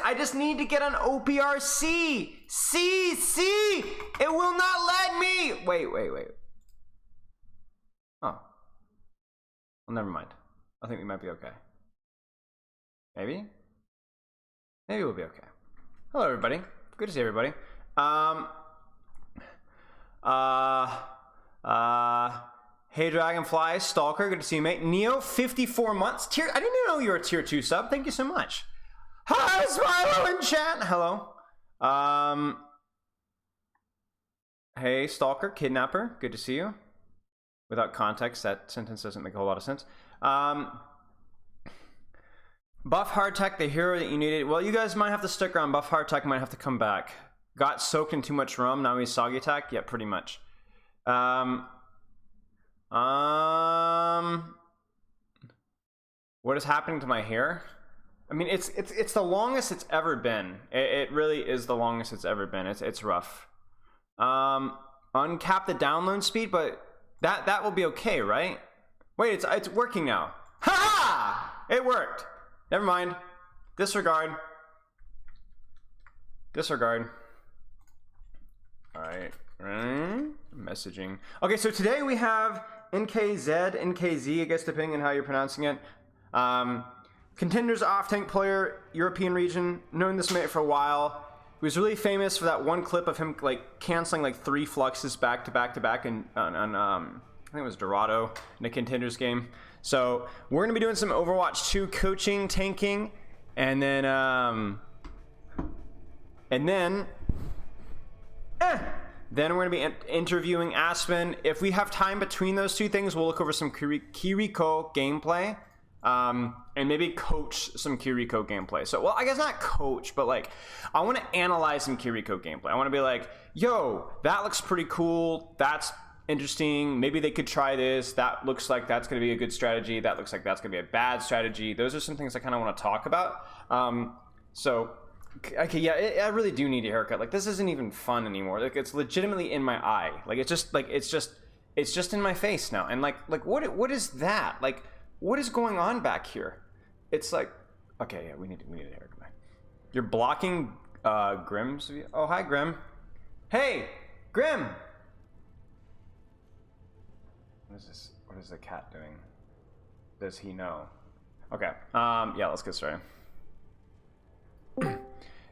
I just need to get on OPRC. C. It will not let me. Wait. Oh. Well, never mind. I think we might be okay. Maybe we'll be okay. Hello, everybody. Good to see everybody. Hey, Dragonfly, Stalker. Good to see you, mate. Neo, 54 months. I didn't even know you were a tier 2 sub. Thank you so much. Hi, Smilo in chat. Hello. Hey, Stalker, Kidnapper. Good to see you. Without context, that sentence doesn't make a whole lot of sense. Buff Hardtech, the hero that you needed. Well, you guys might have to stick around. Buff Hardtech might have to come back. Got soaked in too much rum. Now he's Soggy Attack. Yeah, pretty much. What is happening to my hair? I mean, it's the longest it's ever been. It really is the longest it's ever been. It's rough. Uncap the download speed, but that will be okay, right? Wait, it's working now. Ha ha! It worked. Never mind. Disregard. All right. Messaging. Okay, so today we have NKZ, NKZ, I guess depending on how you're pronouncing it. Contenders off-tank player, European region. Known this mate for a while. He was really famous for that one clip of him like canceling like 3 fluxes back to back and on I think it was Dorado in a Contenders game. So we're gonna be doing some Overwatch 2 coaching, tanking, and then we're gonna be interviewing Aspen. If we have time between those two things, we'll look over some Kiriko gameplay, and maybe coach some Kiriko gameplay. So, well, I guess not coach, but like, I want to analyze some Kiriko gameplay. I want to be like, yo, that looks pretty cool. That's interesting. Maybe they could try this. That looks like that's going to be a good strategy. That looks like that's going to be a bad strategy. Those are some things I kind of want to talk about. Okay, yeah, I really do need a haircut. Like, this isn't even fun anymore. Like, it's legitimately in my eye. Like, it's just in my face now. And like what is that? Like, what is going on back here? It's like, okay, yeah, we need a haircut. You're blocking Grim's view. Oh, hi, Grim. Hey, Grim. What is this? What is the cat doing? Does he know? Okay. Yeah, let's get started.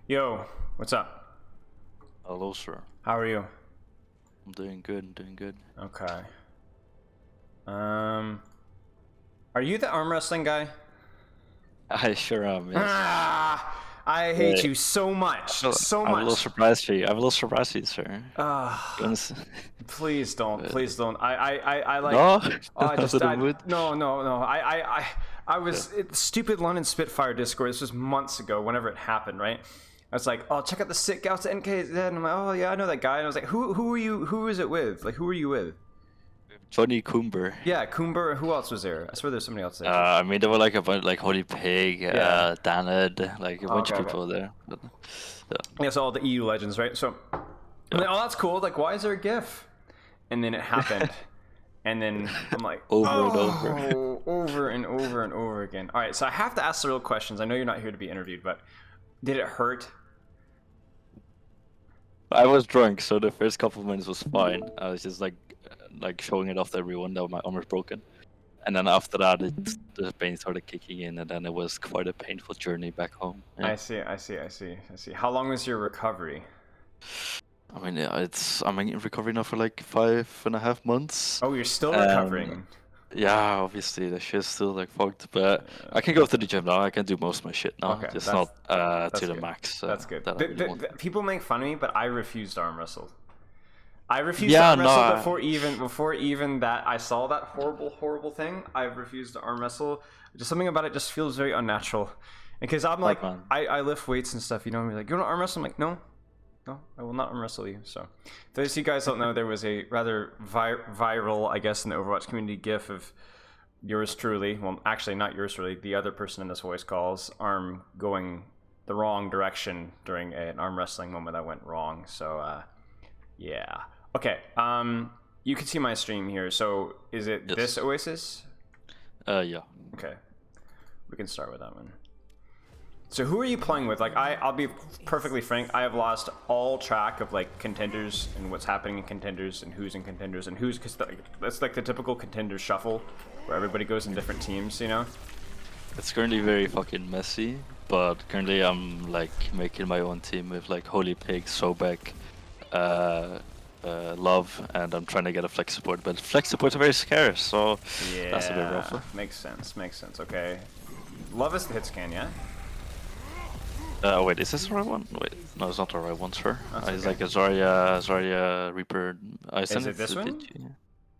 Yo, what's up? Hello, sir. How are you? I'm doing good. Okay. Are you the arm wrestling guy? I sure am. Yes. I hate you so much. I'm a little surprised for you. I'm a little surprised for you, sir. Please don't. Please don't. I like. No. No. I was stupid London Spitfire Discord. This was months ago. Whenever it happened, right? I was like, oh, check out the sick gals at NKZ. And I'm like, oh yeah, I know that guy. And I was like, who are you? Who is it with? Like, who are you with? Johnny Coomber. Yeah, Coomber. Who else was there? I swear there's somebody else there. I mean, there were like a bunch, like Holy Pig, Danid, like a bunch of people there. But, yeah, so all the EU legends, right? So, I'm like, oh, that's cool. Like, why is there a GIF? And then it happened. And then I'm like, over and over again. All right, so I have to ask the real questions. I know you're not here to be interviewed, but did it hurt? I was drunk, so the first couple of minutes was fine. I was just like showing it off to everyone that my arm was broken, and then after that, the pain started kicking in, and then it was quite a painful journey back home. Yeah. I see. How long was your recovery? I mean, yeah, I'm in recovery now for like 5.5 months. Oh, you're still recovering. Yeah, obviously the shit's still like fucked, but I can go to the gym now. I can do most of my shit now, just not to the max. That's good. People make fun of me, but I refused to arm wrestle. I refused to arm wrestle before even that I saw that horrible thing. I refused to arm wrestle. Just something about it just feels very unnatural. Because I'm like, I lift weights and stuff. You know, I'm like, you want to arm wrestle? I'm like, no, I will not arm wrestle you. So, for those of you guys don't know, there was a rather viral, I guess, in the Overwatch community GIF of yours truly. Well, actually, not yours truly. The other person in this voice call's arm going the wrong direction during an arm wrestling moment that went wrong. So, yeah. Okay. You can see my stream here. So, is it this Oasis? Yeah. Okay. We can start with that one. So who are you playing with? Like, I'll be perfectly frank. I have lost all track of like contenders and what's happening in contenders and who's in contenders and who's, because that's like the typical contender shuffle where everybody goes in different teams, you know? It's currently very fucking messy, but currently I'm like making my own team with like Holy Pig, Sobek, Love, and I'm trying to get a flex support, but flex supports are very scarce, so Yeah, that's a bit rough. Makes sense, okay. Love is the hit scan, yeah? Wait, is this the right one? Wait, no, it's not the right one, sir. It's Okay. like a Zarya Reaper. I sent Is it this one? Yeah.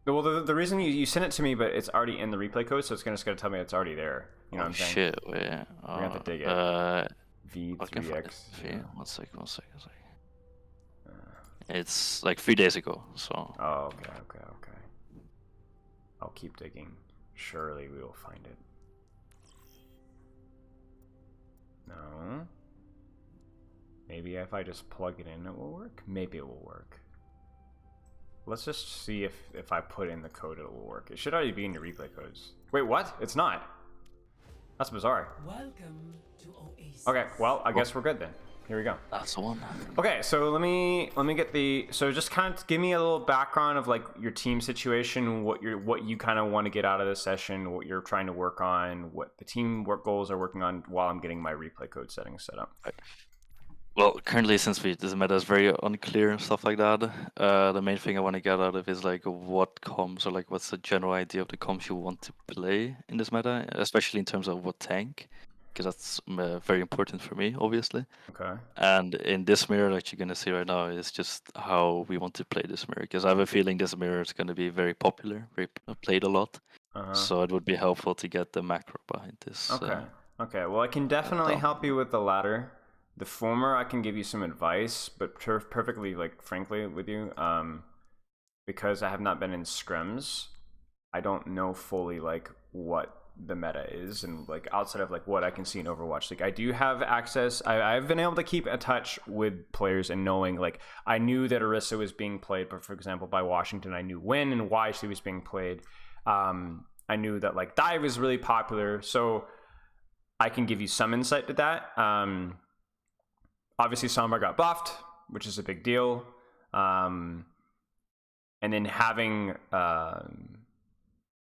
Well, the reason you sent it to me, but it's already in the replay code, so it's just gonna tell me it's already there. You know what I'm saying? Shit, wait. We're gonna have to dig it. V3X. One second. It's like 3 days ago, so. Oh, okay. I'll keep digging. Surely we will find it. No. Maybe if I just plug it in, it will work. Maybe it will work. Let's just see if I put in the code, it will work. It should already be in your replay codes. Wait, what? It's not. That's bizarre. Welcome to Oasis. Okay, well, I guess we're good then. Here we go. That's the one. Okay, so let me get the, so just kind of give me a little background of like your team situation, what you kind of want to get out of this session, what you're trying to work on, what the team work goals are working on while I'm getting my replay code settings set up. Right. Well, currently, since this meta is very unclear and stuff like that, the main thing I want to get out of is like what comps, or like what's the general idea of the comps you want to play in this meta, especially in terms of what tank, because that's very important for me, obviously. Okay. And in this mirror that you're gonna see right now is just how we want to play this mirror, because I have a feeling this mirror is gonna be very popular, very played a lot. So it would be helpful to get the macro behind this. Okay. Well, I can definitely help you with the latter. The former, I can give you some advice, but perfectly, like, frankly, with you, because I have not been in scrims, I don't know fully like what the meta is, and like outside of like what I can see in Overwatch. Like, I do have access. I've been able to keep in touch with players and knowing, like, I knew that Orisa was being played, but for example, by Washington, I knew when and why she was being played. I knew that like Dive is really popular, so I can give you some insight to that. Obviously, Sombra got buffed, which is a big deal. And then having, a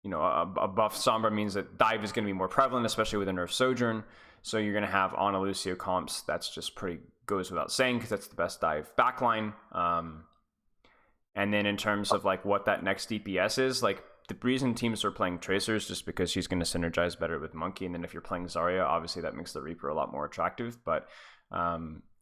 buff Sombra means that Dive is going to be more prevalent, especially with a nerf Sojourn. So you're going to have Ana Lucio comps. That's just pretty goes without saying, because that's the best Dive backline. And then in terms of like what that next DPS is, like the reason teams are playing Tracers just because she's going to synergize better with Monkey. And then if you're playing Zarya, obviously that makes the Reaper a lot more attractive. But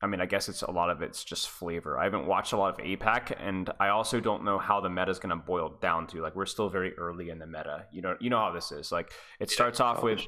I mean, I guess it's a lot of it's just flavor. I haven't watched a lot of APAC, and I also don't know how the meta is going to boil down to. Like, we're still very early in the meta. You know how this is. Like, it starts off with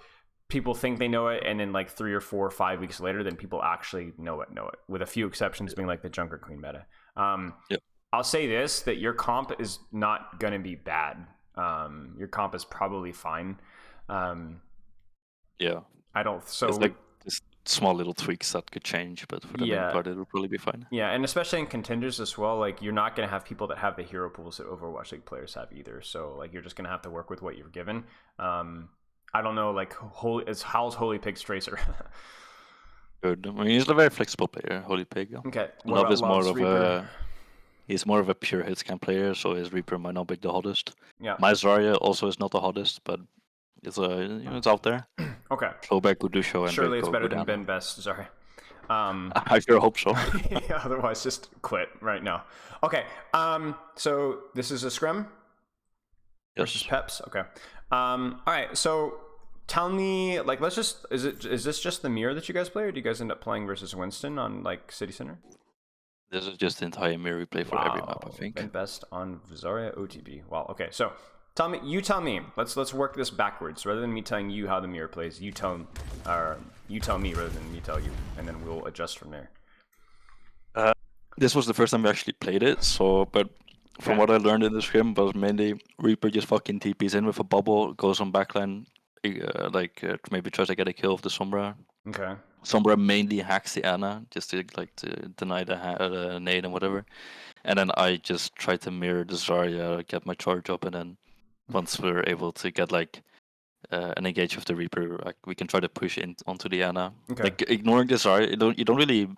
people think they know it, and then like 3 or 4 or 5 weeks later, then people actually know it. With a few exceptions being like the Junker Queen meta. I'll say this, that your comp is not going to be bad. Your comp is probably fine. Yeah. I don't. So it's like just small little tweaks that could change, but for the main part, it will probably be fine. Yeah, and especially in contenders as well, like you're not going to have people that have the hero pools that Overwatch League players have either. So like you're just going to have to work with what you're given. I don't know, like how's Holy Pig's Tracer? Good. I mean, he's a very flexible player, Holy Pig. Okay. Love is more of Reaper? He's more of a pure hitscan player, so his Reaper might not be the hottest. Yeah. My Zarya also is not the hottest, but it's it's out there. Okay. Throwback would do show, and surely it's better than Ben Best. Sorry. I sure hope so. Yeah, otherwise, just quit right now. Okay. So this is a scrim versus Peps. Okay. All right. So tell me, like, let's just is this just the mirror that you guys play, or do you guys end up playing versus Winston on like City Center? This is just the entire mirror we play for every map, I think. Ben Best on Zarya OTB. Wow. Okay. So tell me. Let's work this backwards. Rather than me telling you how the mirror plays, you tell me rather than me tell you, and then we'll adjust from there. This was the first time we actually played it, but from what I learned in the scrim was mainly Reaper just fucking TPs in with a bubble, goes on backline, maybe tries to get a kill of the Sombra. Okay. Sombra mainly hacks the Ana just to deny the nade and whatever, and then I just try to mirror the Zarya, get my charge up, and then once we're able to get like and engage with the Reaper, like, we can try to push in onto the Ana. Okay. Like ignoring the Zarya, you don't really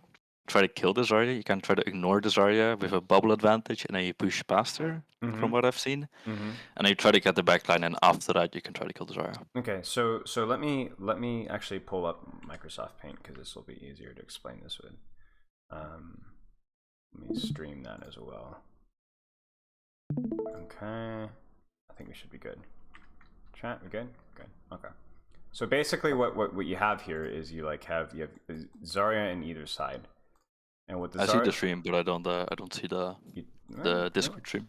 try to kill the Zarya. You can try to ignore the Zarya with a bubble advantage, and then you push past her. From what I've seen, and then you try to get the backline, and after that you can try to kill the Zarya. Okay, so let me actually pull up Microsoft Paint because this will be easier to explain this with. Let me stream that as well. Okay, I think we should be good. Chat, we good? Good. Okay. So basically, what you have here is you have Zarya in either side, and what the I see the stream, but I don't see the Discord stream.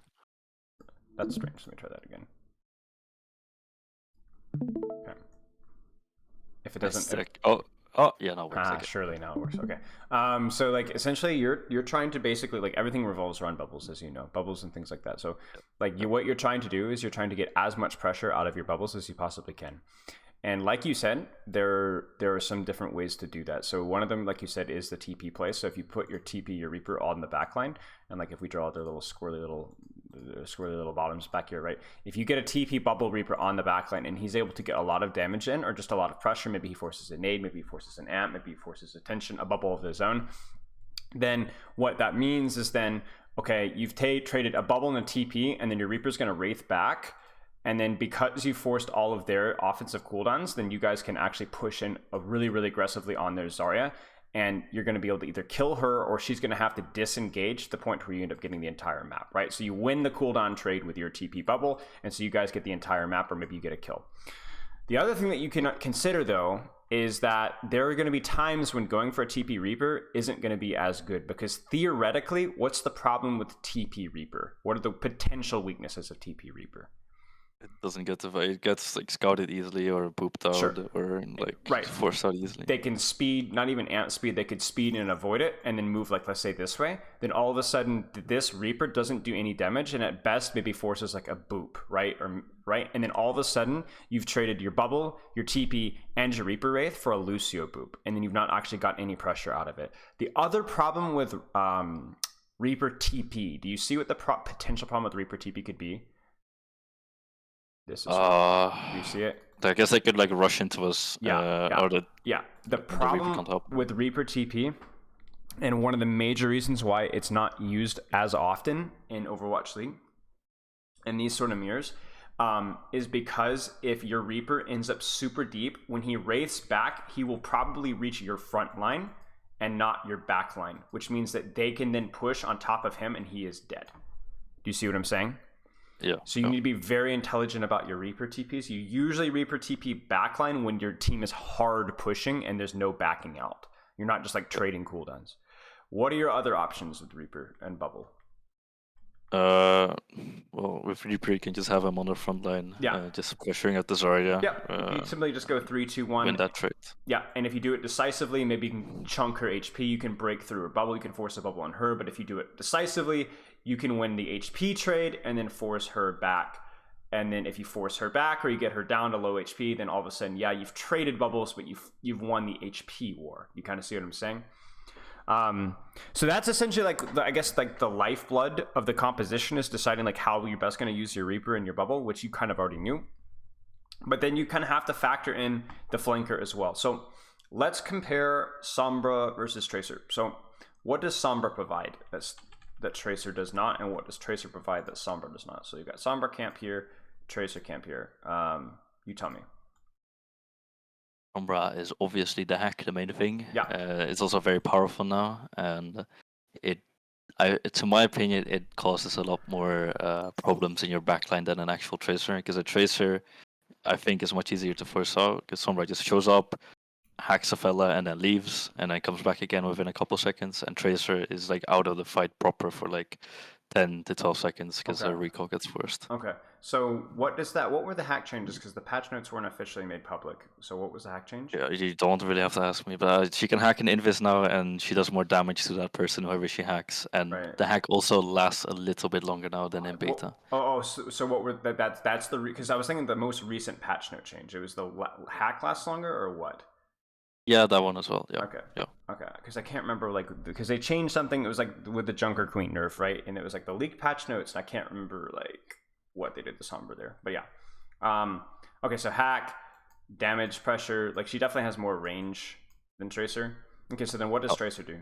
That's strange. Let me try that again. Okay. If it doesn't, yeah, no, it works. Surely now it works. Okay. So like essentially, you're trying to basically like everything revolves around bubbles, as you know, bubbles and things like that. So like what you're trying to do is you're trying to get as much pressure out of your bubbles as you possibly can. And like you said, there are some different ways to do that. So one of them, like you said, is the TP play. So if you put your Reaper on the back line, and like if we draw their little squirrely little bottoms back here, right? If you get a TP bubble Reaper on the back line and he's able to get a lot of damage in, or just a lot of pressure, maybe he forces a nade, maybe he forces an amp, maybe he forces a tension, a bubble of his own, then what that means is then, okay, you've traded a bubble and a TP, and then your Reaper's going to Wraith back. And then because you forced all of their offensive cooldowns, then you guys can actually push in really, really aggressively on their Zarya. And you're going to be able to either kill her or she's going to have to disengage to the point where you end up getting the entire map, right? So you win the cooldown trade with your TP bubble. And so you guys get the entire map, or maybe you get a kill. The other thing that you can consider, though, is that there are going to be times when going for a TP Reaper isn't going to be as good, because theoretically, what's the problem with TP Reaper? What are the potential weaknesses of TP Reaper? It doesn't get it gets like scouted easily or booped out or like forced out easily. They can speed, not even amp speed, they could speed and avoid it and then move, like, let's say this way. Then all of a sudden this Reaper doesn't do any damage and at best maybe forces like a boop, right? And then all of a sudden you've traded your bubble, your TP, and your Reaper Wraith for a Lucio boop, and then you've not actually got any pressure out of it. The other problem with Reaper TP, do you see what the potential problem with Reaper TP could be? This is do you see it? I guess they could like rush into us. The problem with Reaper TP, and one of the major reasons why it's not used as often in Overwatch League and these sort of mirrors, is because if your Reaper ends up super deep, when he wraiths back, he will probably reach your front line and not your back line, which means that they can then push on top of him and he is dead. Do you see what I'm saying? Yeah. So you need to be very intelligent about your Reaper TPs. You usually Reaper TP backline when your team is hard pushing and there's no backing out. You're not just like trading cooldowns. What are your other options with Reaper and Bubble? Well, with Reaper you can just have him on the front line. Just pressuring at the Zarya. Yeah. You simply just go 3-2-1. Win that trade. Yeah, and if you do it decisively, maybe you can chunk her HP. You can break through her bubble. You can force a bubble on her. But if you do it decisively, you can win the HP trade and then force her back. And then if you force her back or you get her down to low HP, then all of a sudden, you've traded bubbles, but you've won the HP war. You kind of see what I'm saying? So that's essentially like the lifeblood of the composition is deciding like how you're best going to use your Reaper and your bubble, which you kind of already knew. But then you kind of have to factor in the flanker as well. So let's compare Sombra versus Tracer. So what does Sombra provide that Tracer does not, and what does Tracer provide that Sombra does not? So you've got Sombra camp here, Tracer camp here. You tell me. Sombra is obviously the hack, the main thing. Yeah. It's also very powerful now, and to my opinion, it causes a lot more problems in your backline than an actual Tracer, because a Tracer, I think, is much easier to force out, because Sombra just shows up, hacks a fella, and then leaves, and then comes back again within a couple seconds, and Tracer is like out of the fight proper for like 10 to 12 seconds because the recall gets forced. Okay, so what were the hack changes? Because the patch notes weren't officially made public. So what was the hack change? Yeah, you don't really have to ask me, but she can hack an Invis now, and she does more damage to that person whoever she hacks, and the hack also lasts a little bit longer now than in beta. So what were that's the because I was thinking the most recent patch note change. It was the hack lasts longer or what? Yeah, that one as well. Yeah. Okay. Yeah. Okay. Because I can't remember because they changed something. It was like with the Junker Queen nerf, right? And it was like the leaked patch notes, and I can't remember like what they did to Sombra there. But yeah. Okay. So hack. damage, pressure. Like she definitely has more range than Tracer. Okay, so then what does Tracer do?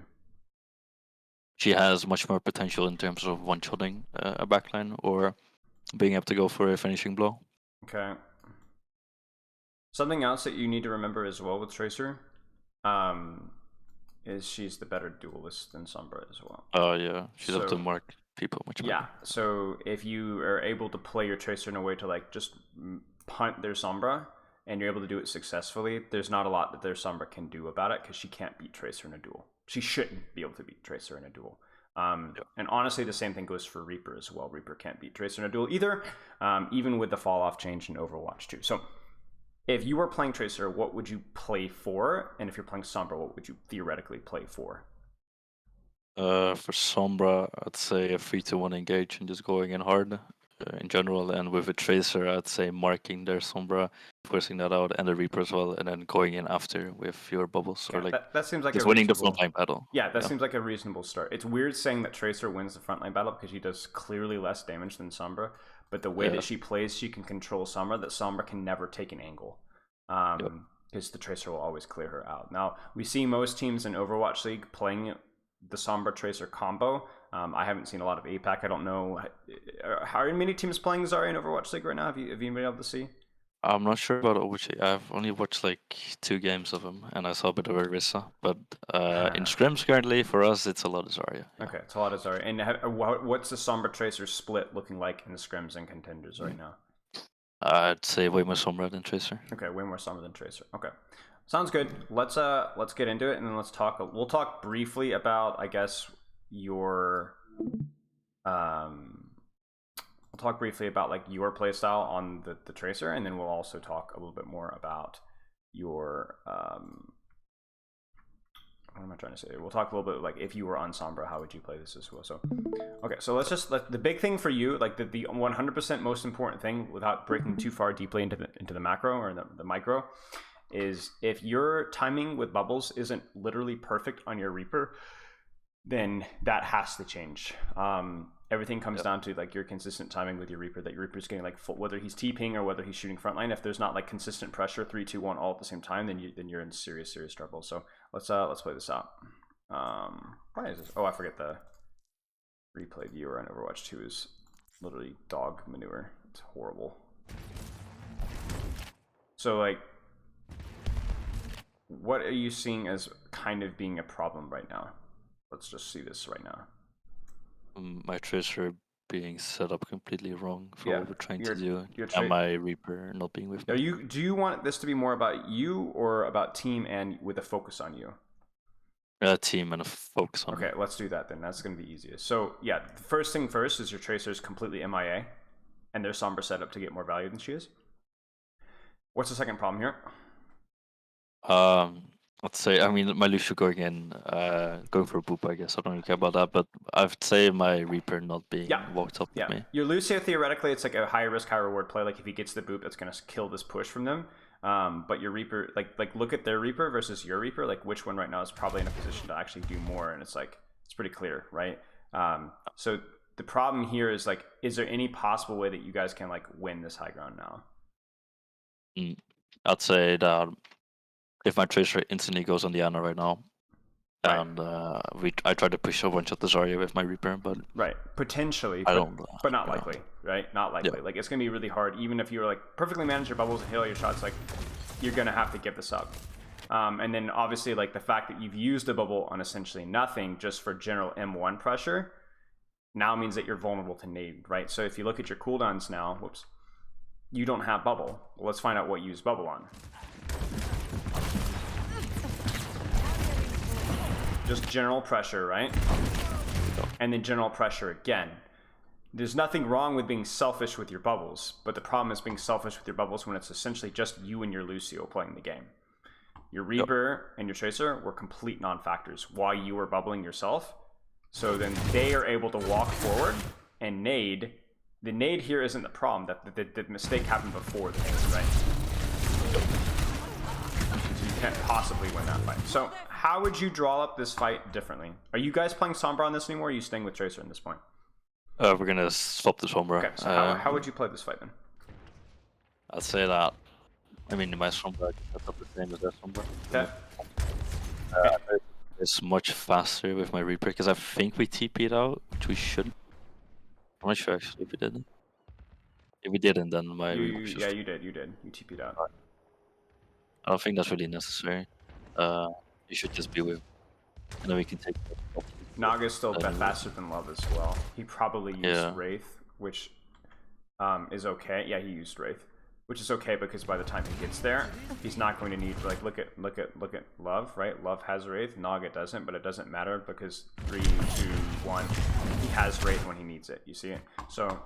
She has much more potential in terms of one-shotting a backline or being able to go for a finishing blow. Okay. Something else that you need to remember as well with Tracer is she's the better duelist than Sombra as well. Oh yeah, she's able to mark people much better. Yeah, so if you are able to play your Tracer in a way to like just punt their Sombra, and you're able to do it successfully, there's not a lot that their Sombra can do about it because she can't beat Tracer in a duel. She shouldn't be able to beat Tracer in a duel. And honestly, the same thing goes for Reaper as well. Reaper can't beat Tracer in a duel either, even with the fall-off change in Overwatch 2. So if you were playing Tracer, what would you play for? And if you're playing Sombra, what would you theoretically play for? For Sombra, I'd say a 3-1 engage and just going in hard in general. And with a Tracer, I'd say marking their Sombra, forcing that out, and the Reaper as well, and then going in after with your bubbles. Yeah, or like that seems like just winning the frontline battle. Yeah, that seems like a reasonable start. It's weird saying that Tracer wins the frontline battle because she does clearly less damage than Sombra, but the way that she plays, she can control Sombra that Sombra can never take an angle. Because the Tracer will always clear her out. Now, we see most teams in Overwatch League playing the Sombra Tracer combo. I haven't seen a lot of APAC. I don't know. How many teams playing Zarya in Overwatch League right now? Have you been able to see? I'm not sure about Overwatch. I've only watched like 2 games of him, and I saw a bit of Orisa. But in scrims currently, for us, it's a lot of Zarya. Yeah. Okay, it's a lot of Zarya. And what's the Sombra Tracer split looking like in the scrims and contenders right now? I'd say way more Sombra than Tracer. Okay, way more Sombra than Tracer. Okay, sounds good. Let's get into it, and then let's talk. We'll talk briefly about, I guess, your we'll talk briefly about like your playstyle on the Tracer, and then we'll also talk a little bit more about your what am I trying to say? We'll talk a little bit like if you were on Sombra, how would you play this as well? So, okay, so let's just the big thing for you, like the 100% most important thing, without breaking too far deeply into the macro or the micro, is if your timing with bubbles isn't literally perfect on your Reaper, then that has to change. Everything comes down to like your consistent timing with your Reaper, that your Reaper's getting like full, whether he's TPing or whether he's shooting frontline. If there's not like consistent pressure, 3, 2, 1 all at the same time, then you're in serious trouble. So let's play this out. Why is this? Oh, I forget the replay viewer on Overwatch 2 is literally dog manure. It's horrible. So like, what are you seeing as kind of being a problem right now? Let's just see this right now. My Tracer being set up completely wrong for what we're trying to do, and my Reaper not being with me. Do you want this to be more about you or about team and with a focus on you? Team and a focus on me. Okay, let's do that then. That's going to be easiest. So yeah, the first thing first is your Tracer is completely MIA, and their Sombra set up to get more value than she is. What's the second problem here? Let's say, I mean, my Lucio going for a boop, I guess. I don't really care about that, but I'd say my Reaper not being walked up with me. Your Lucio, theoretically, it's like a high risk, high reward play. Like if he gets the boop, that's going to kill this push from them. But your Reaper, like look at their Reaper versus your Reaper, like which one right now is probably in a position to actually do more, and it's like, it's pretty clear, right? So the problem here is like, is there any possible way that you guys can like win this high ground now? I'd say that if my Tracer instantly goes on the Ana right now, and I try to push a bunch of the Zarya with my Reaper, but potentially, but not likely, right? Not likely. Yeah. Like it's gonna be really hard, even if you're like perfectly manage your bubbles and hit all your shots. Like you're gonna have to give this up. And then obviously, like the fact that you've used a bubble on essentially nothing just for general M1 pressure now means that you're vulnerable to nade, right? So if you look at your cooldowns now, you don't have bubble. Well, let's find out what you use bubble on. Just general pressure, right? And then general pressure again. There's nothing wrong with being selfish with your bubbles, but the problem is being selfish with your bubbles when it's essentially just you and your Lucio playing the game. Your Reaper and your Tracer were complete non-factors while you were bubbling yourself. So then they are able to walk forward and nade. The nade here isn't the problem. The mistake happened before the nade, right? Can't possibly win that fight. So how would you draw up this fight differently? Are you guys playing Sombra on this anymore, or are you staying with Tracer at this point? We're gonna swap the Sombra. Okay, so how would you play this fight then? I'd say that I mean, my Sombra is not the same as their Sombra. Okay. It's much faster with my Reaper because I think we TP'd out, which we shouldn't. I'm not sure actually if we didn't. If we didn't, then my Reaper should. Yeah, you did. You TP'd out. I don't think that's really necessary. You should just be with, and then we can take. Naga's still faster than Love as well. He probably used Wraith, which is okay. Yeah, he used Wraith, which is okay because by the time he gets there, he's not going to need like look at Love, right? Love has Wraith, Naga doesn't, but it doesn't matter because 3, 2, 1, he has Wraith when he needs it. You see it? So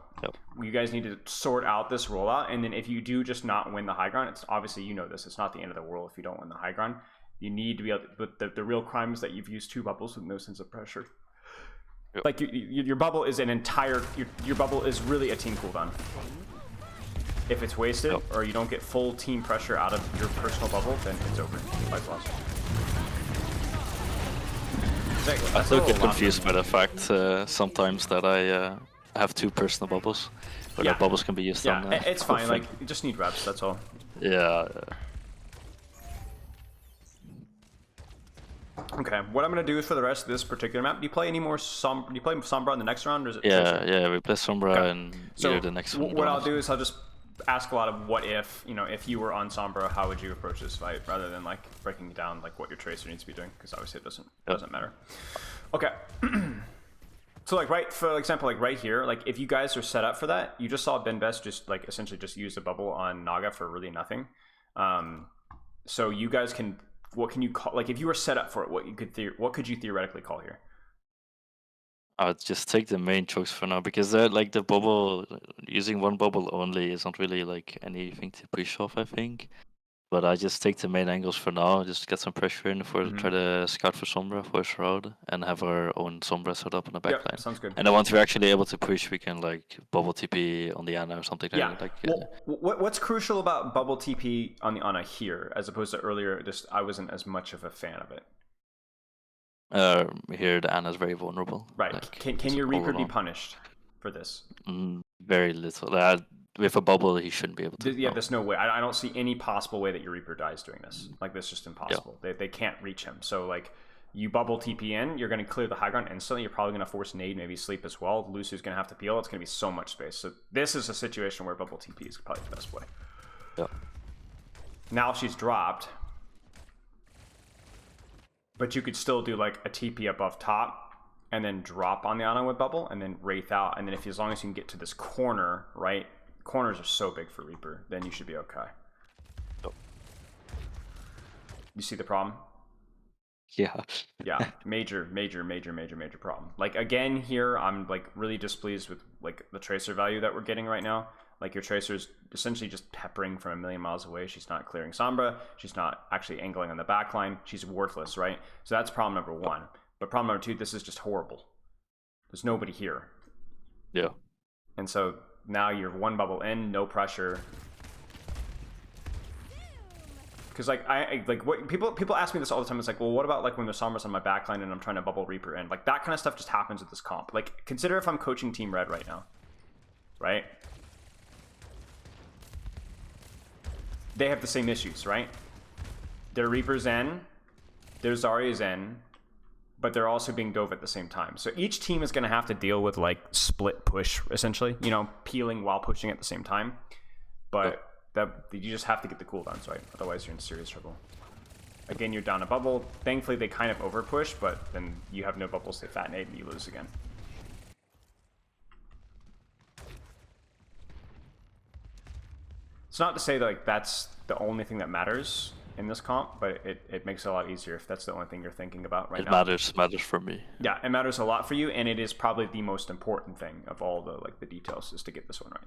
you guys need to sort out this rollout, and then if you do just not win the high ground, it's obviously you know this. It's not the end of the world if you don't win the high ground. You need to be able to, but the real crime is that you've used 2 bubbles with no sense of pressure. Like your bubble is an entire your bubble is really a team cooldown. If it's wasted or you don't get full team pressure out of your personal bubble, then it's over. Fight's lost. I still get confused by the fact sometimes that I have 2 personal bubbles, but that bubbles can be used on. It's fine. Like you just need reps. That's all. Yeah. Okay, what I'm gonna do for the rest of this particular map, do you play any more Sombra? Do you play Sombra in the next round, or is it? Yeah, we play Sombra and either the next one. What I'll do is I'll just ask a lot of what if, if you were on Sombra, how would you approach this fight, rather than like breaking down like what your tracer needs to be doing, because obviously it doesn't matter. Okay. So like for example, like right here, like if you guys are set up for that, you just saw Benbest just like essentially just use a bubble on Naga for really nothing. So you guys can. What can you call, like if you were set up for it, what could you theoretically call here? I would just take the main chokes for now, because like the bubble, using 1 bubble only is not really like anything to push off, I think. But I just take the main angles for now, just get some pressure in for try to scout for Sombra for Shroud and have our own Sombra set up on the backline. Yeah, sounds good. And then once we're actually able to push, we can like bubble TP on the Ana or something like that. What's crucial about bubble TP on the Ana here, as opposed to earlier, just I wasn't as much of a fan of it. Here the Ana is very vulnerable. Right. Like, can your Reaper be punished for this? Very little. With a bubble, he shouldn't be able to. Yeah, there's no way. I don't see any possible way that your Reaper dies doing this. Like, that's just impossible. Yeah. They can't reach him. So, like, you bubble TP in, you're going to clear the high ground instantly. You're probably going to force nade, maybe sleep as well. Lucy's going to have to peel. It's going to be so much space. So, this is a situation where bubble TP is probably the best play. Yeah. Now she's dropped. But you could still do, like, a TP above top and then drop on the Ana with bubble and then Wraith out. And then as long as you can get to this corner, right? Corners are so big for Reaper, then you should be okay. Yep. You see the problem? Yeah. Yeah, major problem. Like, again, here, I'm, like, really displeased with, like, the tracer value that we're getting right now. Like, your tracer's essentially just peppering from a million miles away. She's not clearing Sombra. She's not actually angling on the backline. She's worthless, right? So that's problem number 1. But problem number 2, this is just horrible. There's nobody here. Yeah. And so now you're 1 bubble in, no pressure. Because like what people ask me this all the time. It's like, well, what about like when the Sombra's on my backline and I'm trying to bubble Reaper in? Like that kind of stuff just happens with this comp. Like consider if I'm coaching Team Red right now, right? They have the same issues, right? Their Reaper's in, their Zarya's in, but they're also being dove at the same time. So each team is going to have to deal with like split push, essentially, peeling while pushing at the same time. But you just have to get the cooldowns right, otherwise you're in serious trouble. Again, you're down a bubble. Thankfully, they kind of over push, but then you have no bubbles, they fat nade, and you lose again. It's not to say that like that's the only thing that matters in this comp, but it makes it a lot easier if that's the only thing you're thinking about right now. It matters for me. Yeah, it matters a lot for you, and it is probably the most important thing of all the details is to get this one right.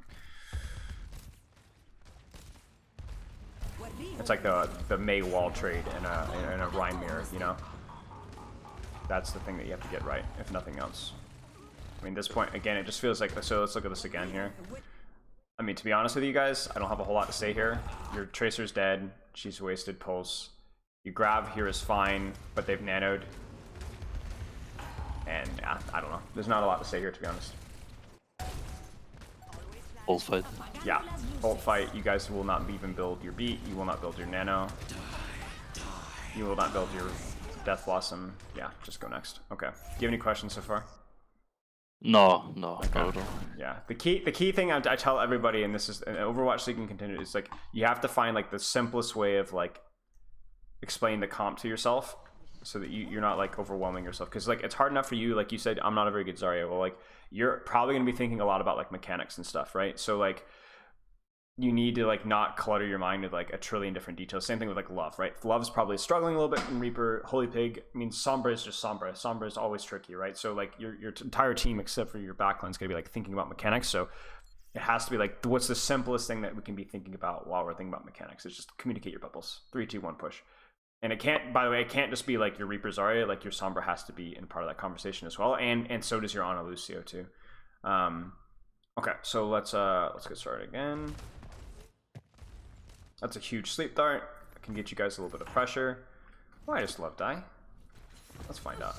It's like the Mei wall trade in a Rhyme mirror, That's the thing that you have to get right, if nothing else. I mean, this point, again, it just feels like, so let's look at this again here. I mean, to be honest with you guys, I don't have a whole lot to say here. Your Tracer's dead. She's wasted pulse. You grab here is fine, but they've nanoed. And yeah, I don't know. There's not a lot to say here, to be honest. Ult fight. Yeah, ult fight. You guys will not even build your beat. You will not build your nano. You will not build your Death Blossom. Yeah, just go next. Okay. Do you have any questions so far? No, Okay. not at all. Yeah, the key thing I tell everybody, and this is an Overwatch so you can continue, is like you have to find like the simplest way of like explaining the comp to yourself, so that you're not like overwhelming yourself. Because like it's hard enough for you, like you said, I'm not a very good Zarya. Well, like you're probably gonna be thinking a lot about like mechanics and stuff, right? So like you need to like not clutter your mind with like a trillion different details. Same thing with like Love, right? Love's probably struggling a little bit in Reaper. Holy Pig, I mean, Sombra is just Sombra. Sombra is always tricky, right? So like your entire team, except for your backline, is gonna be like thinking about mechanics. So it has to be like, what's the simplest thing that we can be thinking about while we're thinking about mechanics? It's just communicate your bubbles. 3, 2, 1, push. And it can't, by the way, it can't just be like your Reaper Zarya. Like your Sombra has to be in part of that conversation as well, and so does your Ana Lucio too. Okay, so let's get started again. That's a huge sleep dart. I can get you guys a little bit of pressure. Why does Love die? Let's find out.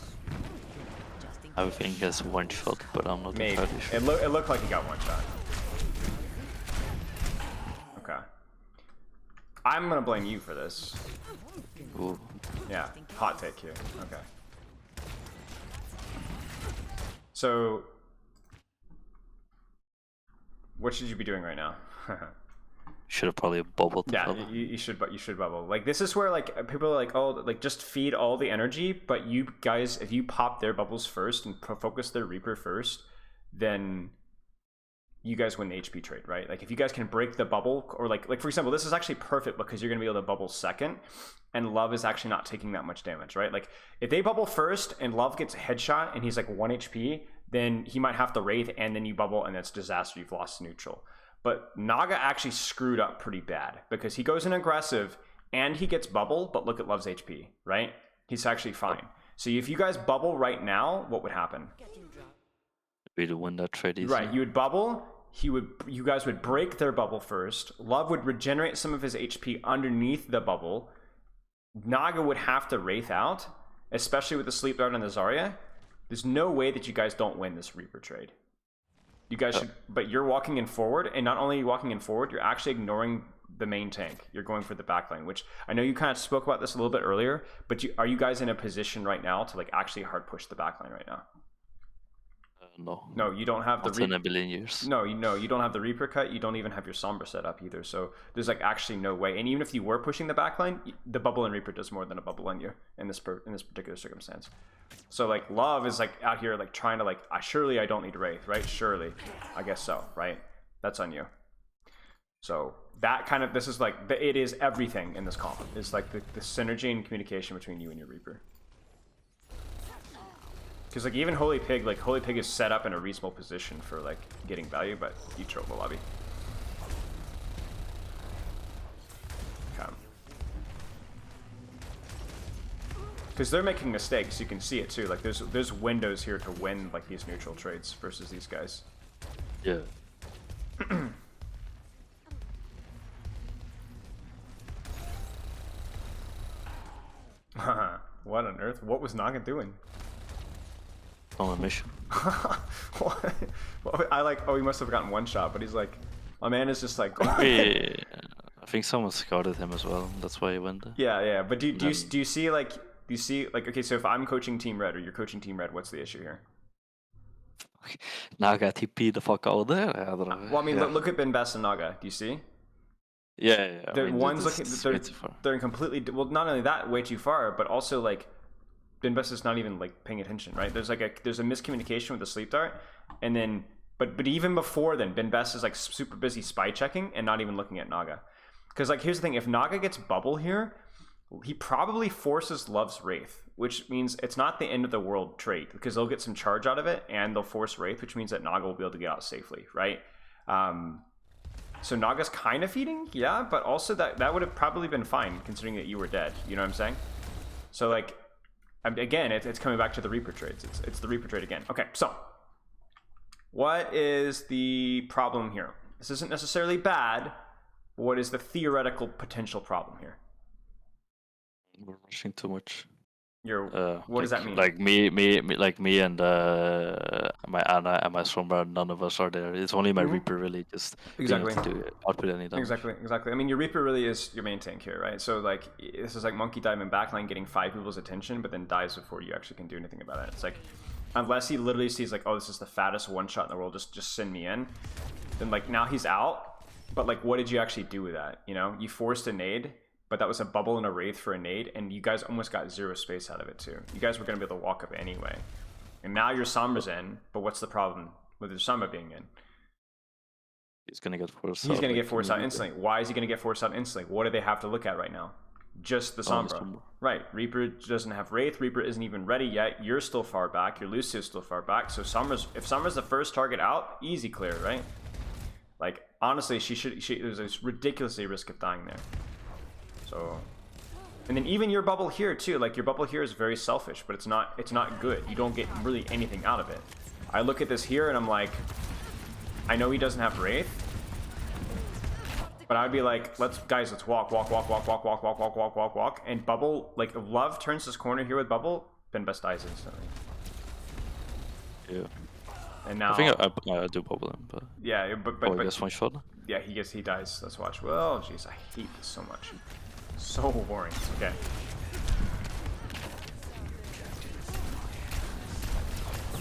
I think he has one shot, but I'm not Maybe. entirely sure. It looked like he got one shot. Okay. I'm gonna blame you for this. Ooh. Yeah, hot take here. Okay. So, what should you be doing right now? Should have probably bubbled the Yeah, bubble. you should bubble. Like this is where like people are like, oh, like just feed all the energy. But you guys, if you pop their bubbles first and focus their Reaper first, then you guys win the HP trade, right? Like if you guys can break the bubble, or like for example, this is actually perfect because you're gonna be able to bubble second, and Love is actually not taking that much damage, right? Like if they bubble first and Love gets a headshot and he's like 1 HP, then he might have to Wraith and then you bubble and that's disaster. You've lost neutral. But Naga actually screwed up pretty bad because he goes in aggressive and he gets bubble, but look at Love's HP, right? He's actually fine. So if you guys bubble right now, what would happen? We'd win that trade easily. Right, you would bubble, you guys would break their bubble first, Love would regenerate some of his HP underneath the bubble, Naga would have to Wraith out, especially with the Sleep Dart and the Zarya. There's no way that you guys don't win this Reaper trade. You guys should, but you're walking in forward, and not only are you walking in forward, you're actually ignoring the main tank. You're going for the backline, which I know you kind of spoke about this a little bit earlier, but are you guys in a position right now to like actually hard push the backline right now? No. No, you don't have the Not in a billion years. No, you don't have the Reaper cut. You don't even have your Sombra set up either. So there's like actually no way. And even if you were pushing the backline, the bubble in Reaper does more than a bubble on you in this particular circumstance. So like Love is like out here like trying to like, surely I don't need Wraith, right? Surely, I guess so, right? That's on you. So that kind of, this is like, it is everything in this comp. It's like the synergy and communication between you and your Reaper. Because like even Holy Pig is set up in a reasonable position for like getting value, but you troll the lobby. Okay. Because they're making mistakes, you can see it too. Like there's windows here to win like these neutral trades versus these guys. Yeah. What on earth? What was Naga doing? On a mission. What? Well, I like, oh, he must have gotten one shot, but he's like, my man is just like. I think someone scouted him as well. That's why he went there. Yeah. But do you see like, okay, so if I'm coaching Team Red or you're coaching Team Red, what's the issue here? Naga TP the fuck out there. I don't know. Well, I mean, look at Ben Best and Naga. Do you see? Yeah. The I mean, one's looking, they're in completely, well, not only that, way too far, but also like, Ben Best is not even like paying attention, right? There's a miscommunication with the Sleep Dart, and then, but even before then, Ben Best is like super busy spy checking and not even looking at Naga. Because like, here's the thing, if Naga gets bubble here, he probably forces Love's Wraith, which means it's not the end of the world trade, because they'll get some charge out of it, and they'll force Wraith, which means that Naga will be able to get out safely, right? So Naga's kind of feeding, yeah, but also that would have probably been fine, considering that you were dead, you know what I'm saying? So like, again, it's coming back to the Reaper trades. It's the Reaper trade again. Okay, so what is the problem here? This isn't necessarily bad, but what is the theoretical potential problem here? We're rushing too much. What does that mean? Like me and my Ana and my Sombra, none of us are there. It's only my Reaper really just Exactly. being able to output any damage. Exactly. I mean, your Reaper really is your main tank here, right? So like, this is like Monkey Dive in backline getting 5 people's attention, but then dies before you actually can do anything about it. It's like, unless he literally sees like, oh, this is the fattest one shot in the world, just send me in. Then like now he's out, but like, what did you actually do with that? You know, you forced a nade, but that was a bubble and a wraith for a nade, and you guys almost got 0 space out of it too. You guys were gonna be able to walk up anyway. And now your Sombra's in, but what's the problem with your Sombra being in? He's gonna get forced out. He's gonna get forced out instantly. Why is he gonna get forced out instantly? What do they have to look at right now? Just the Sombra. Right. Reaper doesn't have Wraith. Reaper isn't even ready yet. You're still far back. Your Lucio's still far back. So if Sombra's the first target out, easy clear, right? Like, honestly, there's a ridiculously risk of dying there. So, and then even your bubble here too, like your bubble here is very selfish, but it's not good. You don't get really anything out of it. I look at this here and I'm like, I know he doesn't have Wraith, but I'd be like, let's walk, and bubble, like if Love turns this corner here with bubble, then Best dies instantly. Yeah. And now I think I do bubble him, but yeah, but I guess one shot. Yeah, he dies. Let's watch. Well, jeez, I hate this so much. So boring. Okay.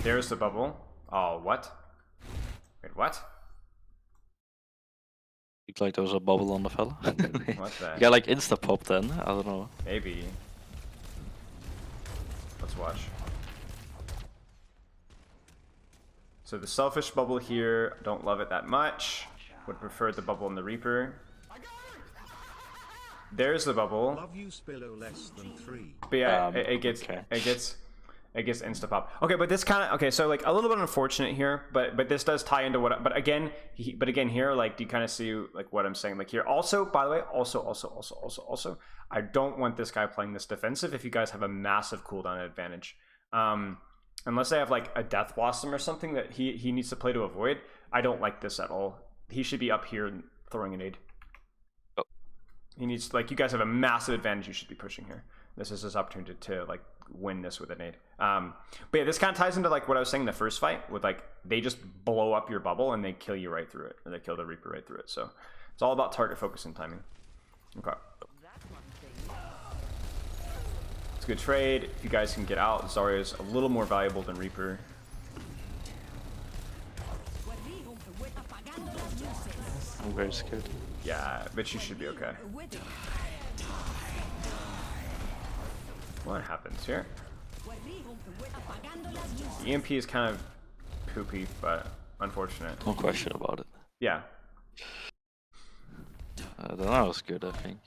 There's the bubble. Oh, what? Wait, what? Looked like there was a bubble on the fella. What the? You got like insta pop then. I don't know. Maybe. Let's watch. So the selfish bubble here, don't love it that much. Would prefer the bubble in the Reaper. There's the bubble. Love use below less than 3. But yeah, it gets insta pop. Okay, but this kind of okay. So like a little bit unfortunate here, but this does tie into what. But again here, like, do you kind of see like what I'm saying? Like here, also by the way, also, I don't want this guy playing this defensive. If you guys have a massive cooldown advantage, unless they have like a Death Blossom or something that he needs to play to avoid, I don't like this at all. He should be up here throwing a nade. He needs, like, you guys have a massive advantage. You should be pushing here. This is his opportunity to like win this with a nade. But yeah, this kind of ties into like what I was saying in the first fight with like they just blow up your bubble and they kill you right through it, or they kill the Reaper right through it. So it's all about target focus and timing. Okay. It's a good trade. If you guys can get out, Zarya is a little more valuable than Reaper. I'm very scared. Yeah, but you should be okay. What happens here? The EMP is kind of poopy, but unfortunate. No question about it. Yeah. That was good, I think.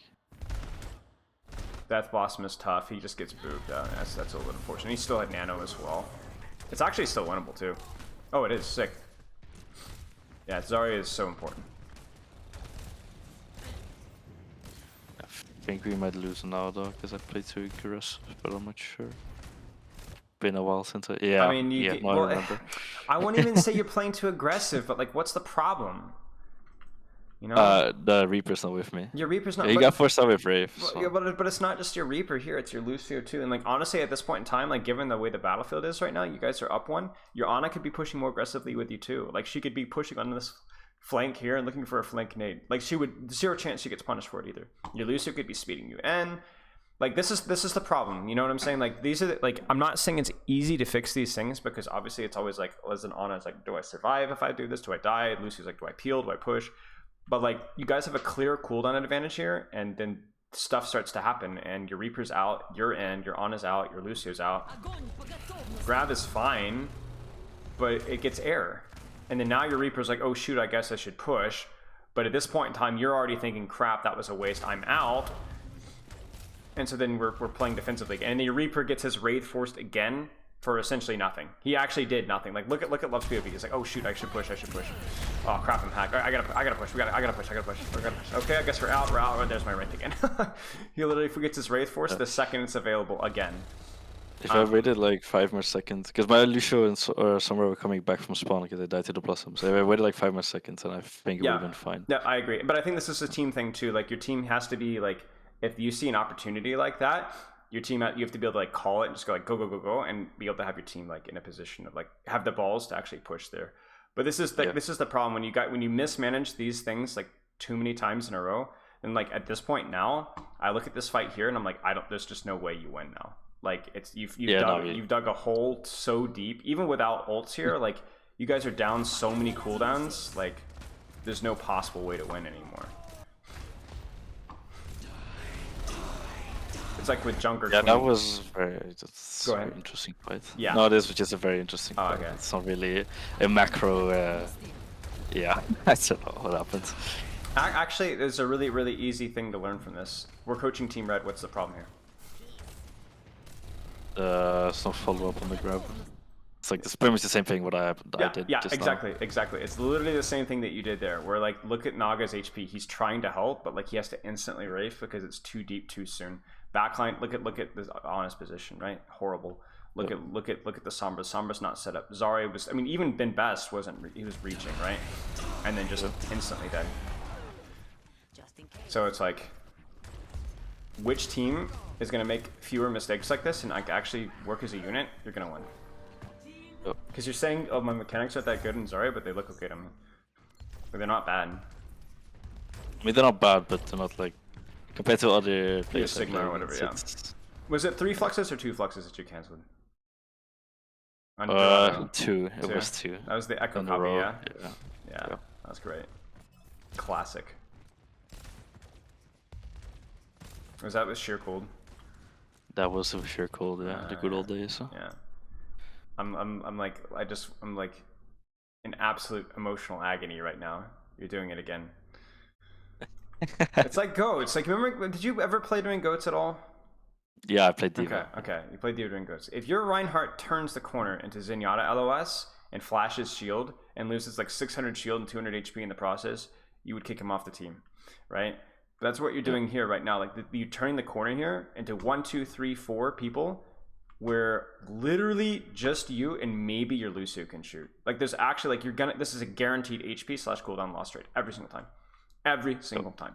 Death Blossom is tough. He just gets booped. That's a little unfortunate. He still had Nano as well. It's actually still winnable too. Oh, it is sick. Yeah, Zarya is so important. I think we might lose now though, because I played too aggressive, but I'm not sure. Been a while since I I mean, I remember. I won't even say you're playing too aggressive, but like, what's the problem? You know, the Reaper's not with me. Your Reaper's not. Yeah, you got forced out with Wraith. But, So. yeah, but it's not just your Reaper here; it's your Lucio too. And like, honestly, at this point in time, like, given the way the battlefield is right now, you guys are up one. Your Ana could be pushing more aggressively with you too. Like, she could be pushing on this flank here and looking for a flank nade. Like, she would 0 chance she gets punished for it either. Your Lucio could be speeding you in. Like, this is the problem. You know what I'm saying? Like, these are like, I'm not saying it's easy to fix these things, because obviously it's always like, as an Ana, it's like, do I survive if I do this? Do I die? Lucio's like, do I peel? Do I push? But like, you guys have a clear cooldown advantage here, and then stuff starts to happen, and your Reaper's out, you're in, your Ana's out, your Lucio's out. Grab is fine, but it gets air. And then now your Reaper's like, oh shoot, I guess I should push. But at this point in time, you're already thinking, crap, that was a waste, I'm out. And so then we're playing defensively. And the Reaper gets his Wraith forced again for essentially nothing. He actually did nothing. Like, look at Love's POV. He's like, oh shoot, I should push. Oh crap, I'm hacked. I gotta push. I gotta push. Okay, I guess we're out. Oh, there's my Wraith again. He literally forgets his Wraith force the second it's available again. If I waited like 5 more seconds, because my Lucio and Sombra were coming back from spawn because they died to the Blossom. So if I waited like 5 more seconds, and I think it would have been fine. Yeah, I agree. But I think this is a team thing too. Like, your team has to be like, if you see an opportunity like that, your team, you have to be able to like call it and just go like go go go go, and be able to have your team like in a position of like have the balls to actually push there. But this is this is the problem when you mismanage these things like too many times in a row. And like at this point now, I look at this fight here and I'm like, there's just no way you win now. Like it's you've dug a hole so deep, even without ults here. Like you guys are down so many cooldowns. Like there's no possible way to win anymore. It's like with Junker. Yeah, that was very interesting fight. Yeah. No, this was just a very interesting fight. Okay. It's not really a macro. Yeah, I don't know what happened. Actually, there's a really, really easy thing to learn from this. We're coaching Team Red. What's the problem here? It's not follow up on the grab. It's like it's pretty much the same thing what I did. Yeah, just exactly, now. exactly. It's literally the same thing that you did there. Where like, look at Naga's HP. He's trying to help, but like he has to instantly Wraith because it's too deep too soon. Backline, look at this honest position, right? Horrible. Look at the Sombra. Sombra's not set up. Zarya was. I mean, even Ben Best wasn't. He was reaching, right? And then just instantly dead. So it's like, which team is gonna make fewer mistakes like this and like actually work as a unit? You're gonna win. Because you're saying, oh, my mechanics aren't that good in Zarya, but they look okay to me. But they're not bad. I mean, they're not bad, but they're not like compared to other players. Sigma or whatever. Yeah. Was it 3 fluxes or 2 fluxes that you cancelled? Two. It was 2. That was the Echo copy, yeah? Yeah. That's great. Classic. Was that with sheer cold? That was with sheer cold, yeah. The good old days. Huh? Yeah. I'm like in absolute emotional agony right now. You're doing it again. It's like goats. Like, remember? Did you ever play during goats at all? Yeah, I played Diva. Okay. You played Diva during goats. If your Reinhardt turns the corner into Zenyatta LOS and flashes shield and loses like 600 shield and 200 HP in the process, you would kick him off the team, right? But that's what you're doing here right now. Like you're turning the corner here into 1, 2, 3, 4 people, where literally just you and maybe your Lucio can shoot. Like there's actually like this is a guaranteed HP / cooldown loss rate every single time. Every single time.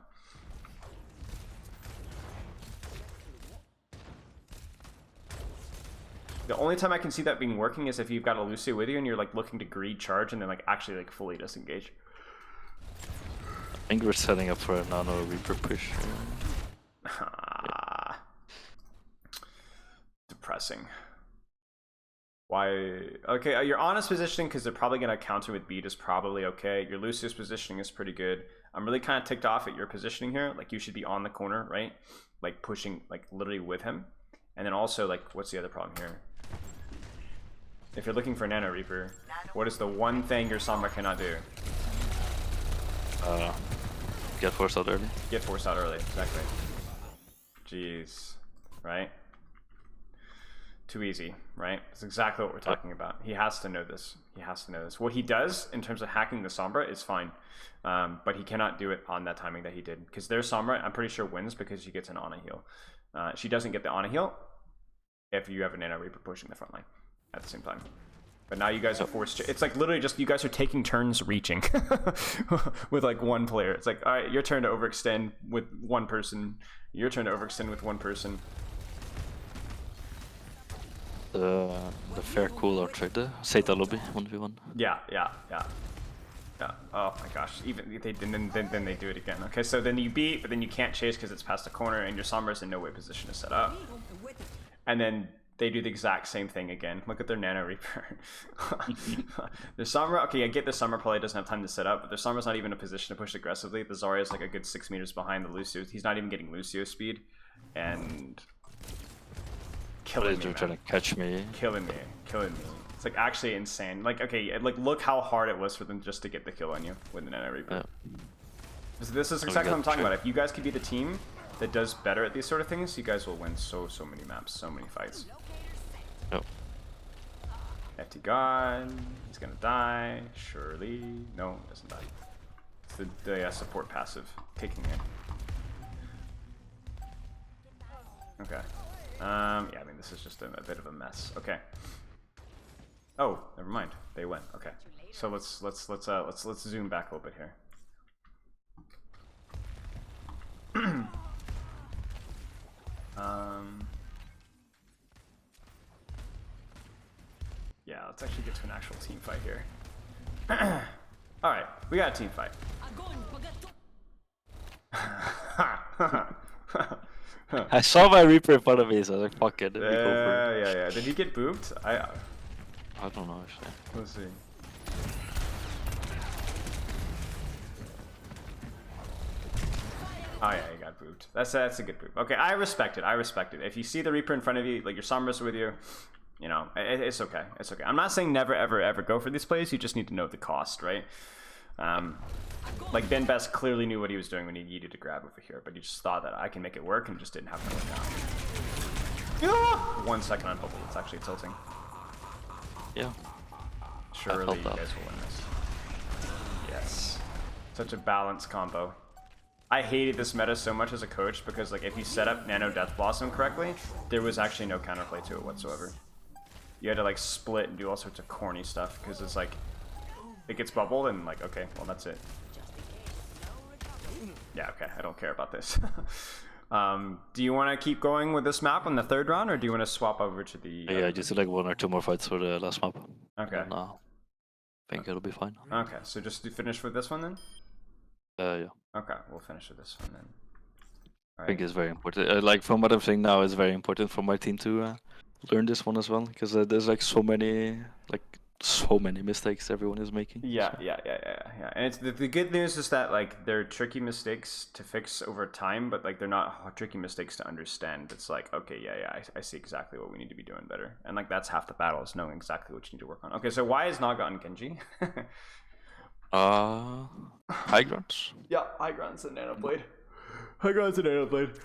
The only time I can see that being working is if you've got a Lucio with you and you're like looking to greed charge and then like actually like fully disengage. I think we're setting up for a Nano Reaper push. Depressing. Why? Okay, your honest positioning, because they're probably going to counter with beat, is probably okay. Your Lucius positioning is pretty good. I'm really kind of ticked off at your positioning here. Like, you should be on the corner, right? Like, pushing, like, literally with him. And then also, like, what's the other problem here? If you're looking for Nano Reaper, what is the one thing your Sombra cannot do? Get forced out early. Get forced out early, exactly. Jeez. Right? Too easy, right? That's exactly what we're talking about. He has to know this. He has to know this. What he does in terms of hacking the Sombra is fine, but he cannot do it on that timing that he did. Because their Sombra, I'm pretty sure, wins because she gets an Ana heal. She doesn't get the Ana heal if you have a Nano Reaper pushing the front line at the same time. But now you guys are forced to... It's like literally just you guys are taking turns reaching with like one player. It's like, all right, your turn to overextend with one person. Your turn to overextend with one person. The fair cooler trick, the Zeta lobby 1v1. Yeah. Oh my gosh! Even if they didn't, then they do it again. Okay, so then you beat, but then you can't chase because it's past the corner, and your Sombra's in no way position to set up. And then they do the exact same thing again. Look at their Nano Reaper. The Sombra, okay, I get the Sombra probably doesn't have time to set up, but the Sombra's not even in a position to push aggressively. The Zarya is like a good 6 meters behind the Lucio. He's not even getting Lucio speed, and killing me, trying to catch me. Killing me. It's like actually insane. Like, okay, like look how hard it was for them just to get the kill on you with the Nano Reaper. Yeah. This is exactly what I'm talking about. If you guys could be the team that does better at these sort of things, you guys will win so many maps, so many fights. Yep. FT God, he's gonna die, surely. No, he doesn't die. It's the support passive kicking in. Okay. Yeah, I mean this is just a bit of a mess. Okay. Oh, never mind. They win. Okay. So let's zoom back a little bit here. Yeah, let's actually get to an actual team fight here. Alright, we got a team fight. I saw my Reaper in front of me, so I was like, fuck it. Let me go for it. Yeah. Did he get booped? I don't know, actually. Let's see. Oh yeah, he got booped. That's a good boop. Okay, I respect it. If you see the Reaper in front of you, like your Sombras with you, you know, it's okay. It's okay. I'm not saying never, ever go for these plays. You just need to know the cost, right? Like Ben Best clearly knew what he was doing when he needed to grab over here, but he just thought that I can make it work and just didn't have to work out. 1 second on bubble. It's actually tilting. Yeah. Surely you guys will win this. Yes. Such a balanced combo. I hated this meta so much as a coach because like if you set up Nano Death Blossom correctly, there was actually no counterplay to it whatsoever. You had to like split and do all sorts of corny stuff because it's like it gets bubbled and like okay, well that's it. Yeah, okay, I don't care about this. Do you want to keep going with this map on the 3rd round, or do you want to swap over to the? Yeah, just like 1 or 2 more fights for the last map. Okay. And, I think it'll be fine. Okay, so just to finish with this one then. Yeah. Okay, we'll finish with this one then. I think it's very important. Like from what I'm saying now, it's very important for my team to learn this one as well, because there's like so many mistakes everyone is making. Yeah. And it's the good news is that like they're tricky mistakes to fix over time, but like they're not tricky mistakes to understand. It's like okay, I see exactly what we need to be doing better, and like that's half the battle is knowing exactly what you need to work on. Okay, so why is Naga on Genji? High grounds. Yeah, high grounds and Nanoblade. High grounds and Nanoblade.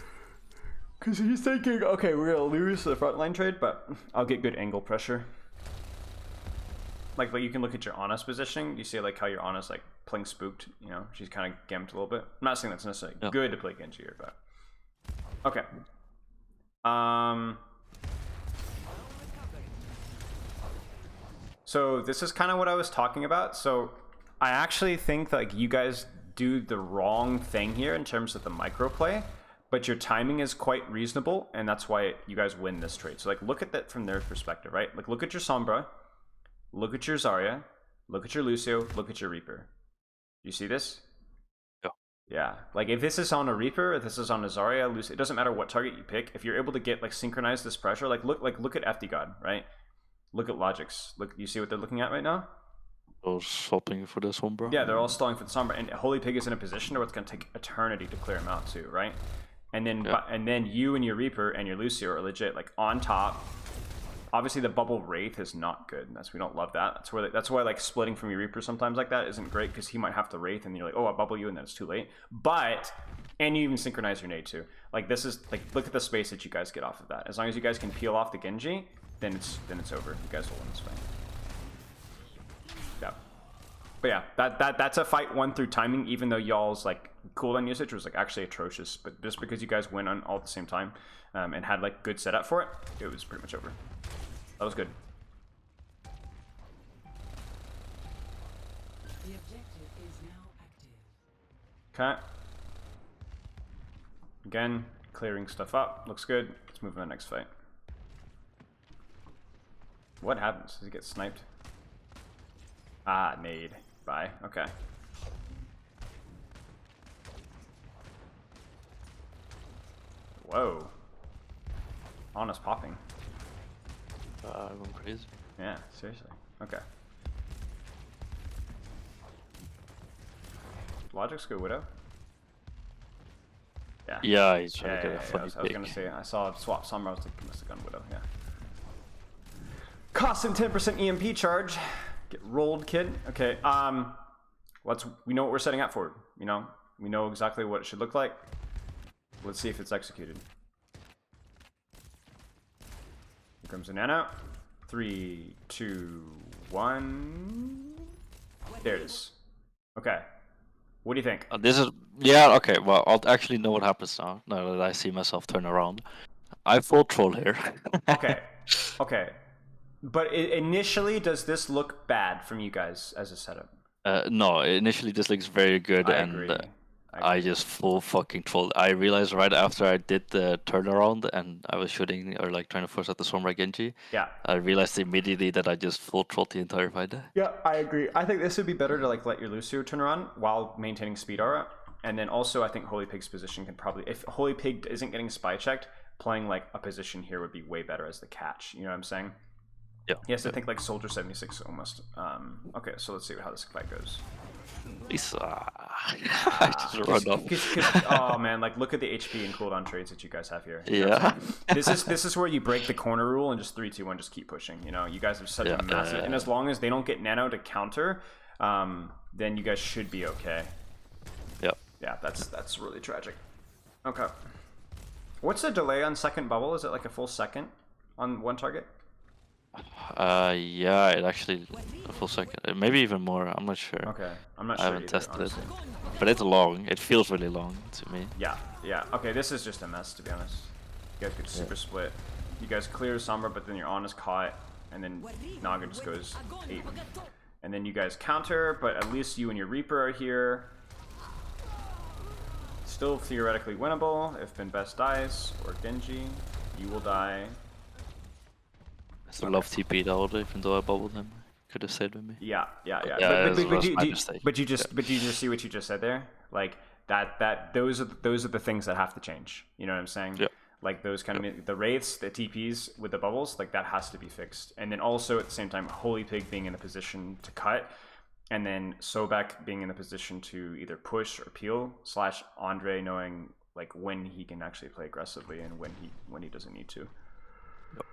Because he's thinking, okay, we're gonna lose the frontline trade, but I'll get good angle pressure. Like you can look at your Ana's positioning. You see like how your Ana's like playing spooked. You know, she's kind of gimped a little bit. I'm not saying that's necessarily good to play Genji here, but okay. So this is kind of what I was talking about. So I actually think that like you guys do the wrong thing here in terms of the micro play, but your timing is quite reasonable, and that's why you guys win this trade. So like look at that from their perspective, right? Like look at your Sombra, look at your Zarya, look at your Lucio, look at your Reaper. You see this? Yeah. Like if this is on a Reaper, if this is on a Zarya, Lucio, it doesn't matter what target you pick. If you're able to get like synchronize this pressure, like look at FD God, right? Look at Logix. Look, you see what they're looking at right now? They're swapping for the Sombra. Yeah, they're all stalling for the Sombra, and Holy Pig is in a position where it's going to take eternity to clear him out too, right? And then you and your Reaper and your Lucio are legit like on top. Obviously, the bubble Wraith is not good. We don't love that. That's why like splitting from your Reaper sometimes like that isn't great, because he might have to Wraith, and you're like, oh, I'll bubble you, and then it's too late. And you even synchronize your nade too. Like this is like look at the space that you guys get off of that. As long as you guys can peel off the Genji, then it's over. You guys will win this fight. Yeah. But yeah, that's a fight won through timing, even though y'all's like cooldown usage was like actually atrocious. But just because you guys win on all at the same time and had like good setup for it, it was pretty much over. That was good. The objective is now active. Okay. Again, clearing stuff up. Looks good. Let's move on to the next fight. What happens? Does he get sniped? Ah, nade. Bye. Okay. Whoa. Ana's popping. Going crazy. Yeah, seriously. Okay. Logic's good Widow. Yeah. Yeah, he's trying to get a I funny was pick. gonna say, I saw a swap Sombra, I was thinking must have gone Widow, yeah. Cost him 10% EMP charge. Get rolled, kid. Okay, we know what we're setting up for, you know? We know exactly what it should look like. Let's see if it's executed. Here comes a nano. 3, 2, 1. There it is. Okay. What do you think? This is okay. Well, I'll actually know what happens now. Now that I see myself turn around, I full troll here. Okay. But initially, does this look bad from you guys as a setup? No, initially this looks very good, I and agree. I just full fucking trolled. I realized right after I did the turnaround and I was shooting or like trying to force out the Sombra Genji. Yeah. I realized immediately that I just full trolled the entire fight. Yeah, I agree. I think this would be better to like let your Lucio turn around while maintaining speed aura. And then also I think Holy Pig's position can probably, if Holy Pig isn't getting spy checked, playing like a position here would be way better as the catch. You know what I'm saying? Yeah. Yes, I think like Soldier 76 almost. Okay, so let's see how this fight goes. I just run off. Oh man, like look at the HP and cooldown trades that you guys have here. You know Yeah. this is where you break the corner rule and just 3-2-1, just keep pushing. You know, you guys have such a massive, and as long as they don't get nano to counter, then you guys should be okay. Yep. Yeah, that's really tragic. Okay. What's the delay on second bubble? Is it like a full second on one target? Yeah, it actually a full second, maybe even more. I'm not sure. Okay, I'm not I sure. haven't either, tested honestly. it, but it's long. It feels really long to me. Yeah, yeah. Okay, this is just a mess to be honest. You guys could super split. You guys clear Sombra, but then your On is caught, and then Naga just goes 8. And then you guys counter, but at least you and your Reaper are here. Still theoretically winnable if Ben Best dies, or Genji. You will die. I still love TP that even though I bubbled him. Could have stayed with me. Yeah. Yeah, But you just see what you just said there? Like those are the things that have to change. You know what I'm saying? Yeah. Like those kind of the wraiths, the TPs with the bubbles, like that has to be fixed. And then also at the same time, Holy Pig being in a position to cut, and then Sobek being in a position to either push or peel, / Andre knowing like when he can actually play aggressively and when he doesn't need to. Yep.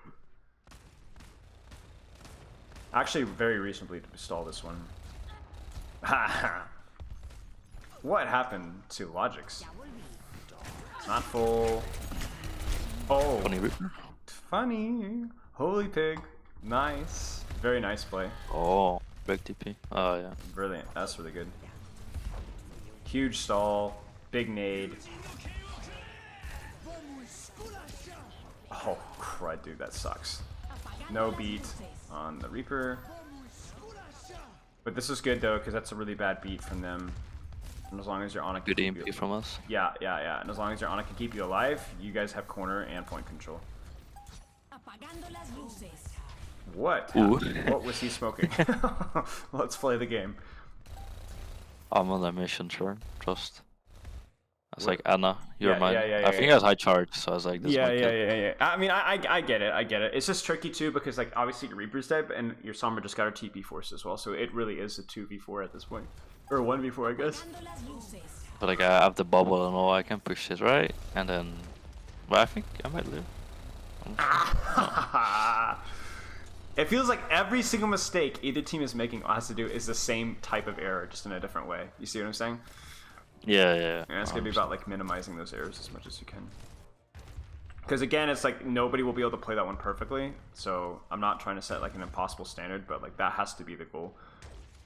Actually, very reasonably to stall this one. What happened to Logix? Not full. Oh, Funny Reaper. funny. Holy Pig. Nice. Very nice play. Oh, big TP. Oh yeah. Brilliant. That's really good. Huge stall. Big nade. Oh, crud, dude. That sucks. No beat on the Reaper. But this is good, though, because that's a really bad beat from them. And as long as your Ana can Good keep EMP you... from us. Yeah. And as long as your Ana can keep you alive, you guys have corner and point control. What? Ooh. What was he smoking? Let's play the game. I'm on that mission, sure. Trust. I was like, What? Anna, you're Yeah, mine. yeah, I think I has high charge, so I was like, this Yeah. might kill. I mean, I get it. I get it. It's just tricky too because like obviously your Reaper's dead and your Sombra just got her TP force as well, so it really is a 2v4 at this point, or 1v4, I guess. But like, I have the bubble and all, I can push it, right? And then, but I think I might live. It feels like every single mistake either team is making has to do is the same type of error, just in a different way. You see what I'm saying? Yeah. And it's gonna be about like minimizing those errors as much as you can. Because again, it's like nobody will be able to play that one perfectly. So I'm not trying to set like an impossible standard, but like that has to be the goal.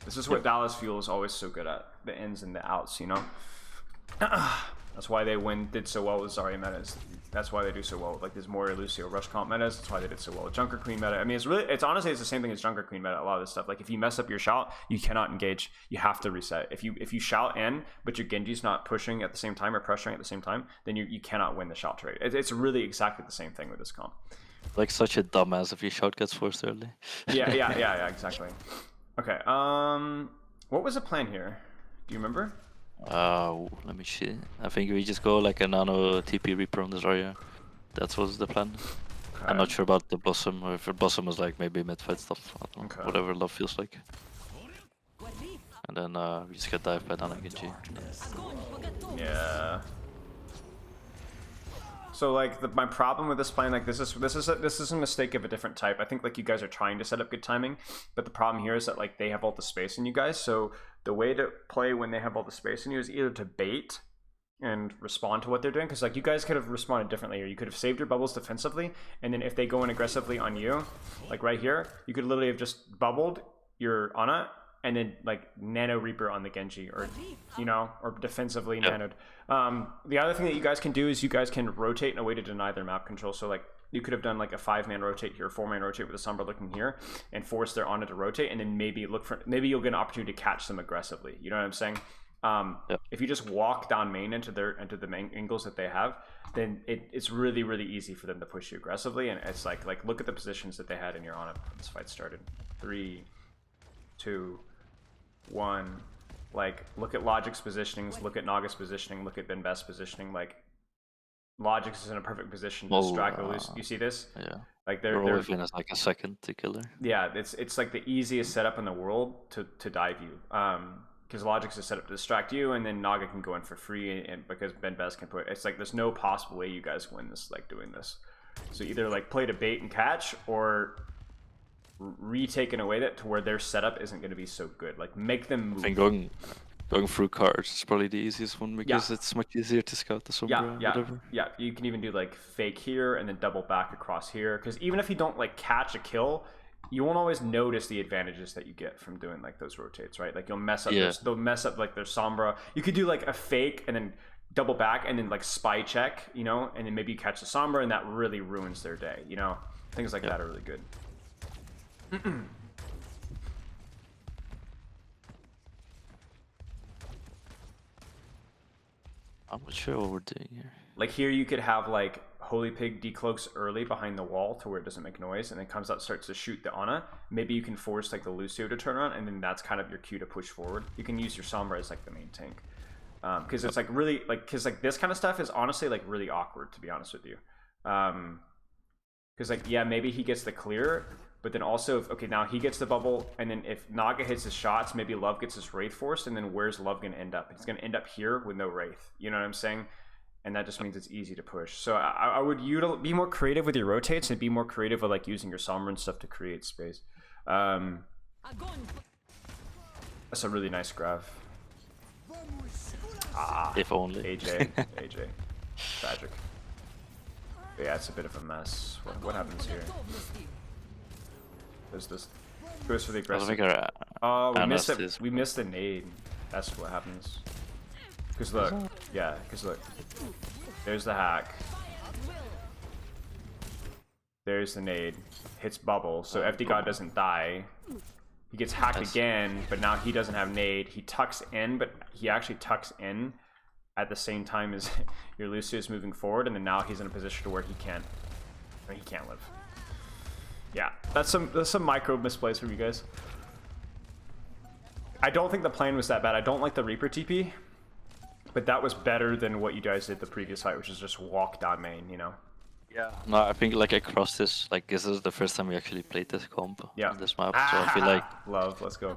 This is what Dallas Fuel is always so good at: the ins and the outs. You know. That's why they did so well with Zarya metas. That's why they do so well with like this Moira Lucio rush comp metas. That's why they did so well with Junker Queen meta. I mean, it's honestly the same thing as Junker Queen meta. A lot of this stuff, like if you mess up your shout, you cannot engage. You have to reset. If you shout in, but your Genji's not pushing at the same time or pressuring at the same time, then you cannot win the shout trade. It's really exactly the same thing with this comp. Like such a dumbass if your shout gets forced early. Yeah, exactly. Okay. What was the plan here? Do you remember? Let me see. I think we just go like a nano TP Reaper on the Zarya. That was the plan. Okay. I'm not sure about the Blossom, or if the Blossom was like maybe mid-fight stuff. I don't know. Okay. Whatever love feels like. And then we just get dived by Nana Genji. Yeah. So like my problem with this plan, like this is a mistake of a different type. I think like you guys are trying to set up good timing, but the problem here is that like they have all the space in you guys. So the way to play when they have all the space in you is either to bait and respond to what they're doing, because like you guys could have responded differently, or you could have saved your bubbles defensively, and then if they go in aggressively on you, like right here, you could literally have just bubbled your Ana and then like nano Reaper on the Genji, or you know, or defensively nanoed. The other thing that you guys can do is you guys can rotate in a way to deny their map control. So like you could have done like a 5-man rotate here, 4-man rotate with a Sombra looking here, and force their Ana to rotate, and then maybe you'll get an opportunity to catch them aggressively. You know what I'm saying? If you just walk down main into the main angles that they have, then it's really really easy for them to push you aggressively. And it's like look at the positions that they had in your on when this fight started. 3, 2, 1. Like look at Logic's positionings, look at Naga's positioning, look at Benbest's positioning. Like Logic's is in a perfect position to distract the loose. You see this? Yeah. Like they're within like a second to kill her. Yeah, it's like the easiest setup in the world to dive you. Because Logic's is set up to distract you, and then Naga can go in for free, and because Benbest can put, it's like there's no possible way you guys win this like doing this. So either like play to bait and catch, or retake in a way that to where their setup isn't going to be so good. Like make them move. I think going through cards is probably the easiest one because it's much easier to scout the Sombra. Yeah. You can even do like fake here and then double back across here. Because even if you don't like catch a kill, you won't always notice the advantages that you get from doing like those rotates, right? Like you'll mess up. They'll mess up like their Sombra. You could do like a fake and then double back and then like spy check, you know, and then maybe you catch the Sombra, and that really ruins their day, you know. Things like that are really good. I'm not sure what we're doing here. Like here you could have like Holy Pig decloaks early behind the wall to where it doesn't make noise, and then comes out, starts to shoot the Ana. Maybe you can force like the Lucio to turn on, and then that's kind of your cue to push forward. You can use your Sombra as like the main tank. Because it's like really like, because like this kind of stuff is honestly like really awkward, to be honest with you. Because like, yeah, maybe he gets the clear, but then also, okay, now he gets the bubble, and then if Naga hits his shots, maybe Love gets his Wraith forced, and then where's Love going to end up? He's going to end up here with no Wraith. You know what I'm saying? And that just means it's easy to push. So I would be more creative with your rotates and be more creative with like using your Sombra and stuff to create space. That's a really nice graph. If only. AJ. Tragic. But yeah, it's a bit of a mess. What happens here? There's this. Goes for the aggressive. Oh, we missed it. We missed the nade. That's what happens. Because look. Yeah, because look. There's the hack. There's the nade. Hits bubble. So FD God doesn't die. He gets hacked again, but now he doesn't have nade. He tucks in, but he actually tucks in at the same time as your Lucio is moving forward, and then now he's in a position to where he can't live. Yeah, that's some micro misplays from you guys. I don't think the plan was that bad. I don't like the Reaper TP, but that was better than what you guys did the previous fight, which is just walk down main, you know? Yeah. No, I think like across this, like this is the first time we actually played this comp on this map, so I feel like Love, let's go.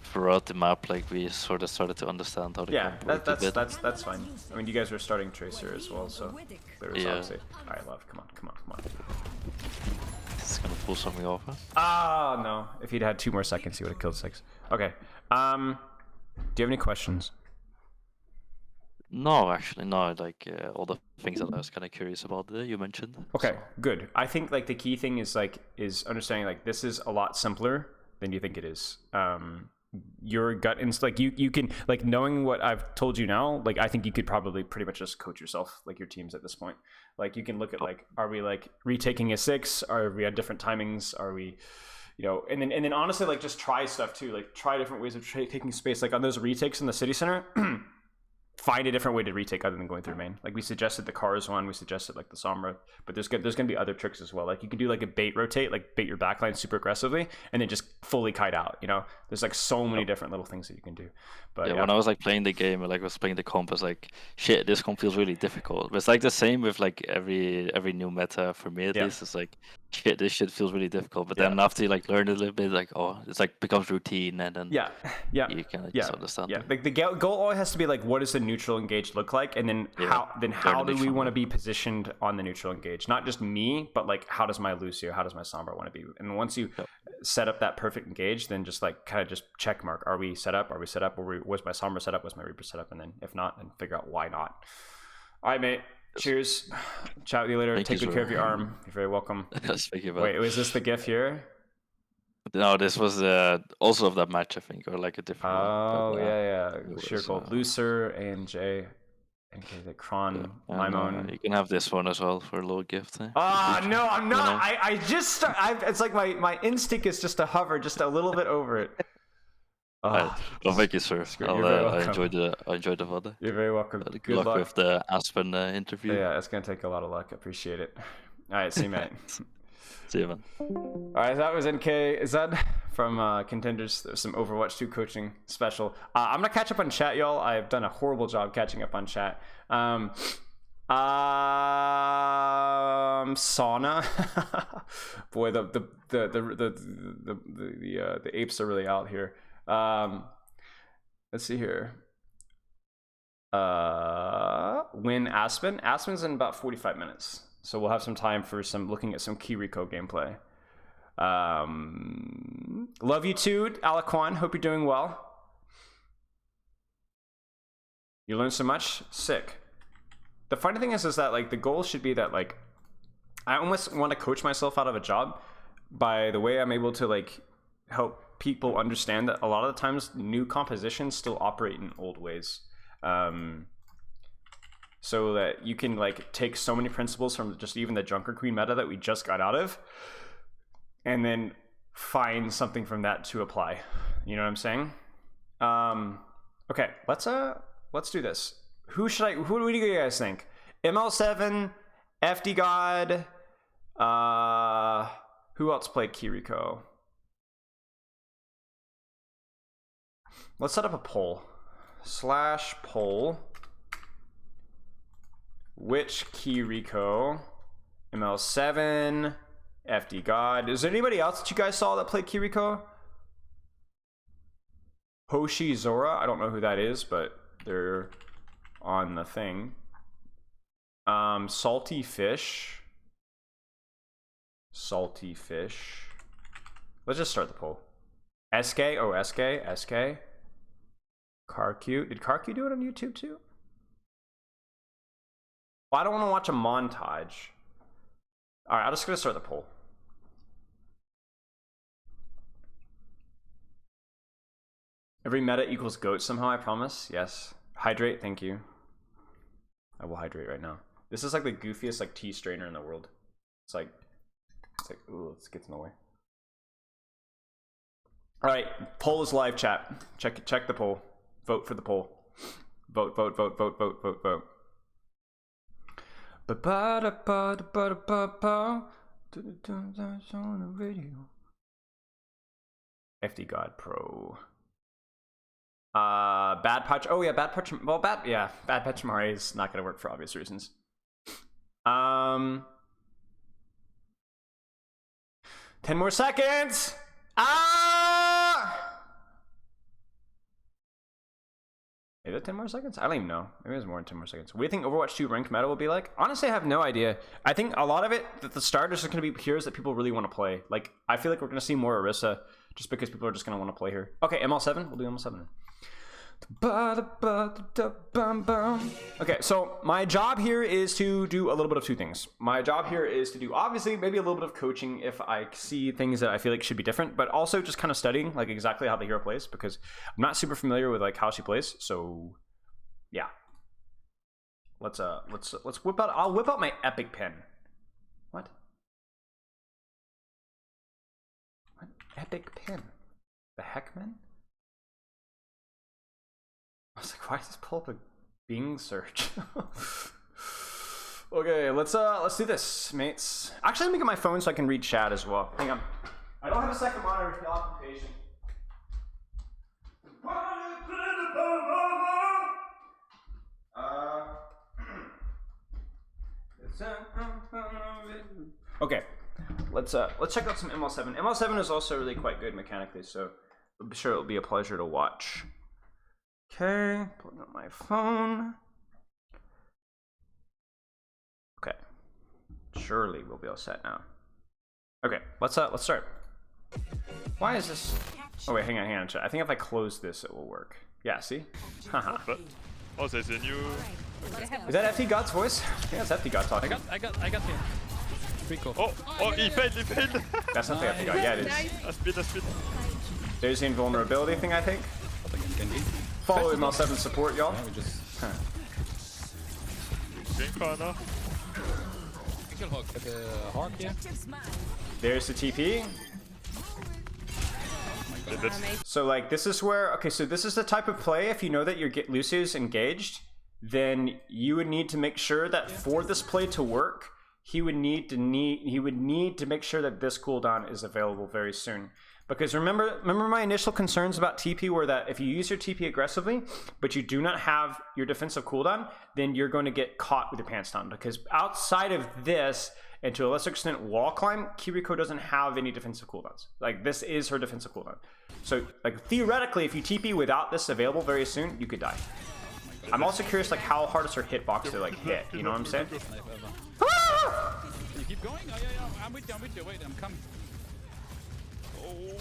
Throughout the map, like we sort of started to understand how the comp worked a bit. That's fine. I mean, you guys were starting Tracer as well, so there was obviously. All right, Love, come on. It's gonna pull something off. Huh? Ah, no. If he'd had 2 more seconds, he would have killed 6. Okay. Do you have any questions? No, actually, no. Like all the things that I was kind of curious about that you mentioned. Okay, good. I think like the key thing is understanding like this is a lot simpler than you think it is. Your gut instinct, like you can like knowing what I've told you now, like I think you could probably pretty much just coach yourself, like your teams at this point. Like you can look at like, are we like retaking a 6? Are we at different timings? Are we, you know, and then honestly like just try stuff too. Like try different ways of taking space. Like on those retakes in the city center. Find a different way to retake other than going through main. Like we suggested the cars one, we suggested like the Sombra, but there's gonna be other tricks as well. Like you can do like a bait rotate, like bait your backline super aggressively, and then just fully kite out. You know, there's like so many different little things that you can do. But yeah, when I was like playing the game, like was playing the comp, I was like, shit, this comp feels really difficult. But it's like the same with like every new meta for me at least. It's like, shit, this shit feels really difficult. But then after you like learn it a little bit, like it's like becomes routine, and then you can just understand. Yeah, like the goal always has to be like, what does the neutral engage look like, and then how do we want to be positioned on the neutral engage? Not just me, but like how does my Lucio, how does my Sombra want to be? And once you set up that perfect engage, then just like kind of just check mark: are we set up? Are we set up? Was my Sombra set up? Was my Reaper set up? And then if not, then figure out why not. All right, mate. Cheers. Chat with you later. Take good care of your arm. You're very welcome. Wait, was this the GIF here? No, this was also of that match, I think, or like a different one. Oh, yeah. Sure, called Looser, ANJ, NK, the Kron, Limon. You can have this one as well for a little gift. No, I'm not. You know? I just, it's like my instinct is just to hover just a little bit over it. Oh, well, thank you, sir. You're very I welcome. enjoyed the VOD. You're very welcome. Good luck with the Aspen interview. Yeah, it's gonna take a lot of luck. I appreciate it. All right, see you, mate. See you, man. All right, that was NK Z from Contenders. There's some Overwatch 2 coaching special. I'm gonna catch up on chat, y'all. I've done a horrible job catching up on chat. Sauna. Boy, the apes are really out here. Let's see here. Win Aspen. Aspen's in about 45 minutes, so we'll have some time for looking at some Kiriko gameplay. Love you too, Alaquan. Hope you're doing well. You learned so much. Sick. The funny thing is that like the goal should be that like I almost want to coach myself out of a job by the way I'm able to like help people understand that a lot of the times new compositions still operate in old ways. So that you can like take so many principles from just even the Junker Queen meta that we just got out of and then find something from that to apply. You know what I'm saying? Okay, let's do this. Who do you guys think? ML7, FD God, who else played Kiriko? Let's set up a poll. /poll. Which Kiriko? ML7, FD God. Is there anybody else that you guys saw that played Kiriko? Hoshi Zora. I don't know who that is, but they're on the thing. Salty Fish. Salty Fish. Let's just start the poll. SK. Oh, SK. CarQ. Did CarQ do it on YouTube too? Well, I don't want to watch a montage. All right, I'm just gonna start the poll. Every meta equals GOAT somehow, I promise. Yes. Hydrate, thank you. I will hydrate right now. This is like the goofiest like tea strainer in the world. It's like, ooh, let's get in the way. All right, poll is live, chat. Check the poll. Vote for the poll. Vote. FD God Pro. Bad Patch. Oh yeah, Bad Patch. Well, Bad Patch Mari is not gonna work for obvious reasons. 10 more seconds. Is it 10 more seconds? I don't even know. Maybe it's more than 10 more seconds. What do you think Overwatch 2 ranked meta will be like? Honestly, I have no idea. I think a lot of it, at the start, is just going to be heroes that people really want to play. Like, I feel like we're going to see more Orisa just because people are just going to want to play her. Okay, ML7. We'll do ML7. Okay, so my job here is to do a little bit of two things. My job here is to do, obviously, maybe a little bit of coaching if I see things that I feel like should be different, but also just kind of studying like exactly how the hero plays because I'm not super familiar with like how she plays. So, yeah. Let's whip out. I'll whip out my epic pen. What epic pen? The heck, man? I was like, why does this pull up a Bing search? Okay, let's do this, mates. Actually, let me get my phone so I can read chat as well. Hang on. I don't have a second monitor. Y'all be patient. Okay, let's check out some ML7. ML7 is also really quite good mechanically, so I'm sure it'll be a pleasure to watch. Okay, pulling up my phone. Okay, surely we'll be all set now. Okay, let's start. Why is this? Oh wait, hang on. I think if I close this, it will work. Yeah, see? Haha. Oh, there's a new. Is that FT God's voice? Yeah, it's FT God talking. I got him. Kiriko. Oh, he failed. That's not the FT God. Yeah, it is. Aspen. There's the invulnerability thing, I think. Follow ML7 support, y'all. Yeah, we just Green corner. kill hawk at the hawk here. There's the TP. Oh my So like this is where, okay, so this is the type of play, if you know that your Lucio's engaged, then you would need to make sure that for this play to work, he would need to make sure that this cooldown is available very soon. Because remember my initial concerns about TP were that if you use your TP aggressively, but you do not have your defensive cooldown, then you're going to get caught with your pants down. Because outside of this, and to a lesser extent wall climb, Kiriko doesn't have any defensive cooldowns. Like this is her defensive cooldown. So like theoretically, if you TP without this available very soon, you could die. I'm also curious like how hard is her hitbox to like hit, you know what I'm saying? You keep going? Oh, yeah. I'm with you. Wait, I'm coming.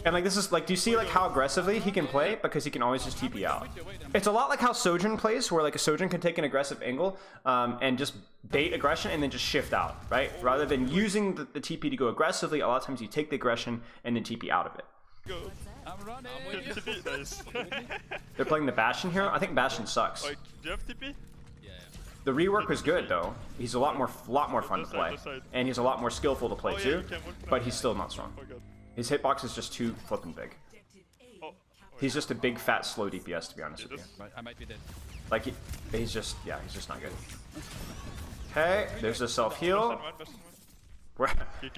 And like this is like, do you see like how aggressively he can play? Because he can always just TP out. It's a lot like how Sojourn plays, where like a Sojourn can take an aggressive angle and just bait aggression and then just shift out, right? Rather than using the TP to go aggressively, a lot of times you take the aggression and then TP out of it. I'm running. Nice. They're playing the Bastion hero. I think Bastion sucks. Do you have TP? The rework was good though. He's a lot more fun to play, and he's a lot more skillful to play too. But he's still not strong. His hitbox is just too flippin' big. He's just a big fat slow DPS, to be honest with you. I might be dead. Like he's just not good. Okay, there's a self heal. We're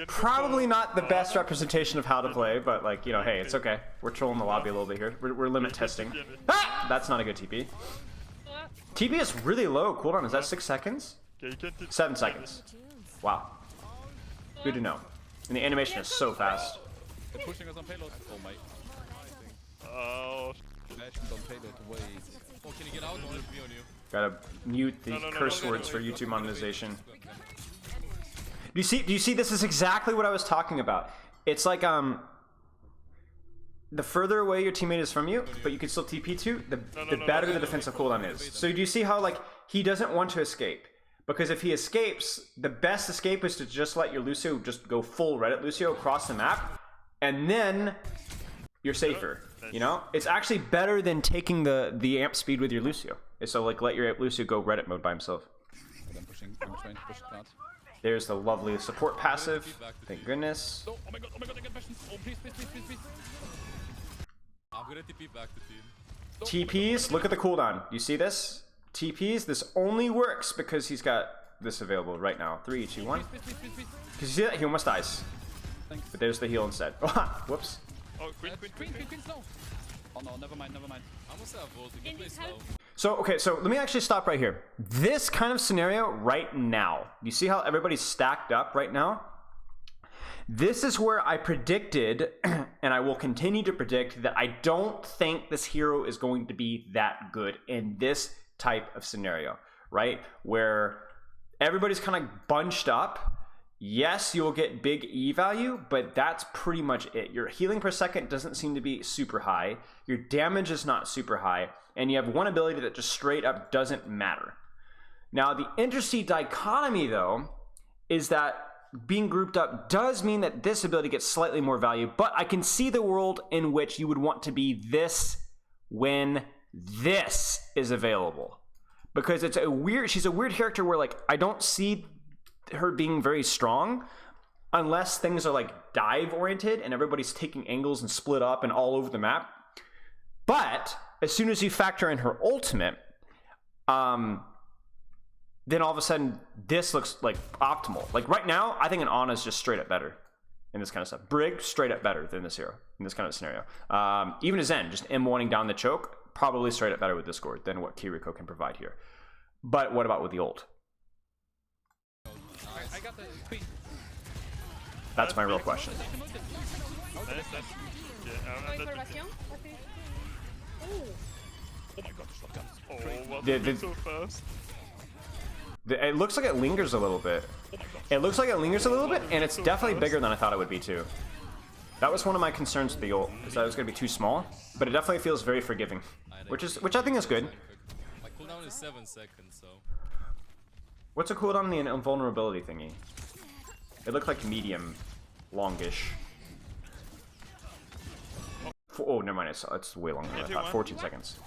probably not the best representation of how to play, but like, you know, hey, it's okay. We're trolling the lobby a little bit here. We're limit testing. Ah! That's not a good TP. TP is really low. Cooldown, is that 6 seconds? 7 seconds. Wow. Good to know. And the animation is so fast. They're pushing us on payload. Oh my. Oh. Bastion's on payload. Wait. Oh, can you get out? Or is me on you? Gotta mute the curse words for YouTube monetization. Do you see this is exactly what I was talking about. It's like the further away your teammate is from you, but you can still TP to, the better the defensive cooldown is. So do you see how like he doesn't want to escape? Because if he escapes, the best escape is to just let your Lucio just go full Reddit Lucio across the map, and then you're safer. You know? It's actually better than taking the amp speed with your Lucio. So like let your Lucio go Reddit mode by himself. I'm trying to push it out. There's the lovely support passive. Thank goodness. Oh my god, I get Bastion. Oh, please. I'm gonna TP back to team. TPs, look at the cooldown. You see this? TPs, this only works because he's got this available right now. 3, 2, 1. Because you see that? He almost dies. But there's the heal instead. Whoops. Oh, Queen, slow. Oh no, never mind. I must have voted. Get slow. So, okay, so let me actually stop right here. This kind of scenario right now, you see how everybody's stacked up right now? This is where I predicted, and I will continue to predict, that I don't think this hero is going to be that good in this type of scenario, right? Where everybody's kind of bunched up. Yes, you'll get big E value, but that's pretty much it. Your healing per second doesn't seem to be super high. Your damage is not super high. And you have one ability that just straight up doesn't matter. Now, the interesting dichotomy, though, is that being grouped up does mean that this ability gets slightly more value, but I can see the world in which you would want to be this when this is available. Because she's a weird character where, like, I don't see her being very strong unless things are, like, dive-oriented and everybody's taking angles and split up and all over the map. But as soon as you factor in her ultimate, then all of a sudden this looks like optimal. Like right now, I think an Ana is just straight up better in this kind of stuff. Brig, straight up better than this hero in this kind of scenario. Even a Zen, just M1ing down the choke, probably straight up better with Discord than what Kiriko can provide here. But what about with the ult? I got the Queen. That's my real question. Oh my god, the shotgun. Oh, so fast. It looks like it lingers a little bit. It looks like it lingers a little bit, and it's definitely bigger than I thought it would be too. That was one of my concerns with the ult, is that it was going to be too small, but it definitely feels very forgiving, which I think is good. My cooldown is 7 seconds, so. What's a cooldown on the invulnerability thingy? It looked like medium, longish. Oh, never mind. It's way longer than I thought. 14 seconds.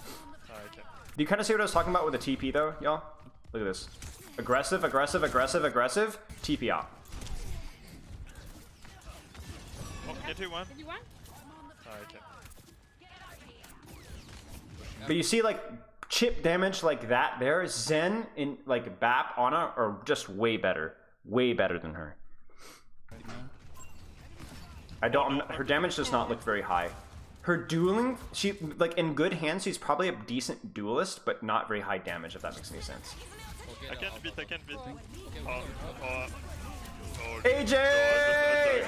Okay. Do you kind of see what I was talking about with the TP though, y'all? Look at this. Aggressive, aggressive, aggressive, aggressive. TP out. Oh, get 2-1. Did you want? Okay. But you see, like, chip damage like that there, Zen in, like, Bap, Ana are just way better. Way better than her. Her damage does not look very high. Her dueling, she, like, in good hands, she's probably a decent duelist, but not very high damage, if that makes any sense. I can't beat. AJ!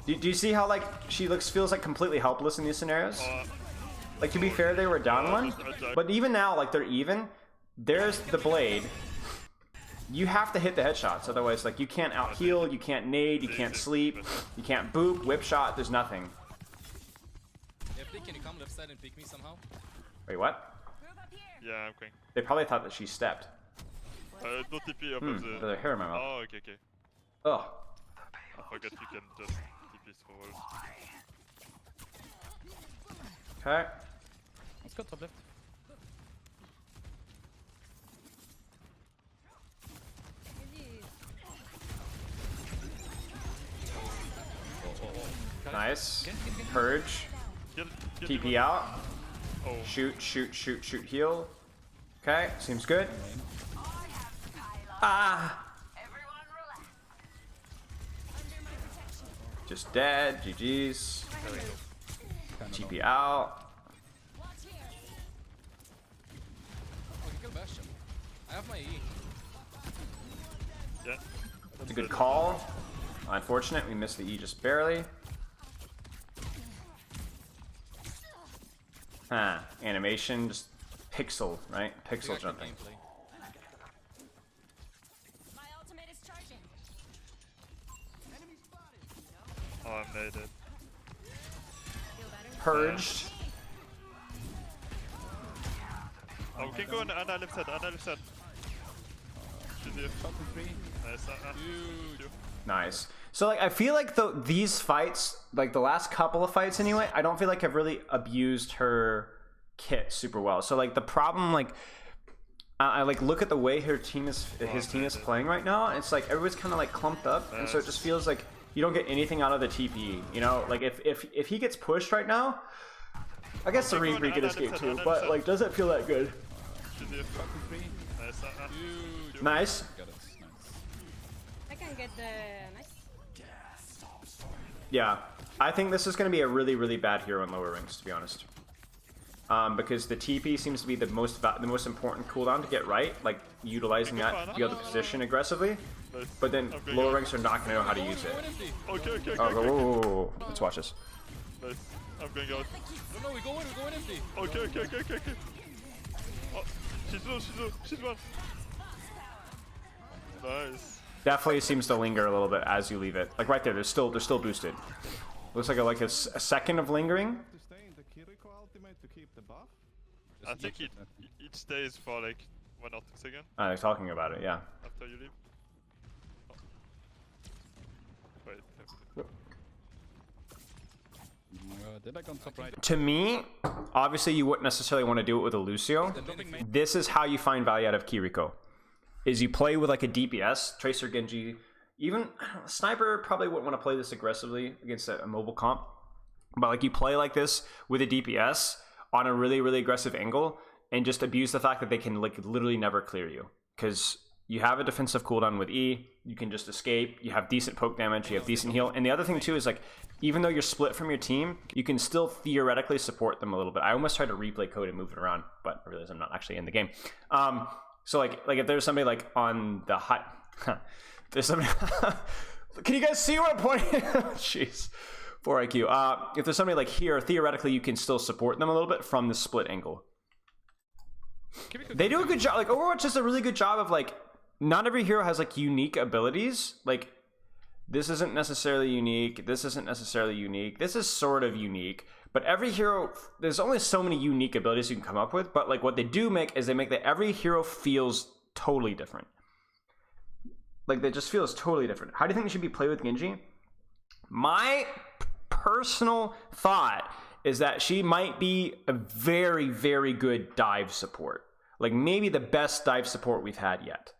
Do you see how, like, she feels like completely helpless in these scenarios? Like, to be fair, they were down one, but even now, like, they're even. There's the blade. You have to hit the headshots, otherwise, like, you can't out heal, you can't nade, you can't sleep, you can't boop, whip shot. There's nothing. Can you come left side and pick me somehow? Wait, what? Yeah, I'm going. They probably thought that she stepped. No TP up of the... There's a hair in my mouth. Oh, okay. Oh. I forgot you can just TP through walls. Okay. Let's go top left. Nice. Purge. TP out. Shoot, heal. Okay, seems good. Ah! Just dead. GG's. TP out. Okay, kill Bastion. I have my E. Yeah. It's a good call. Unfortunate, we missed the E just barely. Animation, just pixel, right? Pixel jumping. My ultimate is charging. Oh, I'm naded. Purged. Oh, we can go on Ana left side. Nice. Nice. So, like, I feel like these fights, like the last couple of fights anyway, I don't feel like I've really abused her kit super well. So, like, the problem, like, I like look at the way his team is playing right now, and it's like everybody's kind of like clumped up, and so it just feels like you don't get anything out of the TP. You know, like if he gets pushed right now, I guess the Reaper could escape too, but like, does it feel that good? Nice. I can get the nice. Yeah, I think this is going to be a really, really bad hero in lower ranks, to be honest. Because the TP seems to be the most important cooldown to get right, like utilizing that to be able to position aggressively. But then lower ranks are not going to know how to use it. Okay. Whoa. Let's watch this. Nice. I'm going out. No, we go in empty. Okay. Oh, she's one. Nice. Definitely seems to linger a little bit as you leave it. Like right there, they're still boosted. Looks like a second of lingering. To stay in the Kiriko ultimate to keep the buff? I think it stays for like 1 or 2 seconds They're talking about it, yeah. after you leave. Oh. Wait. Did I go on top right? To me, obviously you wouldn't necessarily want to do it with a Lucio. This is how you find value out of Kiriko. Is you play with like a DPS, Tracer Genji, even Sniper probably wouldn't want to play this aggressively against a mobile comp. But like you play like this with a DPS on a really, really aggressive angle and just abuse the fact that they can like literally never clear you. Because you have a defensive cooldown with E, you can just escape, you have decent poke damage, you have decent heal. And the other thing too is like, even though you're split from your team, you can still theoretically support them a little bit. I almost tried to replay code and move it around, but I realize I'm not actually in the game. So like if there's somebody like on the high, there's somebody. Can you guys see what I'm pointing? Jeez, 4 IQ. If there's somebody like here, theoretically you can still support them a little bit from the split angle. They do a good job. Like Overwatch does a really good job of like, not every hero has like unique abilities. Like this isn't necessarily unique. This isn't necessarily unique. This is sort of unique. But every hero, there's only so many unique abilities you can come up with. But like what they do make is they make that every hero feels totally different. Like they just feels totally different. How do you think they should be played with Genji? My personal thought is that she might be a very, very good dive support. Like maybe the best dive support we've had yet.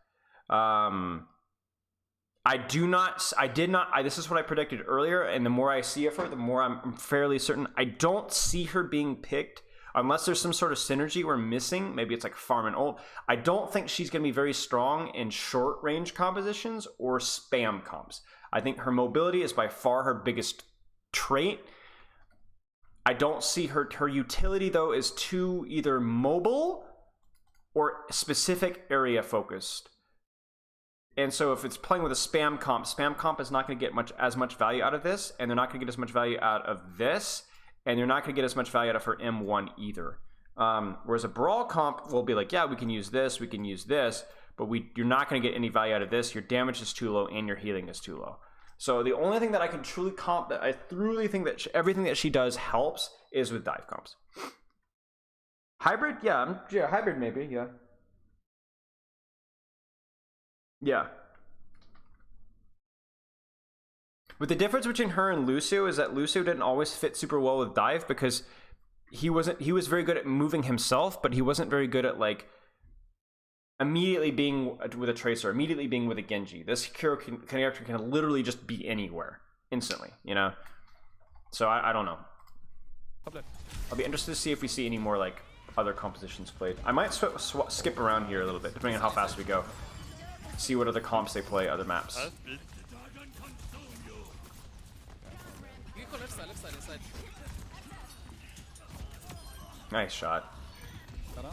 I did not, this is what I predicted earlier, and the more I see of her, the more I'm fairly certain. I don't see her being picked unless there's some sort of synergy we're missing. Maybe it's like farm and ult. I don't think she's going to be very strong in short range compositions or spam comps. I think her mobility is by far her biggest trait. I don't see her utility though is too either mobile or specific area focused. And so if it's playing with a spam comp is not going to get as much value out of this, and they're not going to get as much value out of this, and you're not going to get as much value out of her M1 either. Whereas a brawl comp will be like, yeah, we can use this, but you're not going to get any value out of this. Your damage is too low, and your healing is too low. So the only thing that I can truly comp, that I truly think that everything that she does helps, is with dive comps. Hybrid, yeah, hybrid maybe, yeah. Yeah. But the difference between her and Lucio is that Lucio didn't always fit super well with dive because he was very good at moving himself, but he wasn't very good at like immediately being with a Tracer, immediately being with a Genji. This Kiriko character can literally just be anywhere instantly, you know? So I don't know. I'll be interested to see if we see any more like other compositions played. I might skip around here a little bit, depending on how fast we go. See what other comps they play, other maps. Aspen. You can go left side, inside. Nice shot. Ta-da.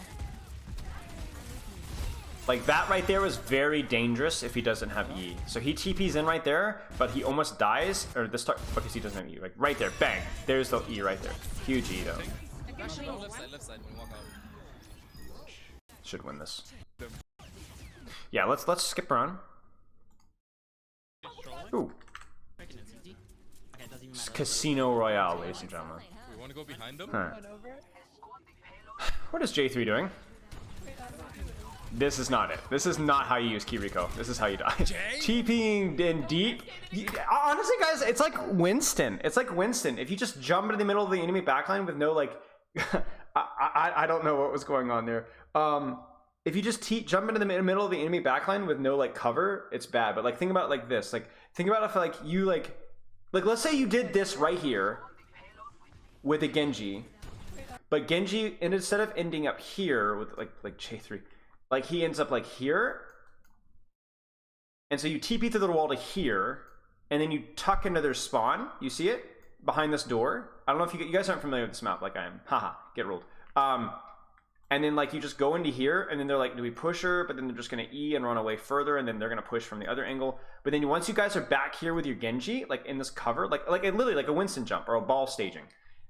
Like that right there was very dangerous if he doesn't have E. So he TP's in right there, but he almost dies, or the start because he doesn't have E. Like right there, bang. There's the E right there. Huge E though. Actually, go left side when you walk out. Should win this. Yeah, let's skip around. Ooh. It's Casino Royale, ladies and gentlemen. We want to go behind them? Huh. What is J3 doing? This is not it. This is not how you use Kiriko. This is how you die. TPing in deep. Honestly, guys, it's like Winston. It's like Winston. If you just jump into the middle of the enemy backline with no like, I don't know what was going on there. If you just jump into the middle of the enemy backline with no like cover, it's bad. But like think about it like this. Like think about if like you like let's say you did this right here with a Genji, but Genji, and instead of ending up here with like J3, like he ends up like here, and so you TP through the wall to here, and then you tuck into their spawn. You see it behind this door. I don't know if you guys aren't familiar with this map like I am. Haha, get rolled. And then like you just go into here, and then they're like, do we push her? But then they're just gonna E and run away further, and then they're gonna push from the other angle. But then once you guys are back here with your Genji, like in this cover, like literally like a Winston jump or a ball staging.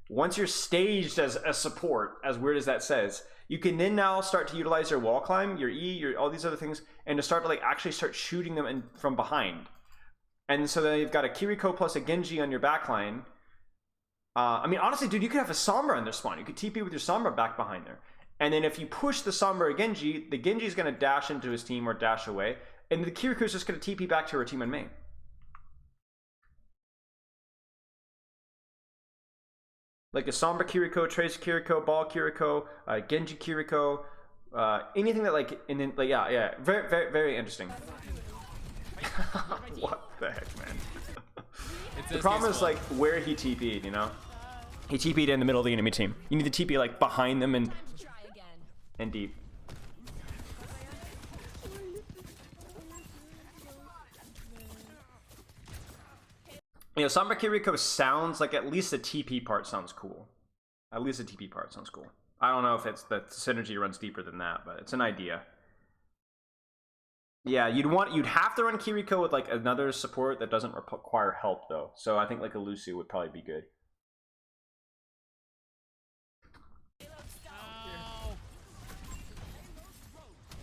Once you're staged as a support, as weird as that says, you can then now start to utilize your wall climb, your E, your all these other things, and to start to like actually start shooting them from behind. And so then you've got a Kiriko plus a Genji on your backline. I mean, honestly, dude, you could have a Sombra on their spawn. You could TP with your Sombra back behind there. And then if you push the Sombra Genji, the Genji is going to dash into his team or dash away, and the Kiriko is just going to TP back to her team in main. Like a Sombra Kiriko, Trace Kiriko, Ball Kiriko, Genji Kiriko, anything that like, and then like yeah, very very very interesting. What the heck, man? The problem is like where he TP'd, you know? He TP'd in the middle of the enemy team. You need to TP like behind them and deep. You know, Sombra Kiriko sounds like at least the TP part sounds cool. At least the TP part sounds cool. I don't know if it's the synergy runs deeper than that, but it's an idea. Yeah, you'd have to run Kiriko with like another support that doesn't require help though. So I think like a Lucio would probably be good.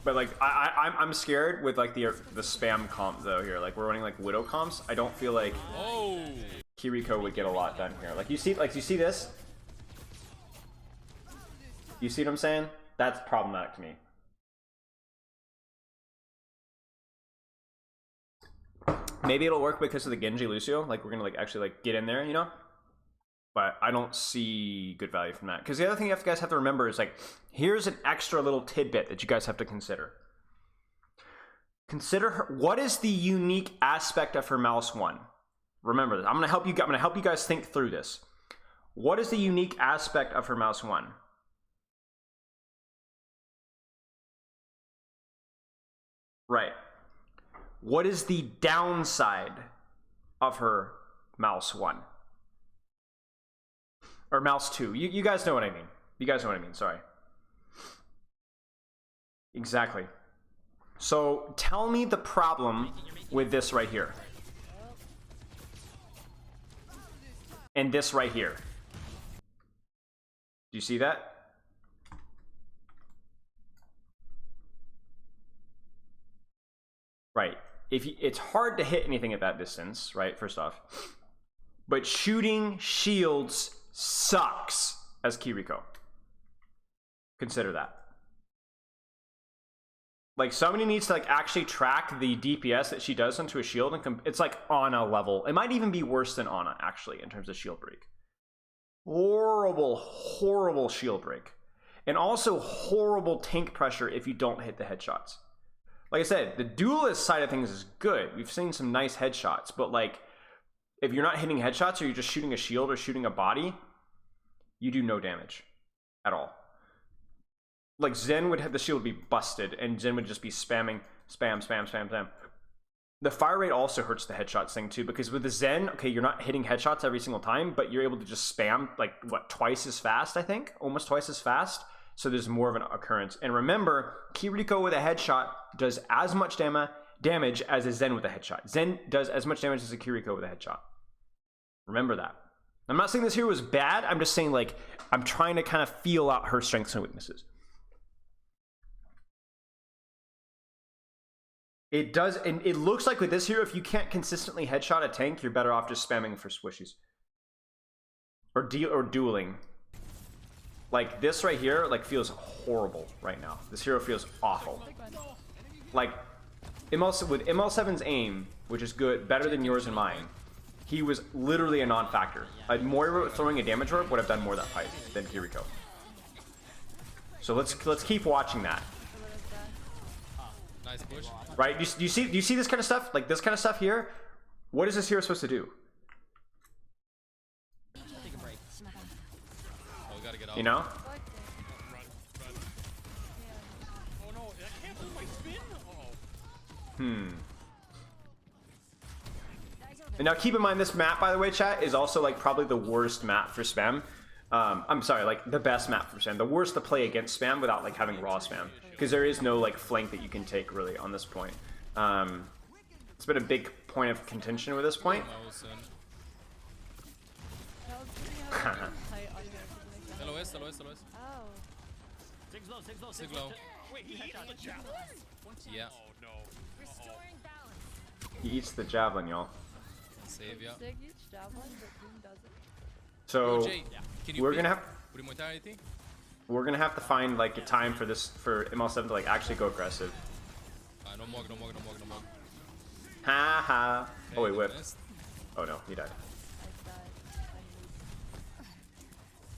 But like I'm scared with like the spam comp though here. Like we're running like Widow comps. I don't feel like Kiriko would get a lot done here. Like you see this? You see what I'm saying? That's problematic to me. Maybe it'll work because of the Genji Lucio. Like we're gonna like actually like get in there, you know? But I don't see good value from that. Because the other thing you guys have to remember is like, here's an extra little tidbit that you guys have to consider. Consider her. What is the unique aspect of her mouse 1? Remember this. I'm gonna help you guys think through this. What is the unique aspect of her mouse 1? Right. What is the downside of her mouse 1? Or mouse 2? You guys know what I mean. You guys know what I mean. Sorry. Exactly. So tell me the problem with this right here. And this right here. Do you see that? Right. It's hard to hit anything at that distance, right? First off. But shooting shields sucks as Kiriko. Consider that. Like, somebody needs to like actually track the DPS that she does onto a shield, and it's like Ana level. It might even be worse than Ana, actually, in terms of shield break. Horrible, horrible shield break. And also horrible tank pressure if you don't hit the headshots. Like I said, the duelist side of things is good. We've seen some nice headshots, but like, if you're not hitting headshots or you're just shooting a shield or shooting a body, you do no damage at all. Like, Zen would have the shield be busted, and Zen would just be spamming, spam. The fire rate also hurts the headshots thing too, because with the Zen, okay, you're not hitting headshots every single time, but you're able to just spam, like, what, twice as fast, I think? Almost twice as fast, so there's more of an occurrence. And remember, Kiriko with a headshot does as much damage as a Zen with a headshot. Zen does as much damage as a Kiriko with a headshot. Remember that. I'm not saying this here was bad, I'm just saying, like, I'm trying to kind of feel out her strengths and weaknesses. It does, and it looks like with this hero, if you can't consistently headshot a tank, you're better off just spamming for squishies. Or dueling. Like, this right here, like, feels horrible right now. This hero feels awful. Like, with ML7's aim, which is good, better than yours and mine, he was literally a non-factor. Moira throwing a damage orb would have done more that fight than Kiriko. So let's keep watching that. Nice push. Right? Do you see this kind of stuff? Like this kind of stuff here? What is this hero supposed to do? Take a break. Oh, we gotta get out. You know? Run. Oh no, I can't move my spin. Uh-oh. And now keep in mind, this map, by the way, chat, is also like probably the worst map for spam. I'm sorry, like the best map for spam. The worst to play against spam without like having raw spam. Because there is no like flank that you can take really on this point. It's been a big point of contention with this point. LOS. Sig low. Wait, he eats the javelin? Yeah. Oh no. Restoring balance. He eats the javelin, y'all. Save ya. Sig eats javelin, but Doom doesn't. So Jay, can you we're pick gonna have Mortality? we're gonna have to find like a time for this for ML7 to like actually go aggressive. No more. Ha ha. Oh wait, Okay, whip. missed. Oh no, he died. I died.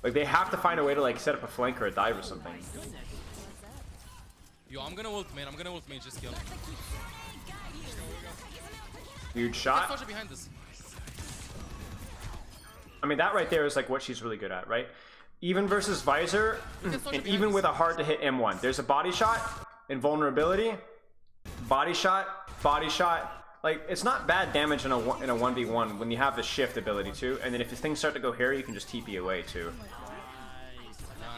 Like they have to find a way to like set up a flank or a dive or something. Yo, I'm gonna ult main. Just kill him. Huge Get shot. Sasha behind us. I mean, that right there is like what she's really good at, right? Even versus Visor, and even with a hard to hit M1, there's a body shot, invulnerability, body shot. Like, it's not bad damage in a 1v1 when you have the shift ability too, and then if things start to go hairy, you can just TP away too.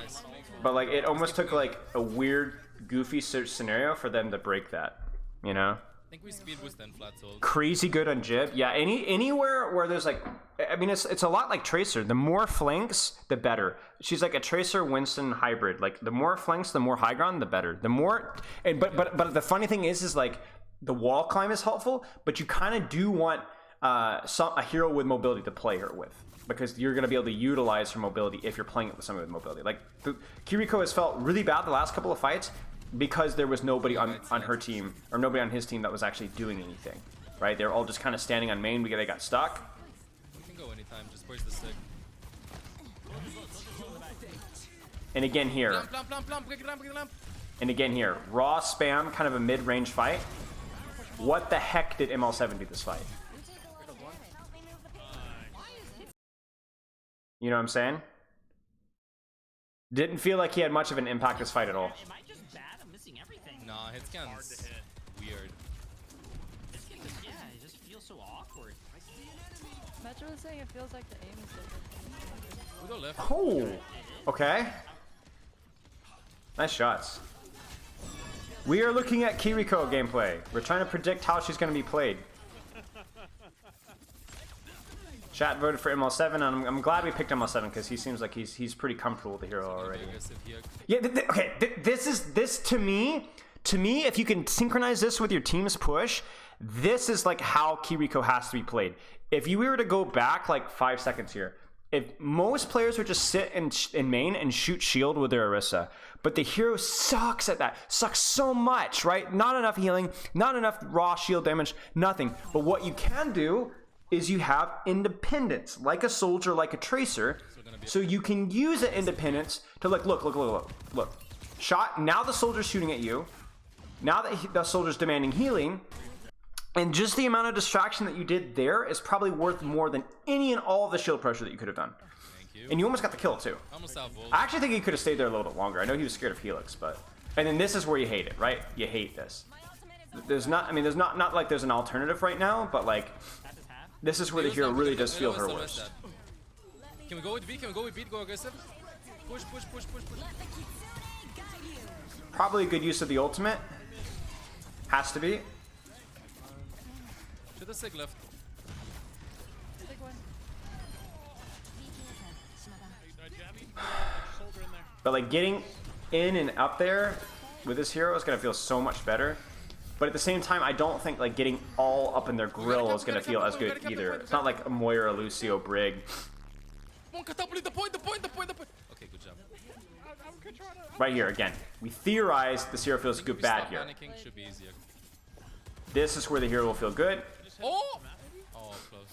Nice. But like, it almost took like a weird, goofy scenario for them to break that, you know? I think we speed boost then flat soul. Crazy good on Jib. Yeah, anywhere where there's like, I mean, it's a lot like Tracer. The more flanks, the better. She's like a Tracer Winston hybrid. Like the more flanks, the more high ground, the better. The more, and but the funny thing is like the wall climb is helpful, but you kind of do want a hero with mobility to play her with, because you're going to be able to utilize her mobility if you're playing it with somebody with mobility. Like Kiriko has felt really bad the last couple of fights, because there was nobody on her team, or nobody on his team that was actually doing anything, right? They're all just kind of standing on main because they got stuck. We can go anytime, just push the stick. And again here, Lamp, break the lamp. and again here, raw spam, kind of a mid-range fight. What the heck did ML7 do this fight? You know what I'm saying? Didn't feel like he had much of an impact this fight at all. Am I just bad? I'm missing everything. Nah, hit scan's weird. This game just, yeah, it just feels so awkward. Metro was saying it feels like the aim is different. We go left. Oh, okay. Nice shots. We are looking at Kiriko gameplay. We're trying to predict how she's going to be played. Chat voted for ML7, and I'm glad we picked ML7 because he seems like he's pretty comfortable with the hero already. Yeah, okay. This to me, if you can synchronize this with your team's push, this is like how Kiriko has to be played. If you were to go back like 5 seconds here, if most players would just sit in main and shoot shield with their Orisa, but the hero sucks at that. Sucks so much, right? Not enough healing, not enough raw shield damage, nothing. But what you can do is you have independence, like a soldier, like a tracer, so you can use that independence to like, look. Shot, now the soldier's shooting at you. Now that the soldier's demanding healing, and just the amount of distraction that you did there is probably worth more than any and all of the shield pressure that you could have done. And you almost got the kill too. I actually think he could have stayed there a little bit longer. I know he was scared of Helix, but... And then this is where you hate it, right? You hate this. There's not like there's an alternative right now, but like... This is where the hero really does feel her worst. Can we go with V? Can we go with beat? Go aggressive? Push. Probably a good use of the ultimate. Has to be. To the sig left. Big one. But like getting in and up there with this hero is gonna feel so much better. But at the same time, I don't think like getting all up in their grill is gonna feel as good either. It's not like a Moira, Lucio, Brig. The point. Okay, good job. Right here again. We theorize this hero feels good bad here. Panicking should be easier. This is where the hero will feel good. Oh! Oh, close.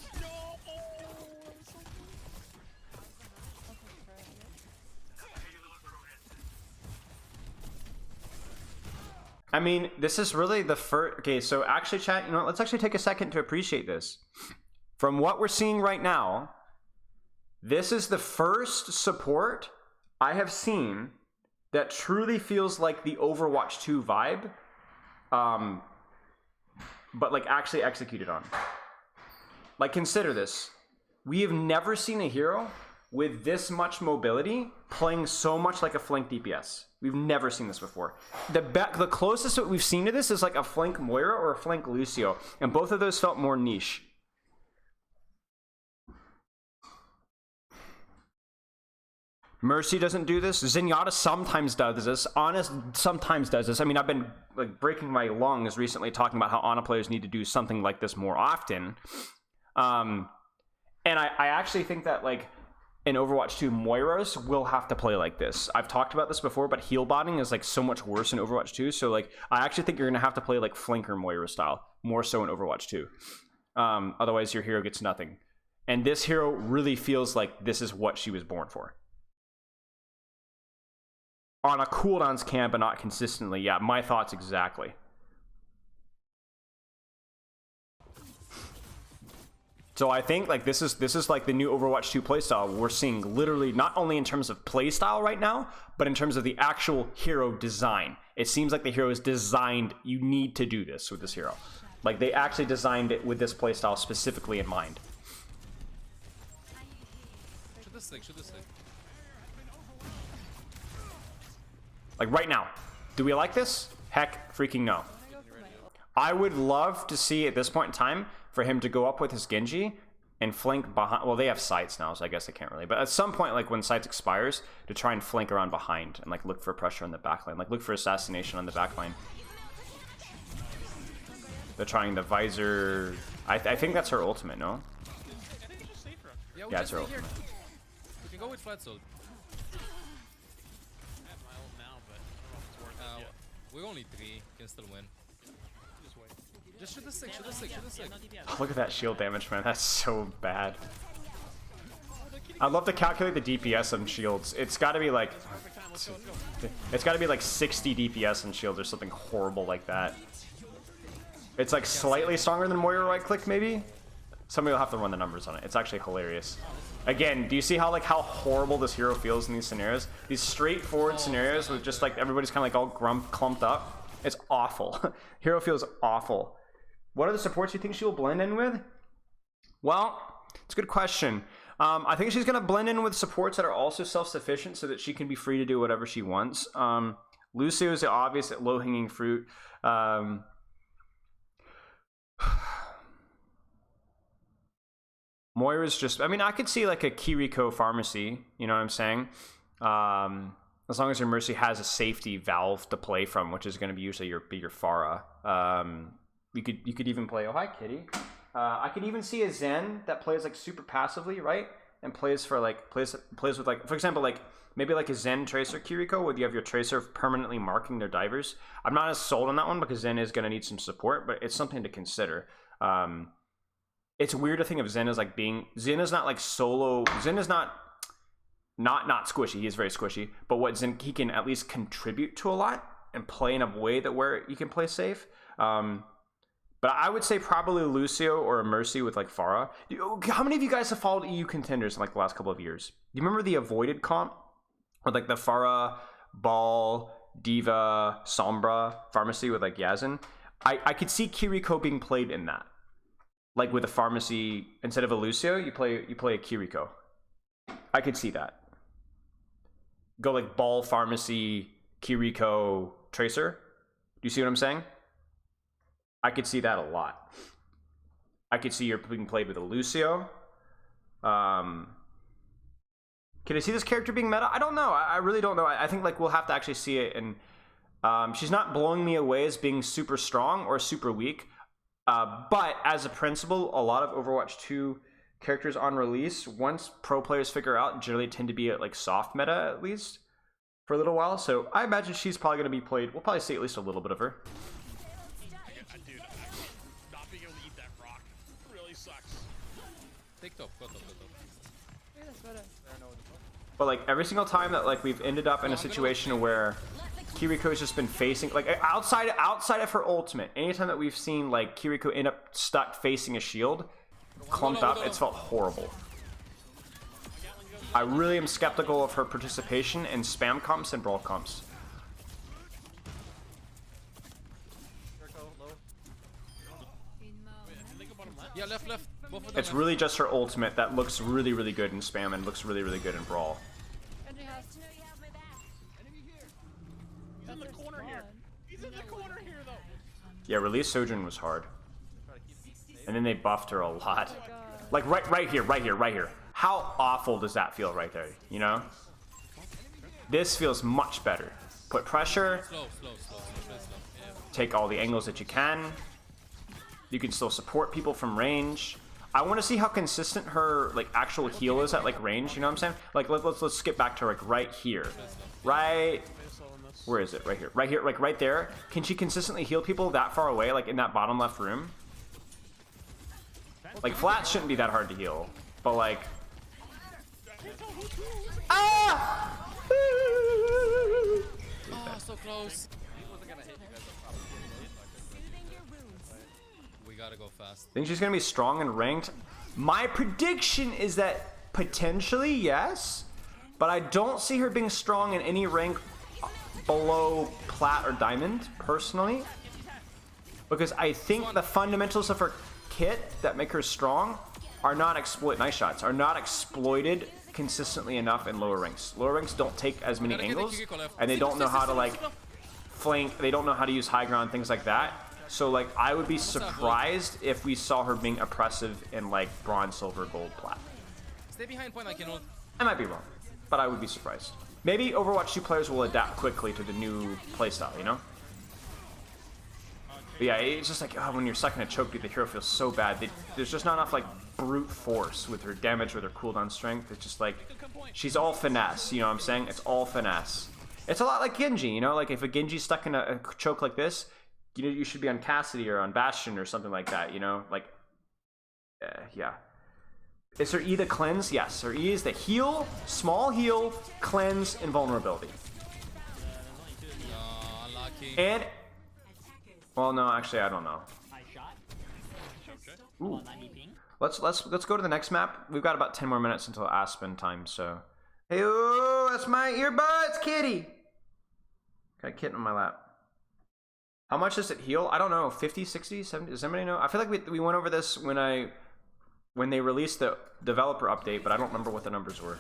I mean, this is really the first... Okay, so actually, chat, you know what? Let's actually take a second to appreciate this. From what we're seeing right now, this is the first support I have seen that truly feels like the Overwatch 2 vibe, but like actually executed on. Like, consider this. We have never seen a hero with this much mobility playing so much like a flank DPS. We've never seen this before. The closest that we've seen to this is like a flank Moira or a flank Lucio, and both of those felt more niche. Mercy doesn't do this. Zenyatta sometimes does this. Ana sometimes does this. I mean, I've been like breaking my lungs recently talking about how Ana players need to do something like this more often. And I actually think that like in Overwatch 2, Moiras will have to play like this. I've talked about this before, but heal botting is like so much worse in Overwatch 2. So like, I actually think you're gonna have to play like flanker Moira style, more so in Overwatch 2. Otherwise, your hero gets nothing. And this hero really feels like this is what she was born for. On a cooldowns camp, but not consistently. Yeah, my thoughts exactly. So I think like this is like the new Overwatch 2 playstyle. We're seeing literally not only in terms of playstyle right now, but in terms of the actual hero design. It seems like the hero is designed, you need to do this with this hero. Like they actually designed it with this playstyle specifically in mind. Shoot this thing. Like right now. Do we like this? Heck freaking no. I would love to see at this point in time for him to go up with his Genji and flank behind. Well, they have sights now, so I guess they can't really. But at some point, like when sights expires, to try and flank around behind and like look for pressure on the backline, like look for assassination on the backline. They're trying the visor. I think that's her ultimate, no? Yeah, it's her ultimate. We can go with flat soul. I have my ult now, but I don't know if it's worth it yet. We're only 3, can still win. Just wait. Just shoot the stick. Look at that shield damage, man. That's so bad. I'd love to calculate the DPS on shields. It's got to be like... It's got to be like 60 DPS on shields or something horrible like that. It's like slightly stronger than Moira right click, maybe? Somebody will have to run the numbers on it. It's actually hilarious. Again, do you see how how horrible this hero feels in these scenarios? These straightforward scenarios with just like everybody's kind of like all clumped up. It's awful. Hero feels awful. What are the supports you think she will blend in with? Well, it's a good question. I think she's going to blend in with supports that are also self-sufficient so that she can be free to do whatever she wants. Lucio is the obvious low-hanging fruit. Moira's just, I mean, I could see like a Kiriko pharmacy, you know what I'm saying? As long as your Mercy has a safety valve to play from, which is going to be usually your Pharah. You could even play, oh hi kitty. I could even see a Zen that plays like super passively, right? And plays for like, plays with like, for example, like maybe like a Zen Tracer Kiriko where you have your Tracer permanently marking their divers. I'm not as sold on that one because Zen is going to need some support, but it's something to consider. It's weird to think of Zen as like being, Zen is not like solo, Zen is not squishy, he is very squishy, but what Zen, he can at least contribute to a lot and play in a way that where you can play safe. But I would say probably Lucio or a Mercy with like Pharah. How many of you guys have followed EU contenders in like the last couple of years? Do you remember the avoided comp? With like the Pharah, Ball, Diva, Sombra pharmacy with like Yazin? I could see Kiriko being played in that. Like with a pharmacy, instead of a Lucio, you play a Kiriko. I could see that. Go like Ball, Pharmacy, Kiriko, Tracer. Do you see what I'm saying? I could see that a lot. I could see you're being played with a Lucio. Can I see this character being meta? I don't know. I really don't know. I think like we'll have to actually see it. And she's not blowing me away as being super strong or super weak. But as a principle, a lot of Overwatch 2 characters on release, once pro players figure out, generally tend to be at like soft meta at least for a little while. So I imagine she's probably going to be played. We'll probably see at least a little bit of her. Dude, not being able to eat that rock really sucks. Take top, go top, go top. But like every single time that like we've ended up in a situation where Kiriko's just been facing like outside of her ultimate, anytime that we've seen like Kiriko end up stuck facing a shield, clumped up, it's felt horrible. I really am skeptical of her participation in spam comps and brawl comps. Yeah, left. Both of them It's really just her ultimate that looks really, really good in spam and looks really, really good in brawl. He's in the corner here. He's in the corner here, though. Yeah, release Sojourn was hard. And then they buffed her a lot. Like right here. How awful does that feel right there, you know? This feels much better. Put pressure. slow. Yeah. Take all the angles that you can. You can still support people from range. I want to see how consistent her like actual heal is at like range, you know what I'm saying? Like let's skip back to like right here. Right, where is it? Right here, like right there. Can she consistently heal people that far away, like in that bottom left room? Like flat shouldn't be that hard to heal, but like ah! Oh, so close. We gotta go fast. Think she's gonna be strong and ranked? My prediction is that potentially yes, but I don't see her being strong in any rank below plat or diamond personally, because I think the fundamentals of her kit that make her strong are not exploited consistently enough in lower ranks. Lower ranks don't take as many angles, and they don't know how to like flank. They don't know how to use high ground, things like that. So like I would be surprised if we saw her being oppressive in like bronze, silver, gold, plat. Stay behind point, I can hold. I might be wrong, but I would be surprised. Maybe Overwatch 2 players will adapt quickly to the new playstyle, you know? But yeah, it's just like when you're stuck in a choke, dude, the hero feels so bad. There's just not enough like brute force with her damage, with her cooldown strength. It's just like she's all finesse, you know what I'm saying? It's all finesse. It's a lot like Genji, you know? Like if a Genji's stuck in a choke like this, you know, you should be on Cassidy or on Bastion or something like that, you know? Like, yeah. Is her E the cleanse? Yes, her E is the heal, small heal, cleanse, invulnerability. And, well, no, actually, I don't know. Ooh. 90 ping. Let's go to the next map. We've got about 10 more minutes until Aspen time, so. Hey, oh, that's my earbuds, kitty. Got a kitten on my lap. How much does it heal? I don't know. 50, 60, 70? Does anybody know? I feel like we went over this when they released the developer update, but I don't remember what the numbers were.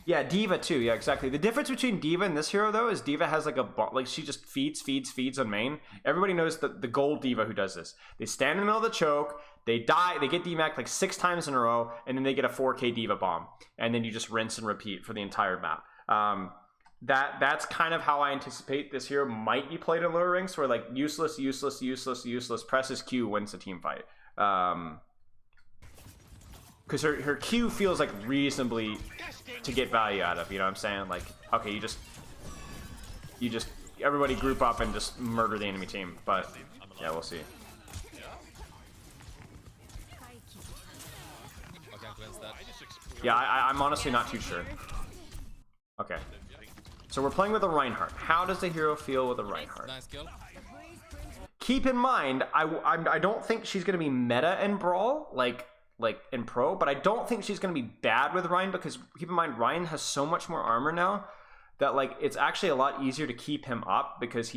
Yeah, Diva too. Yeah, exactly. The difference between Diva and this hero though is Diva has like she just feeds on main. Everybody knows the gold Diva who does this. They stand in the middle of the choke, they die, they get DMAC like 6 times in a row, and then they get a 4K Diva bomb, and then you just rinse and repeat for the entire map. That's kind of how I anticipate this hero might be played in lower ranks, where like useless, presses Q, wins the team fight. Because her Q feels like reasonably to get value out of, you know what I'm saying? Like, okay, you just everybody group up and just murder the enemy team, but yeah, we'll see. Yeah, I'm honestly not too sure. Okay. So we're playing with a Reinhardt. How does the hero feel with a Reinhardt? Nice kill. Keep in mind, I don't think she's going to be meta in Brawl, like in Pro, but I don't think she's going to be bad with Ryan, because keep in mind, Ryan has so much more armor now that like it's actually a lot easier to keep him up, because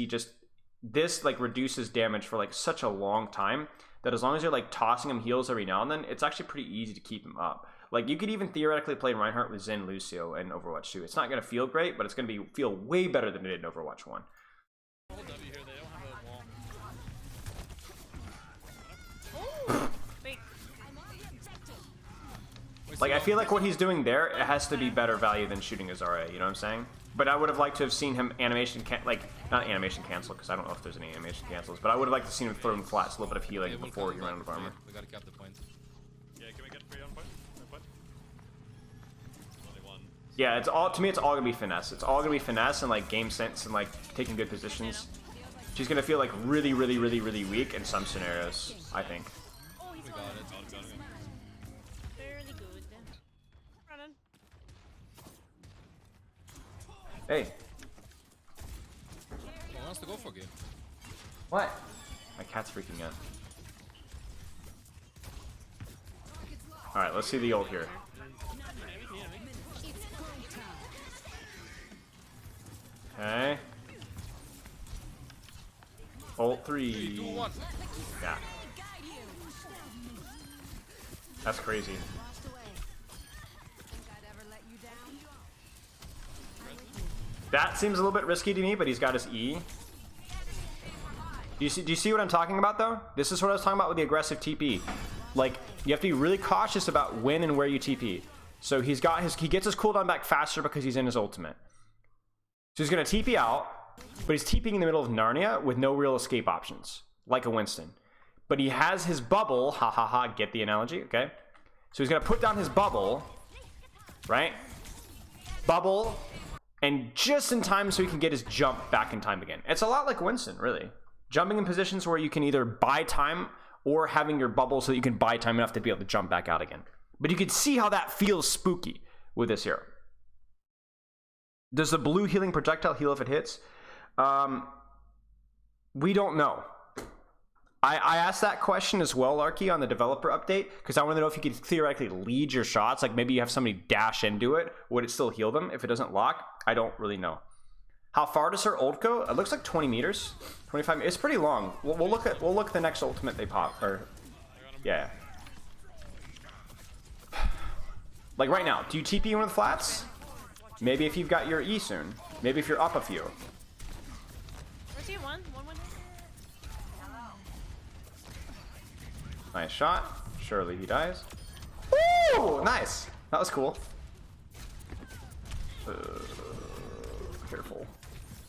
this like reduces damage for like such a long time that as long as you're like tossing him heals every now and then, it's actually pretty easy to keep him up. Like you could even theoretically play Reinhardt with Zen Lucio in Overwatch 2. It's not going to feel great, but it's going to feel way better than it did in Overwatch 1. Like, I feel like what he's doing there, it has to be better value than shooting a Zarya, you know what I'm saying? But I would have liked to have seen him not animation cancel, because I don't know if there's any animation cancels, but I would have liked to see him throw in flats, a little bit of healing before he ran out of armor. We gotta cap the point. Yeah, can we get free on point? No point? Only one. Yeah, to me, it's all gonna be finesse. It's all gonna be finesse and like game sense and like taking good positions. She's gonna feel like really weak in some scenarios, I think. We got it. Fairly good. Running. Hey. Who wants to go for game? What? My cat's freaking out. Alright, let's see the ult here. Okay. Ult 3. 2, 1. Yeah. That's crazy. That seems a little bit risky to me, but he's got his E. Do you see what I'm talking about though? This is what I was talking about with the aggressive TP. Like, you have to be really cautious about when and where you TP. So he gets his cooldown back faster because he's in his ultimate. So he's gonna TP out, but he's TPing in the middle of Narnia with no real escape options, like a Winston. But he has his bubble, ha ha ha, get the analogy, okay? So he's gonna put down his bubble, right? Bubble, and just in time so he can get his jump back in time again. It's a lot like Winston, really. Jumping in positions where you can either buy time or having your bubble so that you can buy time enough to be able to jump back out again. But you can see how that feels spooky with this hero. Does the blue healing projectile heal if it hits? We don't know. I asked that question as well, Larky, on the developer update, because I want to know if you could theoretically lead your shots. Like maybe you have somebody dash into it. Would it still heal them if it doesn't lock? I don't really know. How far does her ult go? It looks like 20 meters, 25. It's pretty long. We'll look at the next ultimate they pop. Or yeah. Like right now, do you TP in with flats? Maybe if you've got your E soon. Maybe if you're up a few. Where's he? One. Nice shot. Surely he dies. Woo! Nice. That was cool. Careful.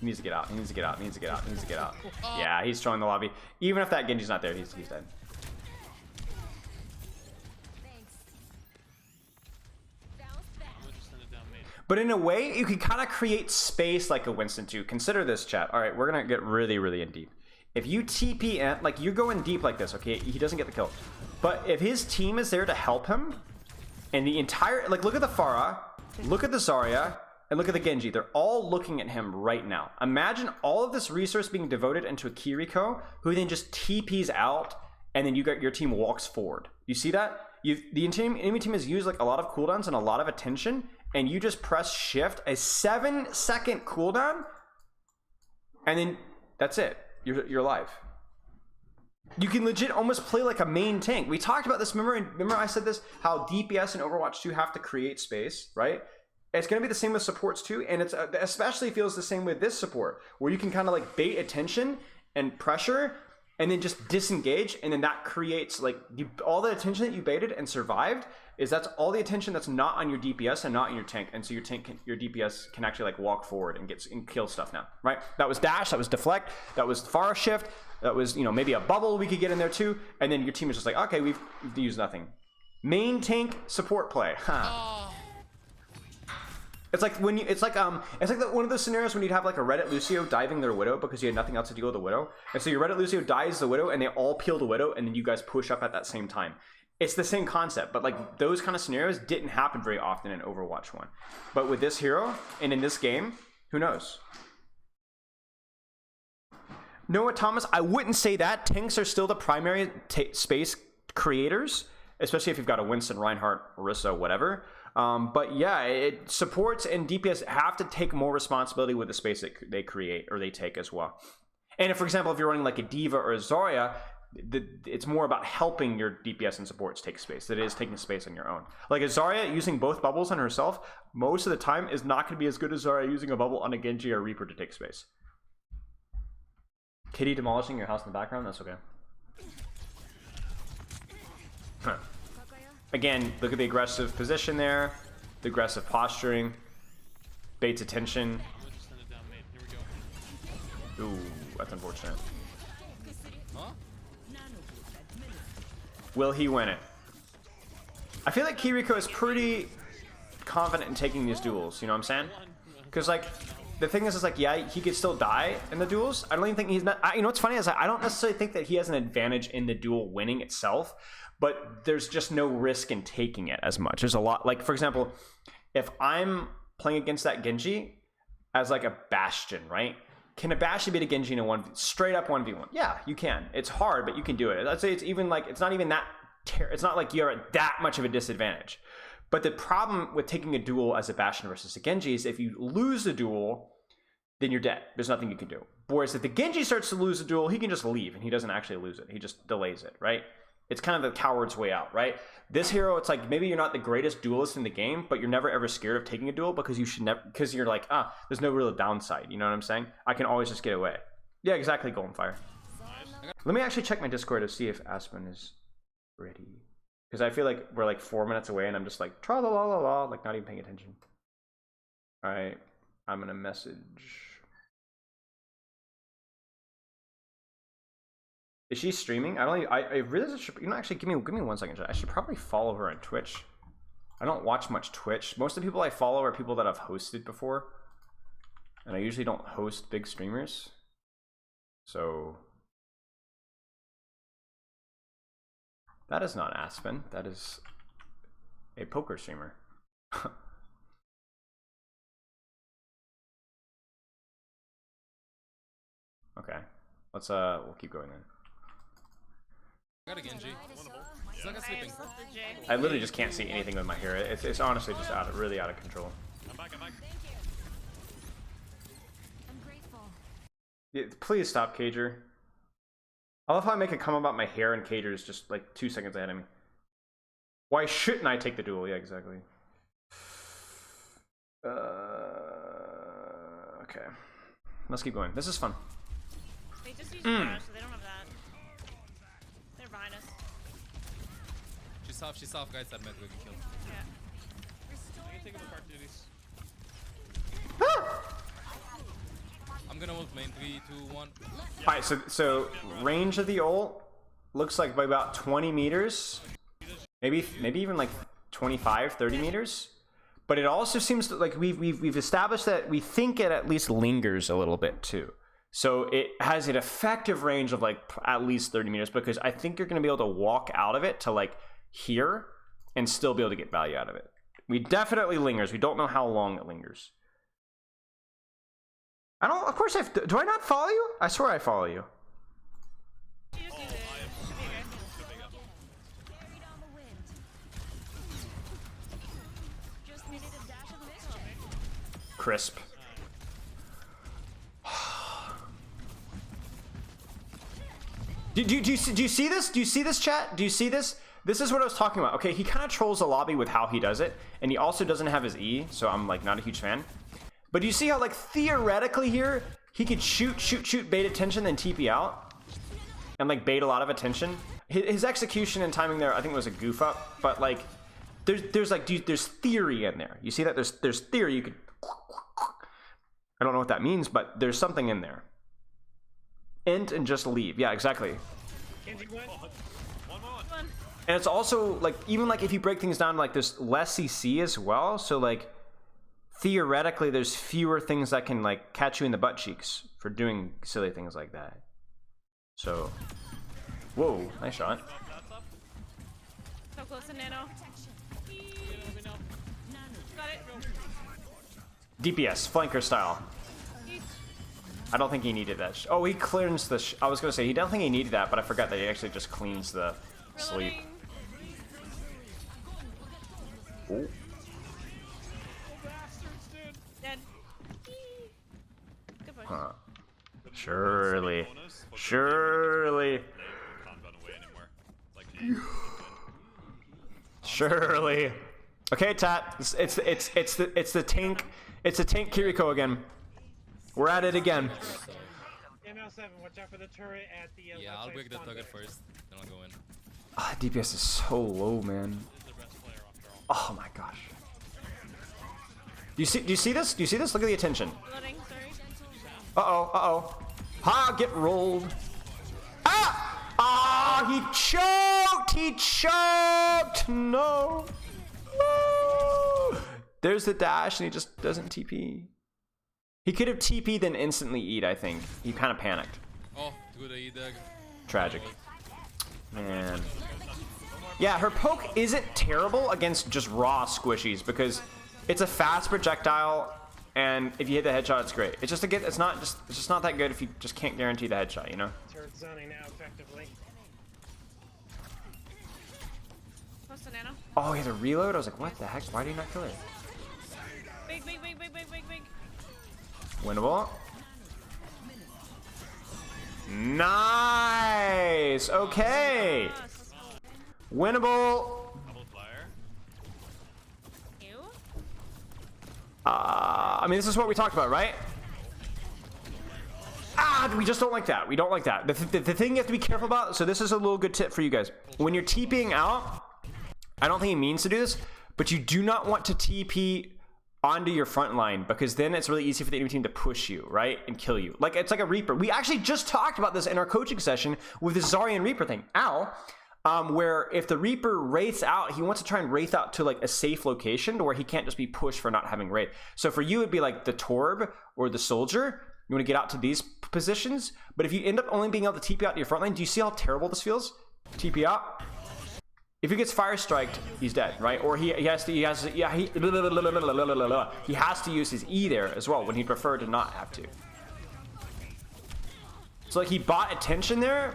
He needs to get out. He needs to get out. He needs to get out. He needs to get out. Yeah, he's throwing the lobby. Even if that Genji's not there, he's dead. But in a way, you can kind of create space like a Winston too. Consider this, chat. All right, we're going to get really in deep. If you TP in, like you're going deep like this, okay, he doesn't get the kill. But if his team is there to help him, and the entire, like look at the Pharah, look at the Zarya, and look at the Genji. They're all looking at him right now. Imagine all of this resource being devoted into a Kiriko, who then just TPs out and then your team walks forward. You see that? The enemy team has used like a lot of cooldowns and a lot of attention, and you just press shift, a 7-second cooldown, and then that's it. You're alive. You can legit almost play like a main tank. We talked about this. Remember I said this, how DPS and Overwatch 2 have to create space, right? It's going to be the same with supports too, and it's especially feels the same with this support, where you can kind of like bait attention and pressure, and then just disengage, and then that creates like all the attention that you baited and survived. That's all the attention that's not on your DPS and not in your tank, and so your DPS can actually like walk forward and kill stuff now, right? That was dash, that was deflect, that was far shift, that was maybe a bubble we could get in there too, and then your team is just like, okay, we've used nothing. Main tank support play, huh? It's like one of those scenarios when you'd have like a Reddit Lucio diving their Widow because you had nothing else to deal with the Widow, and so your Reddit Lucio dives the Widow, and they all peel the Widow, and then you guys push up at that same time. It's the same concept, but like those kind of scenarios didn't happen very often in Overwatch 1. But with this hero and in this game, who knows? Noah Thomas, I wouldn't say that. Tanks are still the primary space creators, especially if you've got a Winston, Reinhardt, Orisa, whatever. But yeah, it supports and DPS have to take more responsibility with the space that they create or they take as well. And if, for example, if you're running like a Diva or a Zarya, it's more about helping your DPS and supports take space than it is taking space on your own. Like a Zarya using both bubbles on herself, most of the time is not going to be as good as Zarya using a bubble on a Genji or Reaper to take space. Kitty demolishing your house in the background, that's okay. Huh. Again, look at the aggressive position there, the aggressive posturing, baits attention. Ooh, that's unfortunate. Will he win it? I feel like Kiriko is pretty confident in taking these duels, you know what I'm saying? Because like, the thing is like, yeah, he could still die in the duels. I don't even think he's not, you know what's funny is I don't necessarily think that he has an advantage in the duel winning itself, but there's just no risk in taking it as much. There's a lot, like for example, if I'm playing against that Genji as like a Bastion, right? Can a Bastion beat a Genji in a straight up 1v1? Yeah, you can. It's hard, but you can do it. I'd say it's even like, it's not even that, it's not like you're at that much of a disadvantage. But the problem with taking a duel as a Bastion versus a Genji is if you lose the duel, then you're dead. There's nothing you can do. Whereas if the Genji starts to lose the duel, he can just leave, and he doesn't actually lose it. He just delays it, right? It's kind of the coward's way out, right? This hero, it's like maybe you're not the greatest duelist in the game, but you're never ever scared of taking a duel because you should never, because you're like, there's no real downside. You know what I'm saying? I can always just get away. Yeah, exactly, Golden Fire. Let me actually check my Discord to see if Aspen is ready. Because I feel like we're like 4 minutes away and I'm just like, tra la la la la, like not even paying attention. All right, I'm gonna message. Is she streaming? I really should, actually give me 1 second. I should probably follow her on Twitch. I don't watch much Twitch. Most of the people I follow are people that I've hosted before. And I usually don't host big streamers. So that is not Aspen. That is a poker streamer. Okay. Let's we'll keep going then. I got a Genji. He's not sleeping. I literally just can't see anything with my hair. It's honestly just really out of control. I'm back. I'm grateful. Yeah, please stop, Cager. I love how I make a comment about my hair and Cager is just like 2 seconds ahead of me. Why shouldn't I take the duel? Yeah, exactly. Okay. Let's keep going. This is fun. They just use flash, so they don't have that. They're behind us. She's soft, guys. That meant we can kill. Yeah. I can take him apart, duties. I'm gonna ult main. 3, 2, 1. Alright, so range of the ult looks like by about 20 meters. Maybe even like 25, 30 meters. But it also seems like we've established that we think it at least lingers a little bit too. So it has an effective range of like at least 30 meters because I think you're going to be able to walk out of it to like here and still be able to get value out of it. We definitely lingers. We don't know how long it lingers. I don't, of course, do I not follow you? I swear I follow you. You just use it. Should be okay. crisp. Do you see this? Do you see this, chat? Do you see this? This is what I was talking about. Okay, he kind of trolls the lobby with how he does it, and he also doesn't have his E, so I'm like not a huge fan. But do you see how like theoretically here he could shoot, bait attention, then TP out, and like bait a lot of attention? His execution and timing there, I think, was a goof up, but like there's like there's theory in there. You see that there's theory. You could, I don't know what that means, but there's something in there. Int and just leave. Yeah, exactly. And it's also like, even like if you break things down, like there's less CC as well. So like theoretically there's fewer things that can like catch you in the butt cheeks for doing silly things like that. So, whoa, nice shot. So close to Nano. Got it. DPS, flanker style. I don't think he needed that. Oh, he cleans the... I was going to say, he don't think he needed that, but I forgot that he actually just cleans the sleep. Oh. Dead. Good push. Huh. Surely. Surely. Surely. Okay, Tat. It's the tank. It's the tank Kiriko again. We're at it again. ML7, watch out for the turret at the Yeah, I'll break the target first, then I'll go in. Ah, DPS is so low, man. Oh my gosh. Do you see this? Do you see this? Look at the attention. Loading, sorry. Uh-oh. Ha, get rolled. Ah! Ah, he choked! No. No. There's the dash and he just doesn't TP. He could have TP'd then instantly eat, I think. He kind of panicked. Oh, good dag. Tragic. Man. Yeah, her poke isn't terrible against just raw squishies because it's a fast projectile, and if you hit the headshot, it's great. It's just it's just not that good if you just can't guarantee the headshot, you know? Turret zoning now effectively. Close to Nano. Oh, he had a reload? I was like, what the heck? Why do you not kill her? Big. Winnable. Nice! Okay! Winnable! I mean, this is what we talked about, right? Ah, we just don't like that. We don't like that. The thing you have to be careful about, so this is a little good tip for you guys. When you're TPing out, I don't think he means to do this, but you do not want to TP onto your front line because then it's really easy for the enemy team to push you, right? And kill you. Like, it's like a Reaper. We actually just talked about this in our coaching session with this Zarya and Reaper thing. Where if the Reaper wraiths out, he wants to try and wraith out to like a safe location to where he can't just be pushed for not having wraith. So for you, it'd be like the Torb or the Soldier. You want to get out to these positions. But if you end up only being able to TP out to your front line, do you see how terrible this feels? TP out. If he gets fire striked, he's dead, right? Or he has to use his E there as well when he'd prefer to not have to. So like he bought attention there,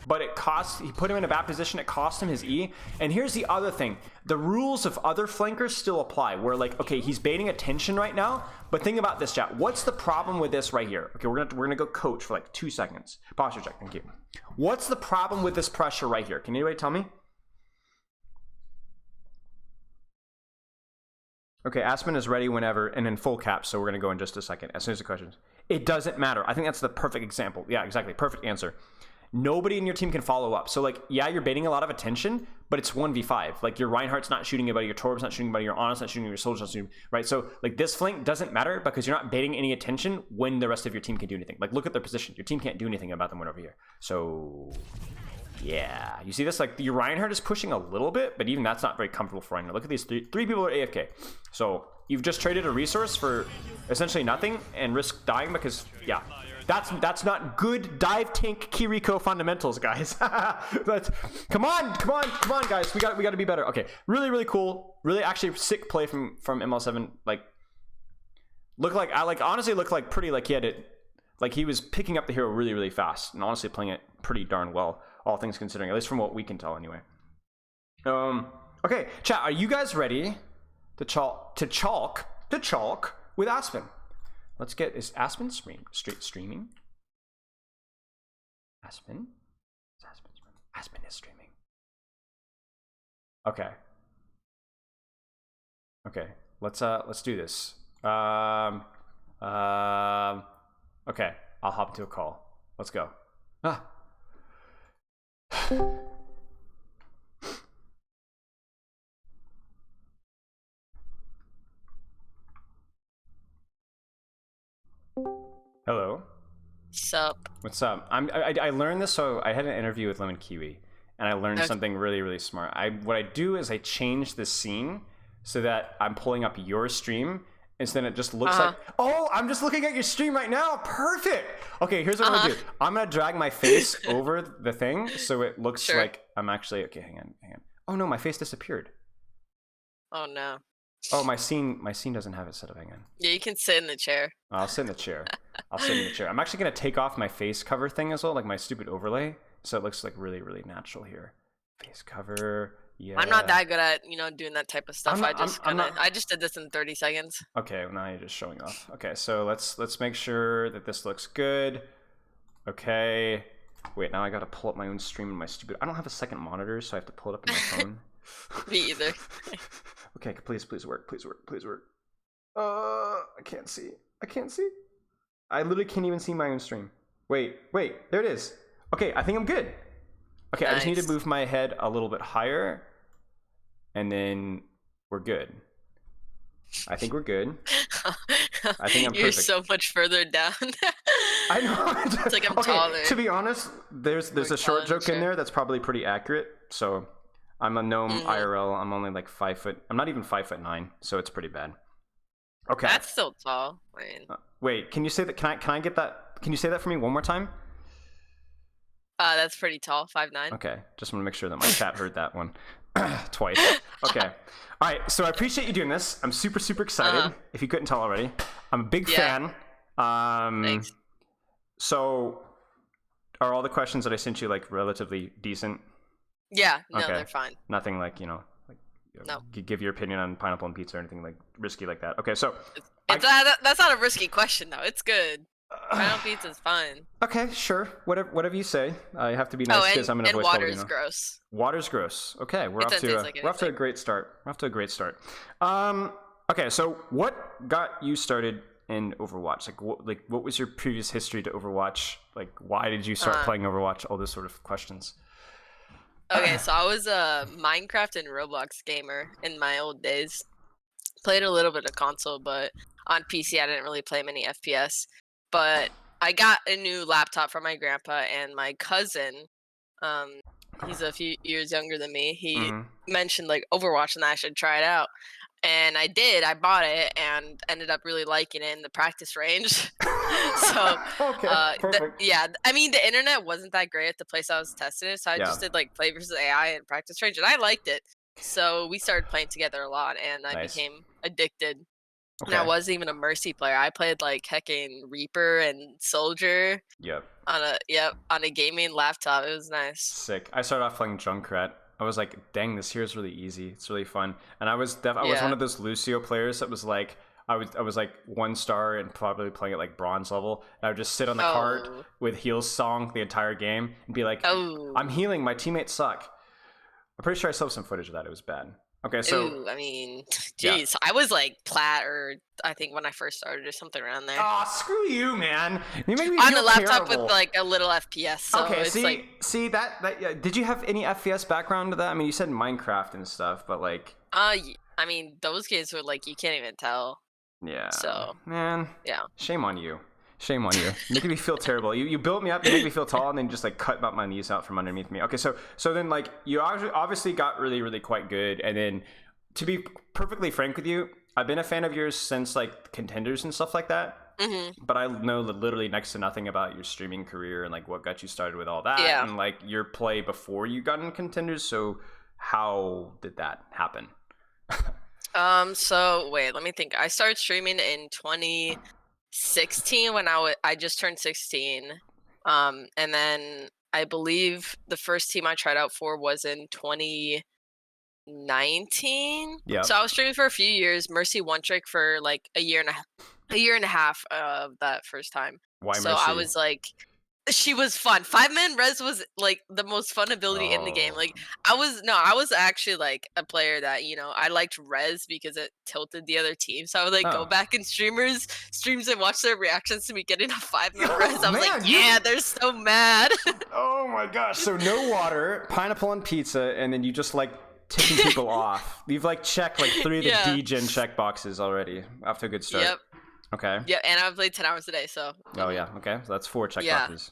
but he put him in a bad position. It cost him his E. And here's the other thing. The rules of other flankers still apply where like, okay, he's baiting attention right now, but think about this, chat. What's the problem with this right here? Okay, we're gonna go coach for like 2 seconds. Posture check, thank you. What's the problem with this pressure right here? Can anybody tell me? Okay, Aspen is ready whenever and in full caps, so we're gonna go in just a second as soon as the questions. It doesn't matter. I think that's the perfect example. Yeah, exactly, perfect answer. Nobody in your team can follow up. So like, yeah, you're baiting a lot of attention, but it's 1v5. Like your Reinhardt's not shooting anybody, your Torb's not shooting anybody, your Honest's not shooting, your Soldier's not shooting, right? So like this flank doesn't matter because you're not baiting any attention when the rest of your team can do anything. Like look at their position. Your team can't do anything about them when over here. So yeah, you see this? Like your Reinhardt is pushing a little bit, but even that's not very comfortable for Reinhardt. Look at these three people are AFK. So you've just traded a resource for essentially nothing and risk dying because yeah. That's not good dive tank Kiriko fundamentals, guys. But come on, guys. We got to be better. Okay, really cool. Really, actually, sick play from ML7. Like, honestly looked like pretty like he had it. Like he was picking up the hero really fast and honestly playing it pretty darn well, all things considering. At least from what we can tell, anyway. Okay, chat. Are you guys ready to chalk with Aspen? Let's get, is Aspen streaming? Aspen? Aspen is streaming. Okay. Okay, let's do this. Okay, I'll hop into a call. Let's go. Ah. Hello. Sup? What's up? I learned this, so I had an interview with Lemon Kiwi, and I learned something really, really smart. What I do is I change the scene so that I'm pulling up your stream, and then it just looks like, oh, I'm just looking at your stream right now. Perfect. Okay, here's what I'm gonna do. I'm gonna drag my face over the thing so it looks like I'm actually, okay, hang on. Oh no, my face disappeared. Oh no. Oh, my scene doesn't have it set up. Hang on. Yeah, you can sit in the chair. I'll sit in the chair. I'm actually gonna take off my face cover thing as well, like my stupid overlay, so it looks like really, really natural here. Face cover. Yeah. I'm not that good at doing that type of stuff. I just did this in 30 seconds. Okay, well, now you're just showing off. Okay, so let's make sure that this looks good. Okay. Wait, now I gotta pull up my own stream in my stupid. I don't have a second monitor, so I have to pull it up in my phone. Me either. Okay, please work. I can't see. I literally can't even see my own stream. Wait, there it is. Okay, I think I'm good. Okay, nice. I just need to move my head a little bit higher, and then we're good. I think we're good. I think I'm You're perfect. so much further down. I know. It's like I'm taller. To be honest, there's a short joke in there that's probably pretty accurate. So I'm a gnome IRL. I'm only like 5 foot. I'm not even 5'9", so it's pretty bad. Okay. That's still tall. Wait, can you say that? Can I get that? Can you say that for me one more time? That's pretty tall, 5'9". Okay, just want to make sure that my chat heard that one twice. Okay. All right, so I appreciate you doing this. I'm super, super excited. If you couldn't tell already, I'm a big fan. Thanks. So, are all the questions that I sent you like relatively decent? Yeah, no, okay. They're fine. Nothing like no. Give your opinion on pineapple and pizza or anything like risky like that. Okay, so that's not a risky question though. It's good. Pineapple pizza's fine. Okay, sure. Whatever you say. I have to be nice because I'm gonna voice over, water's gross. Water's gross. Okay, we're off to a great start. Okay, so what got you started in Overwatch? What was your previous history to Overwatch? Like, why did you start playing Overwatch? All those sort of questions. Okay, so I was a Minecraft and Roblox gamer in my old days. Played a little bit of console, but on PC I didn't really play many FPS. But I got a new laptop from my grandpa, and my cousin, he's a few years younger than me, he mentioned like Overwatch and I should try it out. And I did. I bought it and ended up really liking it in the practice range. So, perfect. I mean, the internet wasn't that great at the place I was testing it, so I just did like play versus AI and practice range, and I liked it. So we started playing together a lot, and I became addicted. Okay. And I wasn't even a Mercy player. I played like hecking Reaper and Soldier. Yep. On a gaming laptop. It was nice. Sick. I started off playing Junkrat. I was like, dang, this here is really easy. It's really fun. And I was one of those Lucio players that was like, I was like 1 star and probably playing at like bronze level. And I would just sit on the cart with Heals Song the entire game and be like, I'm healing. My teammates suck. I'm pretty sure I still have some footage of that. It was bad. Okay, so I mean, jeez, I was like plat, or I think when I first started, or something around there. Oh, screw you, man! You make me on feel a laptop terrible. with like a little FPS. So okay, it's see that. Did you have any FPS background to that? I mean, you said Minecraft and stuff, but like. I mean, those games were like you can't even tell. Yeah. So. Man. Yeah. Shame on you. Shame on you. Making me feel terrible. You built me up, you make me feel tall, and then just like cut my knees out from underneath me. Okay, so then like you obviously got really, really quite good, and then to be perfectly frank with you, I've been a fan of yours since like Contenders and stuff like that. Mm-hmm. But I know literally next to nothing about your streaming career and like what got you started with all that, and like your play before you got in Contenders. So how did that happen? So wait, let me think. I started streaming in 2016 when I just turned 16. And then I believe the first team I tried out for was in 2019. Yeah. So I was streaming for a few years, Mercy One Trick for like a year and a year and a half of that first time. Why So Mercy? I was like, she was fun. 5-man res was like the most fun ability in the game. Like I was actually like a player that, you know, I liked res because it tilted the other team. So I would like go back in streams and watch their reactions to me getting a 5-man res. I was like, yeah, they're so mad. Oh my gosh. So no water, pineapple on pizza, and then you just like ticking people off. You've like checked like 3 of the degen check boxes already. Off to a good start. Yep. Okay. Yeah, and I've played 10 hours a day, so. Oh yeah, okay. So that's 4 check boxes.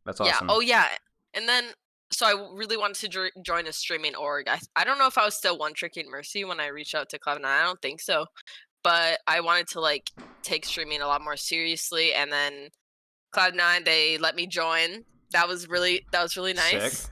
That's awesome. Yeah. Oh yeah. And then, so I really wanted to join a streaming org. I don't know if I was still one-tricking Mercy when I reached out to Cloud9. I don't think so. But I wanted to like take streaming a lot more seriously, and then Cloud9, they let me join. That was really nice. Sick.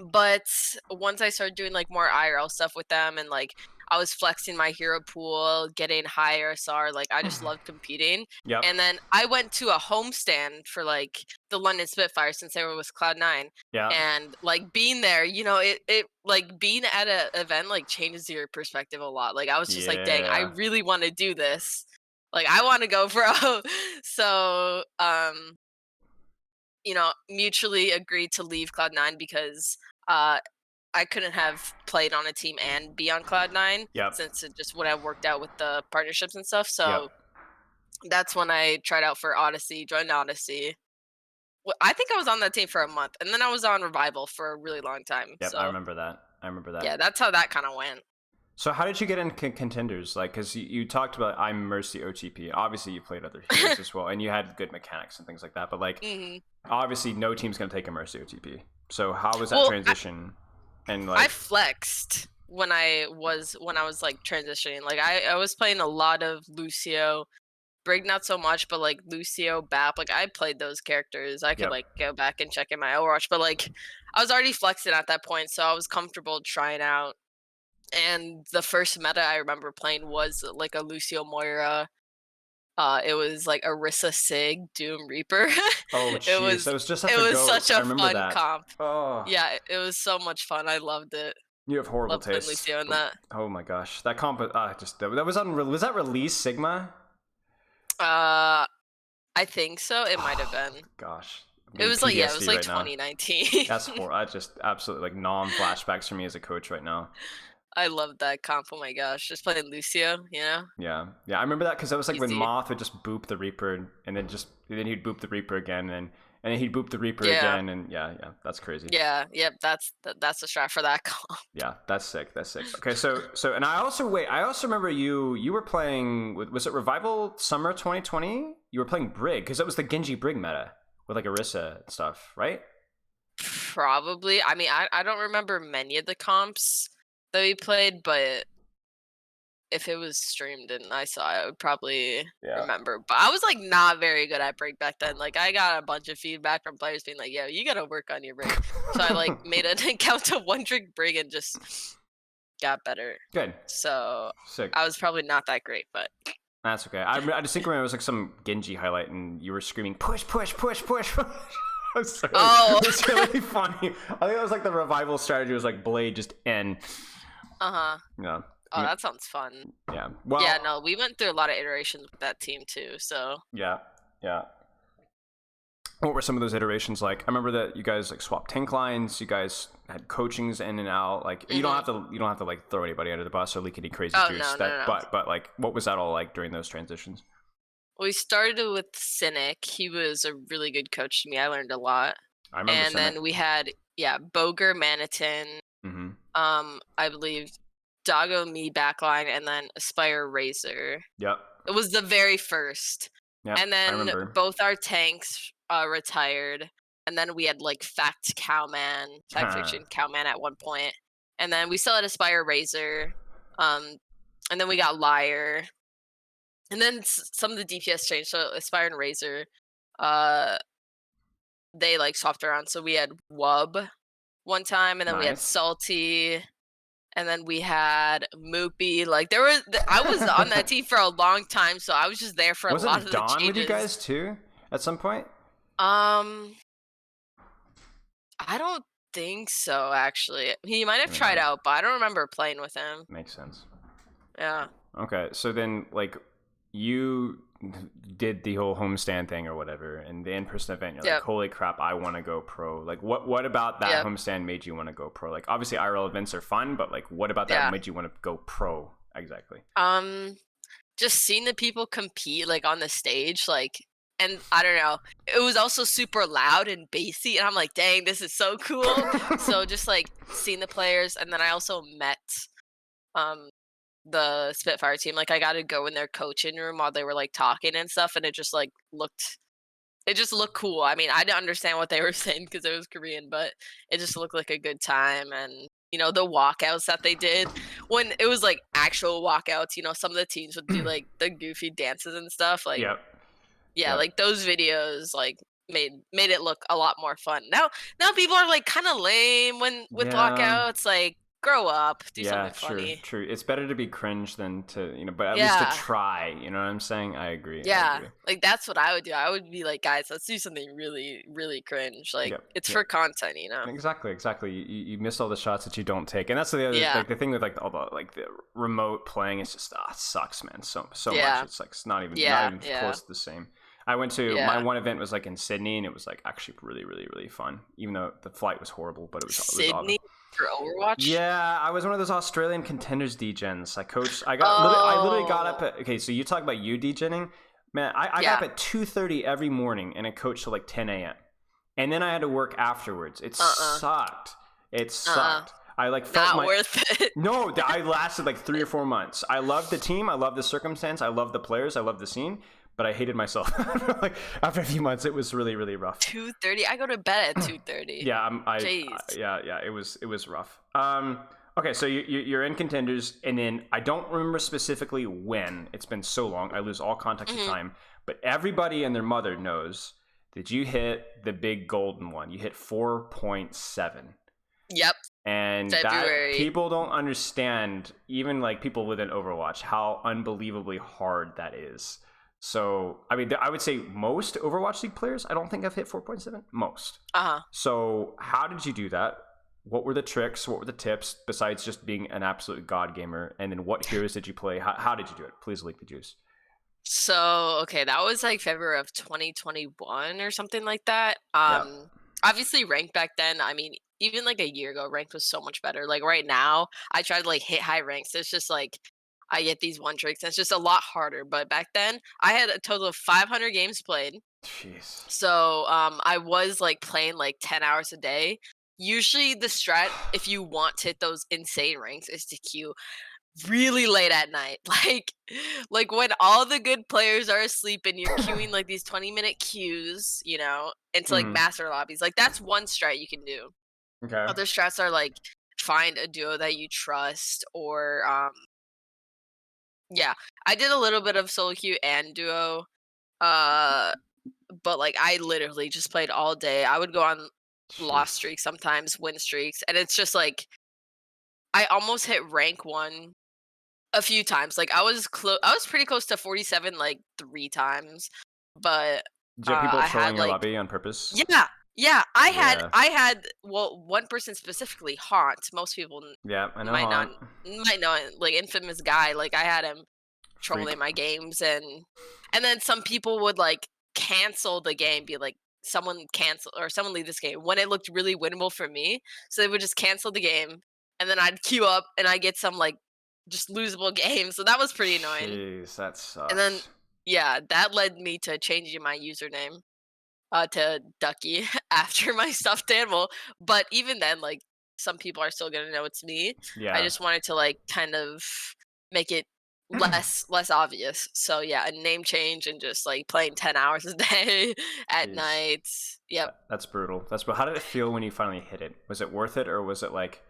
But once I started doing like more IRL stuff with them, and like I was flexing my hero pool, getting higher SR, like I just loved competing. Yep. And then I went to a homestand for like the London Spitfire since they were with Cloud9. Yeah. And like being there, you know, it like being at an event like changes your perspective a lot. Like I was just like, dang, I really want to do this. Like I want to go pro. So you know, mutually agreed to leave Cloud9 because I couldn't have played on a team and be on Cloud9 since it just wouldn't have worked out with the partnerships and stuff. So that's when I tried out for Odyssey, joined Odyssey. Well, I think I was on that team for a month, and then I was on Revival for a really long time. Yep, so, I remember that. Yeah, that's how that kind of went. So how did you get in contenders? Like, because you talked about I'm Mercy OTP. Obviously, you played other heroes as well, and you had good mechanics and things like that. But like, obviously, no team's gonna take a Mercy OTP. So how was that transition? And like, I flexed when I was like transitioning. Like I was playing a lot of Lucio, Brig not so much, but like Lucio, Bap. Like I played those characters. I could like go back and check in my Overwatch, but like I was already flexing at that point, so I was comfortable trying out. And the first meta I remember playing was like a Lucio Moira. It was like Orisa Sig Doom Reaper. Oh, jeez. It was just such a fun comp. Oh. Yeah, it was so much fun. I loved it. You have horrible taste. Lucio in that. Oh my gosh, that comp. That was on. Was that release Sigma? I think so. It might have been. Gosh. It was like right 2019. That's horrible. I just absolutely like flashbacks for me as a coach right now. I loved that comp. Oh my gosh, just playing Lucio, you know? Yeah, I remember that because that was like when Moth would just boop the Reaper, and then he'd boop the Reaper again, and then he'd boop the Reaper again, and yeah, that's crazy. Yeah, that's the strat for that comp. Yeah, that's sick. Okay, so and I also remember you were playing was it Revival Summer 2020? You were playing Brig because that was the Genji Brig meta with like Orisa and stuff, right? Probably. I mean, I don't remember many of the comps that we played, but if it was streamed and I saw it, I would probably remember. But I was like not very good at Brig back then. Like I got a bunch of feedback from players being like, yo, you gotta work on your Brig. So I like made an account to one-trick Brig and just got better. Good. So sick. I was probably not that great, but that's okay. I just think it was like some Genji highlight and you were screaming push. Oh, it's really funny. I think it was like the Revival strategy was like Blade just N. Yeah. Oh, that sounds fun. Yeah. Well. Yeah. No, we went through a lot of iterations with that team too. So. Yeah. What were some of those iterations like? I remember that you guys like swapped tank lines. You guys had coachings in and out. Like you don't have to like throw anybody under the bus or leak any crazy juice. No. But like, what was that all like during those transitions? We started with Cynic. He was a really good coach to me. I learned a lot. I remember and Cynic. Then we had Boger, Manitin. I believe Doggo, me backline, and then Aspire, Razor. Yep. It was the very first. Yeah. And then both our tanks retired, and then we had like Fact Fiction Cowman at one point, and then we still had Aspire, Razor, and then we got Liar. And then some of the DPS changed, so Aspire and Razor, they like swapped around. So we had Wub one time, and then we had Salty, and then we had Moopy. Like I was on that team for a long time, so I was just there for a lot of the changes. Was it Dawn with you guys too at some point? I don't think so. Actually, he might have tried out, but I don't remember playing with him. Makes sense. Yeah. Okay, so then like. You did the whole homestand thing or whatever, and the in-person event, you're like, holy crap, I want to go pro. Like, what about that homestand made you want to go pro? Like, obviously IRL events are fun, but like, what about that made you want to go pro exactly? Just seeing the people compete like on the stage, like, and I don't know, it was also super loud and bassy, and I'm like, dang, this is so cool. So just like seeing the players, and then I also met the Spitfire team. Like, I got to go in their coaching room while they were like talking and stuff, and it just looked cool. I mean, I didn't understand what they were saying because it was Korean, but it just looked like a good time. And you know, the walkouts that they did, when it was like actual walkouts, you know, some of the teams would do like the goofy dances and stuff, like like those videos like made it look a lot more fun. Now people are like kind of lame with walkouts, like, grow up, do something funny. True. It's better to be cringe than to, you know, but at least to try, you know what I'm saying? I agree. Like, that's what I would do. I would be like, guys, let's do something really, really cringe. Like, it's for content, you know? Exactly. You miss all the shots that you don't take. And that's the other, like, the thing with, like, all the, like, the remote playing, it's just, it sucks, man, so much. It's, like, it's not even close to the same. I went to, my one event was, like, in Sydney, and it was, like, actually really, really, really fun, even though the flight was horrible, but it was Sydney? awesome. For Overwatch? Yeah, I was one of those Australian contenders degens. I literally got up at, okay, so you talk about you degenning. Man, I got up at 2:30 every morning and I coached till like 10 a.m. And then I had to work afterwards. It sucked. It sucked. I like felt not worth it. No, I lasted like 3 or 4 months. I loved the team. I loved the circumstance. I loved the players. I loved the scene. But I hated myself. Like, after a few months, it was really, really rough. 2:30. I go to bed at 2:30. Yeah, it was rough. Okay, so you're in contenders, and then I don't remember specifically when. It's been so long, I lose all context of time. But everybody and their mother knows that you hit the big golden one. You hit 4.7. Yep. And February. That people don't understand, even like people within Overwatch, how unbelievably hard that is. So, I mean, I would say most Overwatch League players, I don't think I've hit 4.7. Most. So, how did you do that? What were the tricks? What were the tips besides just being an absolute god gamer? And then what heroes did you play? How did you do it? Please leak the juice. So, okay, that was like February of 2021 or something like that. Obviously, ranked back then, I mean, even like a year ago, ranked was so much better. Like, right now, I try to like hit high ranks. It's just like, I get these one tricks, and it's just a lot harder. But back then, I had a total of 500 games played. Jeez. So I was like playing like 10 hours a day. Usually the strat, if you want to hit those insane ranks, is to queue really late at night. Like when all the good players are asleep and you're queuing like these 20-minute queues, you know, into like master lobbies. Like, that's one strat you can do. Okay. Other strats are like find a duo that you trust, or I did a little bit of solo queue and duo, but like I literally just played all day. I would go on loss streaks, sometimes win streaks, and it's just like I almost hit rank 1 a few times. Like, I was pretty close to 47 like 3 times, but did you have people trolling your lobby on purpose? Yeah, I had well, one person specifically, Haunt. Most people I know might know it, like, infamous guy. Like, I had him trolling my games, and then some people would like cancel the game, be like, someone cancel or someone leave this game when it looked really winnable for me. So they would just cancel the game, and then I'd queue up and I get some like just losable game. So that was pretty annoying. Jeez, that sucks. And then that led me to changing my username to Ducky after my stuffed animal. But even then, like, some people are still gonna know it's me. I just wanted to like kind of make it less obvious. So a name change and just like playing 10 hours a day at night. Yep. That's brutal. How did it feel when you finally hit it? Was it worth it, or was it like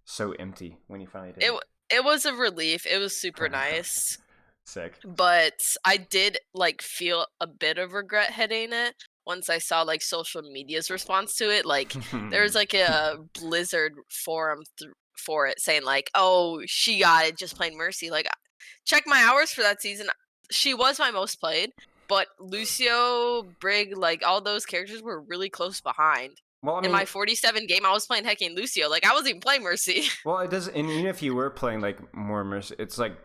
so empty when you finally did it? It was a relief. It was super nice. Sick. But I did like feel a bit of regret hitting it once I saw like social media's response to it. Like, there was like a Blizzard forum for it saying like, "Oh, she got it just playing Mercy." Like, check my hours for that season. She was my most played, but Lucio, Brig, like all those characters were really close behind. Well, I mean, in my 47 game, I was playing hecking Lucio. Like, I wasn't even playing Mercy. Well, it does, and even if you were playing like more Mercy, it's like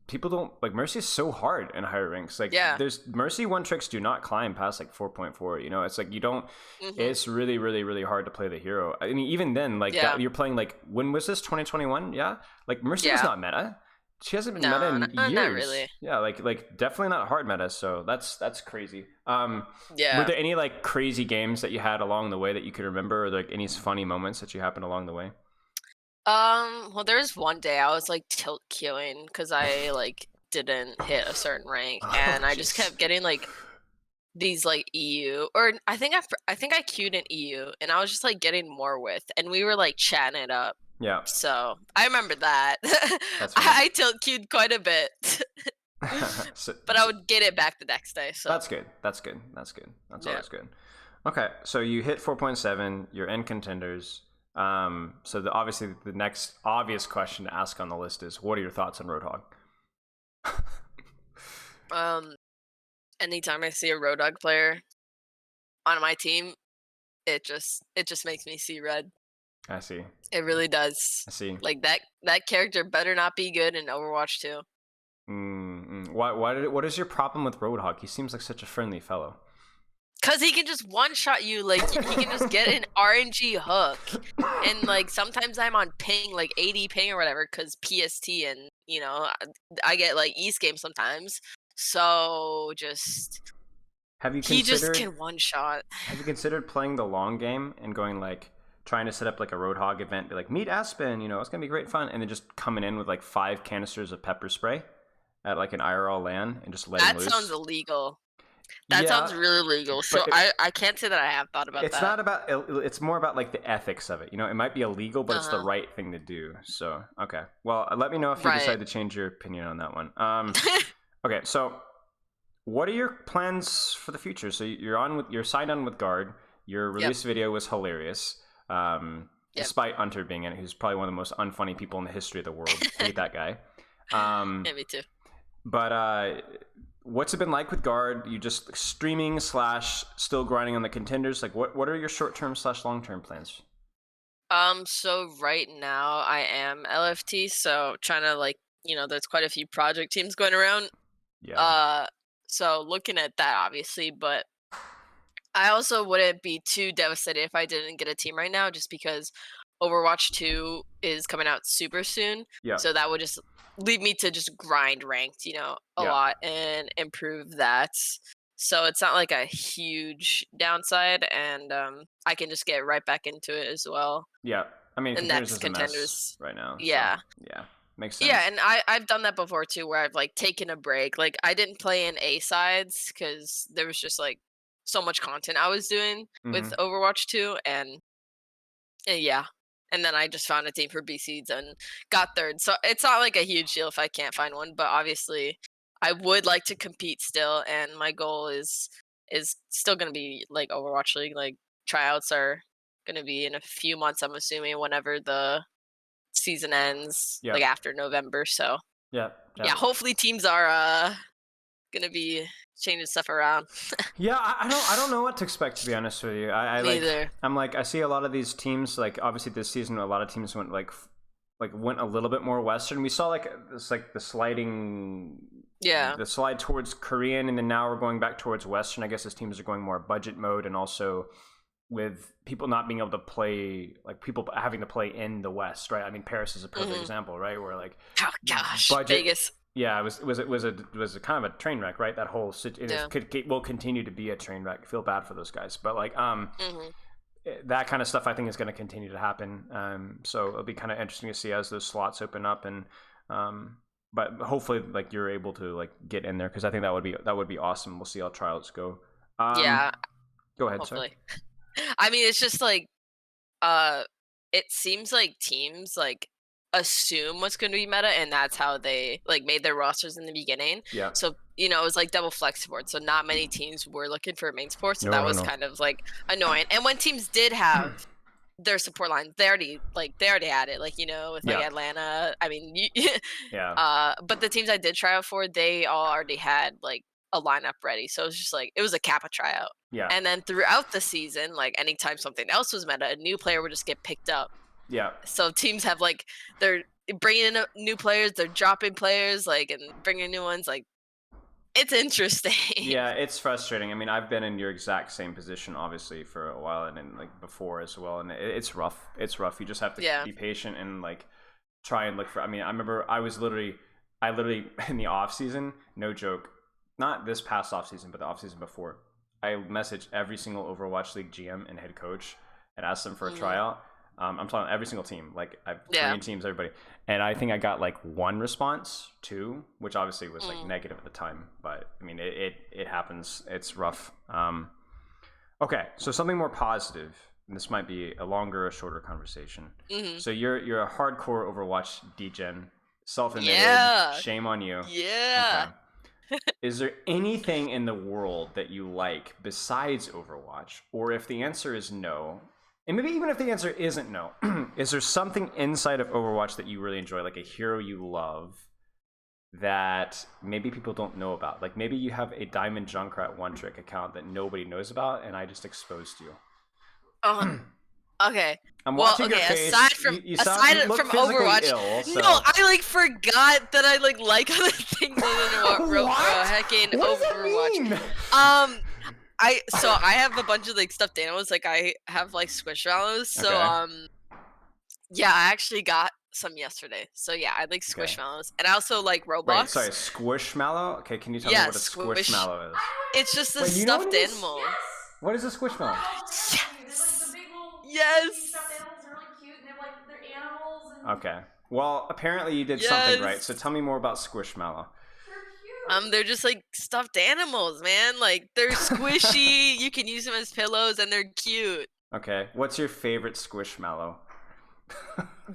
people don't like Mercy is so hard in higher ranks. Like there's Mercy one tricks do not climb past like 4.4. You know, it's like you don't. It's really, really, really hard to play the hero. I mean, even then, like that, you're playing like when was this 2021? Yeah, like Mercy was not meta. She hasn't been meta in years. Not really. Yeah, like definitely not hard meta. So that's crazy. Were Yeah. there any like crazy games that you had along the way that you could remember, or like any funny moments that you happened along the way? Well, there was one day I was like tilt queuing because I like didn't hit a certain rank, and I just kept getting like these like EU, or I think I queued in EU, and I was just like getting more with, and we were like chatting it up. Yeah. So I remember that. That's I tilt queued quite a bit, So- but I would get it back the next day. So That's good. That's always good. Okay, so you hit 4.7. You're in contenders. So obviously the next obvious question to ask on the list is, what are your thoughts on Roadhog? Anytime I see a Roadhog player on my team, it just makes me see red. I see. It really does. I see. Like that character better not be good in Overwatch 2. What is your problem with Roadhog? He seems like such a friendly fellow. Cause he can just one-shot you, like he can just get an RNG hook, and like sometimes I'm on ping, like 80 ping or whatever, cause PST, and you know I get like East game sometimes, so just he just can one-shot. Have you considered playing the long game and going like trying to set up like a Roadhog event, be like meet Aspen, you know it's gonna be great fun, and then just coming in with like 5 canisters of pepper spray at like an IRL LAN and just letting loose? That sounds illegal. That sounds really legal. So I can't say that I have thought about that. It's not about. It's more about like the ethics of it. You know, it might be illegal, but it's the right thing to do. So okay. Well, let me know if you decide to change your opinion on that one. Okay. So, what are your plans for the future? So you're signed on with Guard. Your release video was hilarious. Despite Hunter being in it, who's probably one of the most unfunny people in the history of the world. Hate that guy. Yeah, me too. But what's it been like with Guard? You just streaming / still grinding on the contenders? Like what are your short-term / long-term plans? So right now I am LFT, so trying to like, you know, there's quite a few project teams going around. Yeah. So looking at that obviously, but I also wouldn't be too devastated if I didn't get a team right now, just because Overwatch 2 is coming out super soon. Yeah. So that would just lead me to just grind ranked, you know, a lot and improve that. So it's not like a huge downside, and I can just get right back into it as well. Yeah. I mean, And contenders that's is a mess contenders. right now. Yeah. So, yeah. Makes sense. Yeah, and I've done that before too, where I've like taken a break. Like I didn't play in A sides because there was just like so much content I was doing with Overwatch 2, and yeah. And then I just found a team for B seeds and got third. So it's not like a huge deal if I can't find one, but obviously I would like to compete still, and my goal is still gonna be like Overwatch League. Like tryouts are gonna be in a few months, I'm assuming, whenever the season ends, like after November. So yeah, hopefully teams are gonna be changing stuff around. Yeah, I don't know what to expect, to be honest with you. I see a lot of these teams, like obviously this season a lot of teams went went a little bit more Western. We saw like the sliding, the slide towards Korean, and then now we're going back towards Western. I guess as teams are going more budget mode, and also with people not being able to play, like people having to play in the West, right? I mean, Paris is a perfect example, right? Where like, oh gosh, budget, Vegas. Yeah, it was a kind of a train wreck, right? That whole will continue to be a train wreck. I feel bad for those guys, but like that kind of stuff I think is going to continue to happen. So it'll be kind of interesting to see as those slots open up, and but hopefully like you're able to like get in there, because I think that would be awesome. We'll see how trials go. Yeah. Go ahead. Hopefully. Sorry. I mean, it's just like it seems like teams like assume what's going to be meta, and that's how they like made their rosters in the beginning. Yeah. So you know, it was like double flex support, so not many teams were looking for main support, so that was kind of like annoying. And when teams did have their support line, they already had it, like, you know, with like Atlanta. I mean, but the teams I did try out for, they all already had like a lineup ready, so it was just like it was a Kappa tryout. Yeah. And then throughout the season, like anytime something else was meta, a new player would just get picked up. Yeah. So teams have like their bringing in new players, they're dropping players, like, and bringing new ones. Like, it's interesting. Yeah, it's frustrating. I mean, I've been in your exact same position, obviously, for a while, and then, like, before as well, and it's rough. It's rough. You just have to be patient and, like, try and look for. I mean, I remember I literally in the off season, no joke, not this past off season, but the off season before, I messaged every single Overwatch League GM and head coach and asked them for a tryout. I'm talking every single team, like I have Korean teams, everybody, and I think I got like 1 response, 2, which obviously was like negative at the time, but I mean it happens. It's rough. Okay, so something more positive. And this might be a longer or shorter conversation. So you're a hardcore Overwatch degen, self-admitted. Shame on you. Yeah. Okay. Is there anything in the world that you like besides Overwatch? Or if the answer is no, and maybe even if the answer isn't no, is there something inside of Overwatch that you really enjoy, like a hero you love that maybe people don't know about? Like maybe you have a Diamond Junkrat one-trick account that nobody knows about and I just exposed you. Okay. I'm watching your face. Aside from Overwatch, so. no, I like forgot that I like other things other than hecking Overwatch. I have a bunch of like stuffed animals. Like I have like Squishmallows. So yeah, I actually got some yesterday. So yeah, I like Squishmallows, and I also like Roblox. Wait, sorry, Squishmallow. Okay, can you tell me what a Squishmallow is? It's just a stuffed animal. Yes. What is a Squishmallow? Yes. Okay. Well, apparently you did something right. So tell me more about Squishmallow. They're just like stuffed animals, man. Like they're squishy. You can use them as pillows, and they're cute. Okay. What's your favorite Squishmallow?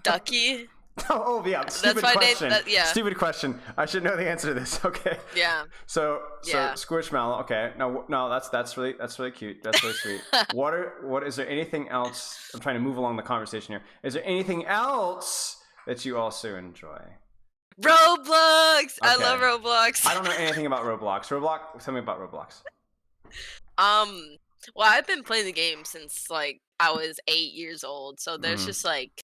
Ducky. Oh yeah. Stupid question. Stupid question. I should know the answer to this. Okay. Yeah. So Squishmallow. Okay. No. That's really cute. That's really sweet. What is there anything else? I'm trying to move along the conversation here. Is there anything else that you also enjoy? Roblox. I love Roblox. I don't know anything about Roblox. Tell me about Roblox. Well, I've been playing the game since like I was 8 years old. So there's just like,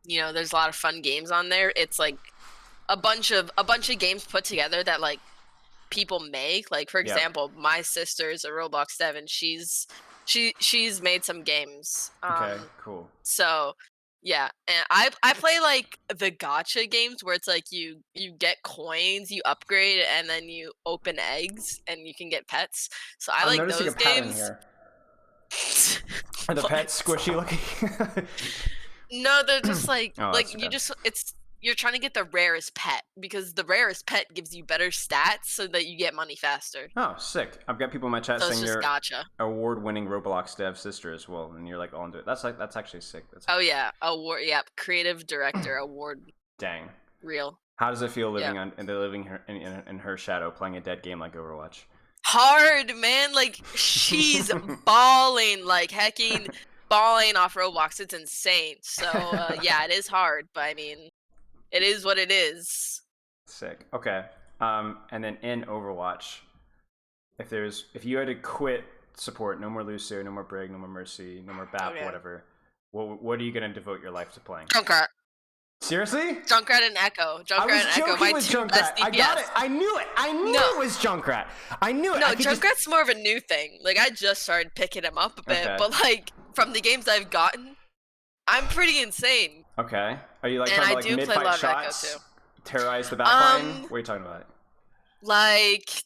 you know, there's a lot of fun games on there. It's like a bunch of games put together that like people make. Like for example, my sister is a Roblox dev, and she's made some games. Okay, cool. So yeah, and I play like the gacha games where it's like you get coins, you upgrade, and then you open eggs and you can get pets. So I like those games. Here. Are the pets squishy looking? No, they're just like you're trying to get the rarest pet, because the rarest pet gives you better stats so that you get money faster. Oh, sick. I've got people in my chat saying you're award-winning Roblox dev sister as well, and you're like all into it. That's actually sick. Creative director award. Dang. Real. How does it feel living in her shadow, playing a dead game like Overwatch? Hard, man. Like she's balling, like hecking. Balling off Roblox. It's insane. So yeah, it is hard, but I mean, it is what it is. Sick. Okay. And then in Overwatch, if you had to quit support, no more Lucio, no more Brig, no more Mercy, no more BAP, whatever, what are you gonna devote your life to playing? Junkrat. Seriously? Junkrat and Echo. I got it. I knew it. It was Junkrat. I knew it. No, Junkrat's more of a new thing. Like I just started picking him up a bit, but like from the games I've gotten, I'm pretty insane. Okay. Are you like talking about like mid-fight shots? Terrorize the backline? What are you talking about? Like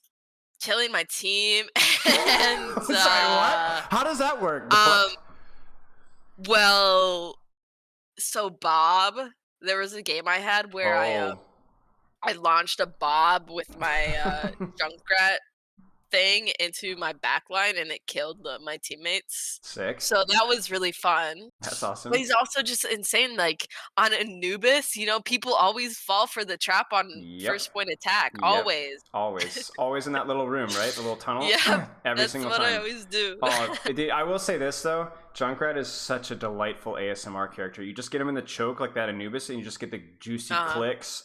killing my team and sorry, what? How does that work? Well, so Bob, there was a game I had where I launched a Bob with my Junkrat thing into my backline, and it killed my teammates. Sick. So that was really fun. That's awesome. But he's also just insane. Like on Anubis, you know, people always fall for the trap on first point attack. Always in that little room, right? The little tunnel. Yeah, every single time. That's what I always do. I will say this though, Junkrat is such a delightful ASMR character. You just get him in the choke like that Anubis, and you just get the juicy clicks.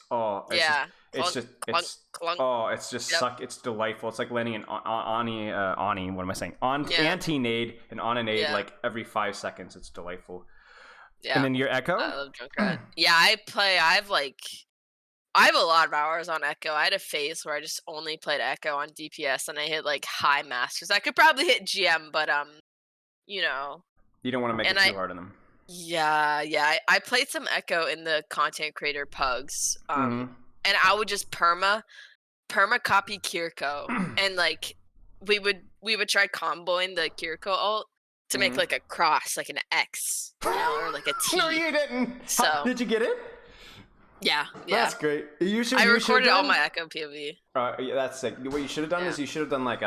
It's delightful. It's like landing an anti-nade and on a nade like every 5 seconds. It's delightful. Yeah. And then your Echo? I love Junkrat. Yeah, I have a lot of hours on Echo. I had a phase where I just only played Echo on DPS, and I hit like high masters. I could probably hit GM, but you know. You don't want to make it too hard on them. Yeah. I played some Echo in the content creator pugs, and I would just perma copy Kiriko, and like we would try comboing the Kiriko ult to make like a cross, like an X, you know, or like a T. No, you didn't. So Did you get it? Yeah. That's great. I recorded all my Echo POV. Yeah, that's sick. What you should have done is you should have done like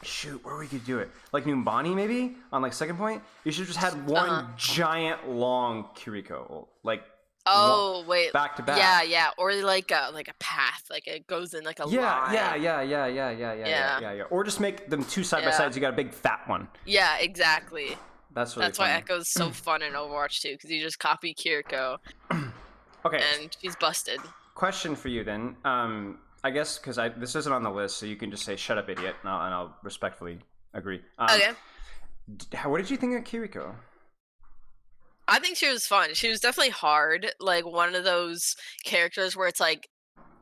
shoot, where we could do it? Like Numbani maybe on like second point. You should have just had one giant long Kiriko, like. Oh wait. Back to back. Yeah, or like a path, like it goes in like a line. Yeah. Or just make them two side by sides. You got a big fat one. Yeah, exactly. That's really That's why Echo's so fun in Overwatch 2, because you just copy Kiriko. Okay. And she's busted. Question for you then. I guess because this isn't on the list, so you can just say "shut up, idiot," and I'll respectfully agree. Okay. What did you think of Kiriko? I think she was fun. She was definitely hard. Like one of those characters where it's like,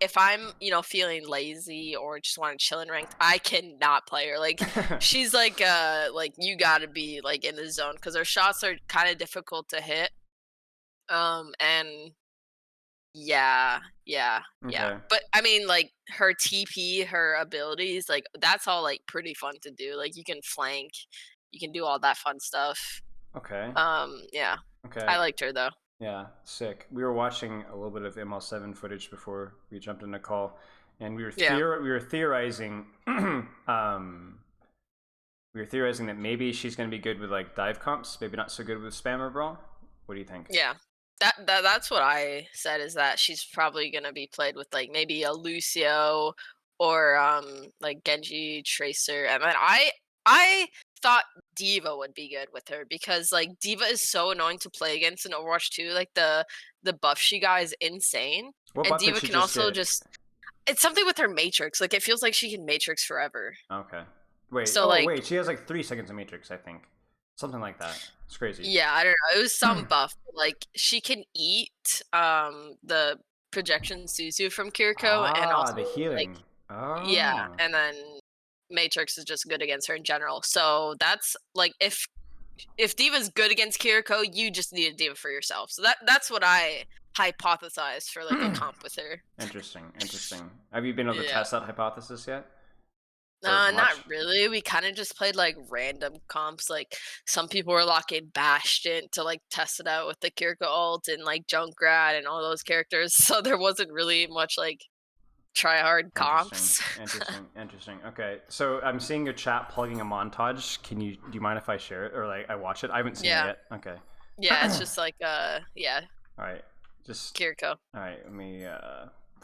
if I'm, feeling lazy or just want to chill in ranked, I cannot play her. Like she's like you gotta be like in the zone because her shots are kind of difficult to hit. And yeah. But I mean, like her TP, her abilities, like that's all like pretty fun to do. Like you can flank, you can do all that fun stuff. Okay. Yeah. Okay. I liked her though. Yeah, sick. We were watching a little bit of ML7 footage before we jumped in a call, and we were theorizing. We were theorizing that maybe she's going to be good with like dive comps, maybe not so good with spammer brawl. What do you think? Yeah, that's what I said. Is that she's probably going to be played with like maybe a Lucio or like Genji Tracer, and then I thought Diva would be good with her because like Diva is so annoying to play against in Overwatch 2. Like the buff she got is insane. And Diva can also just it's something with her Matrix. Like it feels like she can Matrix forever. Okay. Wait. So wait, she has like 3 seconds of Matrix, I think. Something like that. It's crazy. Yeah, I don't know. It was some buff. Like she can eat the projection Suzu from Kiriko and also the healing. Like, yeah, and then Matrix is just good against her in general. So that's like if Diva's good against Kiriko, you just need a Diva for yourself. So that's what I hypothesized for like a comp with her. Interesting. Have you been able to test that hypothesis yet? Not really. We kind of just played like random comps. Like some people were locking Bastion to like test it out with the Kiriko ult and like Junkrat and all those characters. So there wasn't really much like try hard comps. Interesting. Okay, so I'm seeing your chat plugging a montage. Do you mind if I share it or like I watch it? I haven't seen it yet. Okay. Yeah, it's just like yeah. All right, just Kiriko. All right, let me.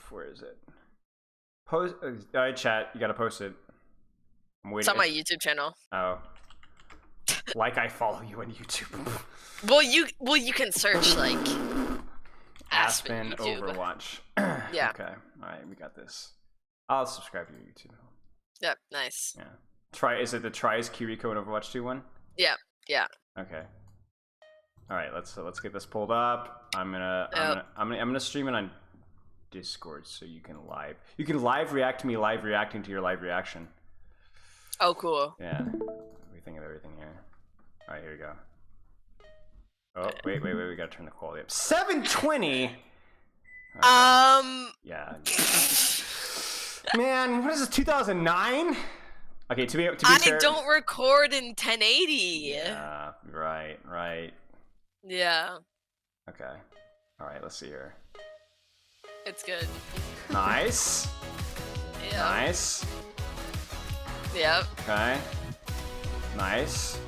Where is it? Post. All right, chat. You gotta post it. I'm waiting. It's on my YouTube channel. Oh. Like I follow you on YouTube. Well, you can search like Aspen YouTube. Overwatch. Yeah. Okay. All right, we got this. I'll subscribe to your YouTube. Yep. Nice. Yeah. Is it the tries Kiriko and Overwatch 2 one? Yeah. Okay. All right. Let's get this pulled up. I'm gonna stream it on Discord so you can live react to me live reacting to your live reaction. Oh, cool. Yeah. We think of everything here. All right. Here we go. Oh, wait, we gotta turn the quality up. 720. Okay. Yeah. Man, what is this? 2009? Okay, to be fair, I don't record in 1080. Yeah. Right. Yeah. Okay. All right. Let's see here. It's good. Nice. Yeah. Nice. Yep. Okay. Nice.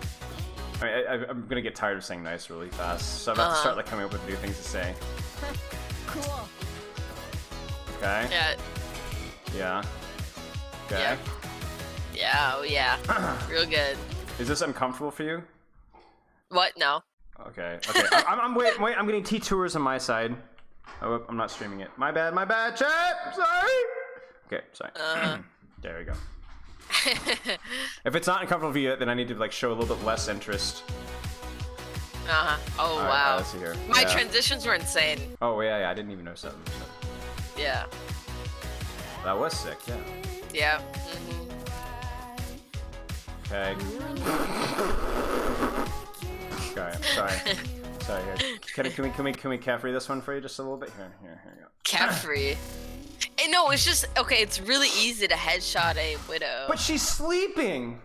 I'm gonna get tired of saying nice really fast, so I'm about to start like coming up with new things to say. Cool. Okay. Yeah. Okay. Yep. Yeah. Oh yeah. Real good. Is this uncomfortable for you? What? No. Okay. I'm wait. I'm getting T-tours on my side. Oh, I'm not streaming it. My bad, chat. I'm sorry. Okay, sorry. There we go. If it's not uncomfortable for you, then I need to like show a little bit less interest. Oh All right, wow. let's see here. My Yeah. transitions were insane. Oh yeah, I didn't even notice that. Yeah. That was sick. Yeah. Yeah. Okay. Okay. Sorry. Sorry. Here. Can we carefree this one for you just a little bit? Here you go. Carefree. No, it's just okay. It's really easy to headshot a widow. But she's sleeping.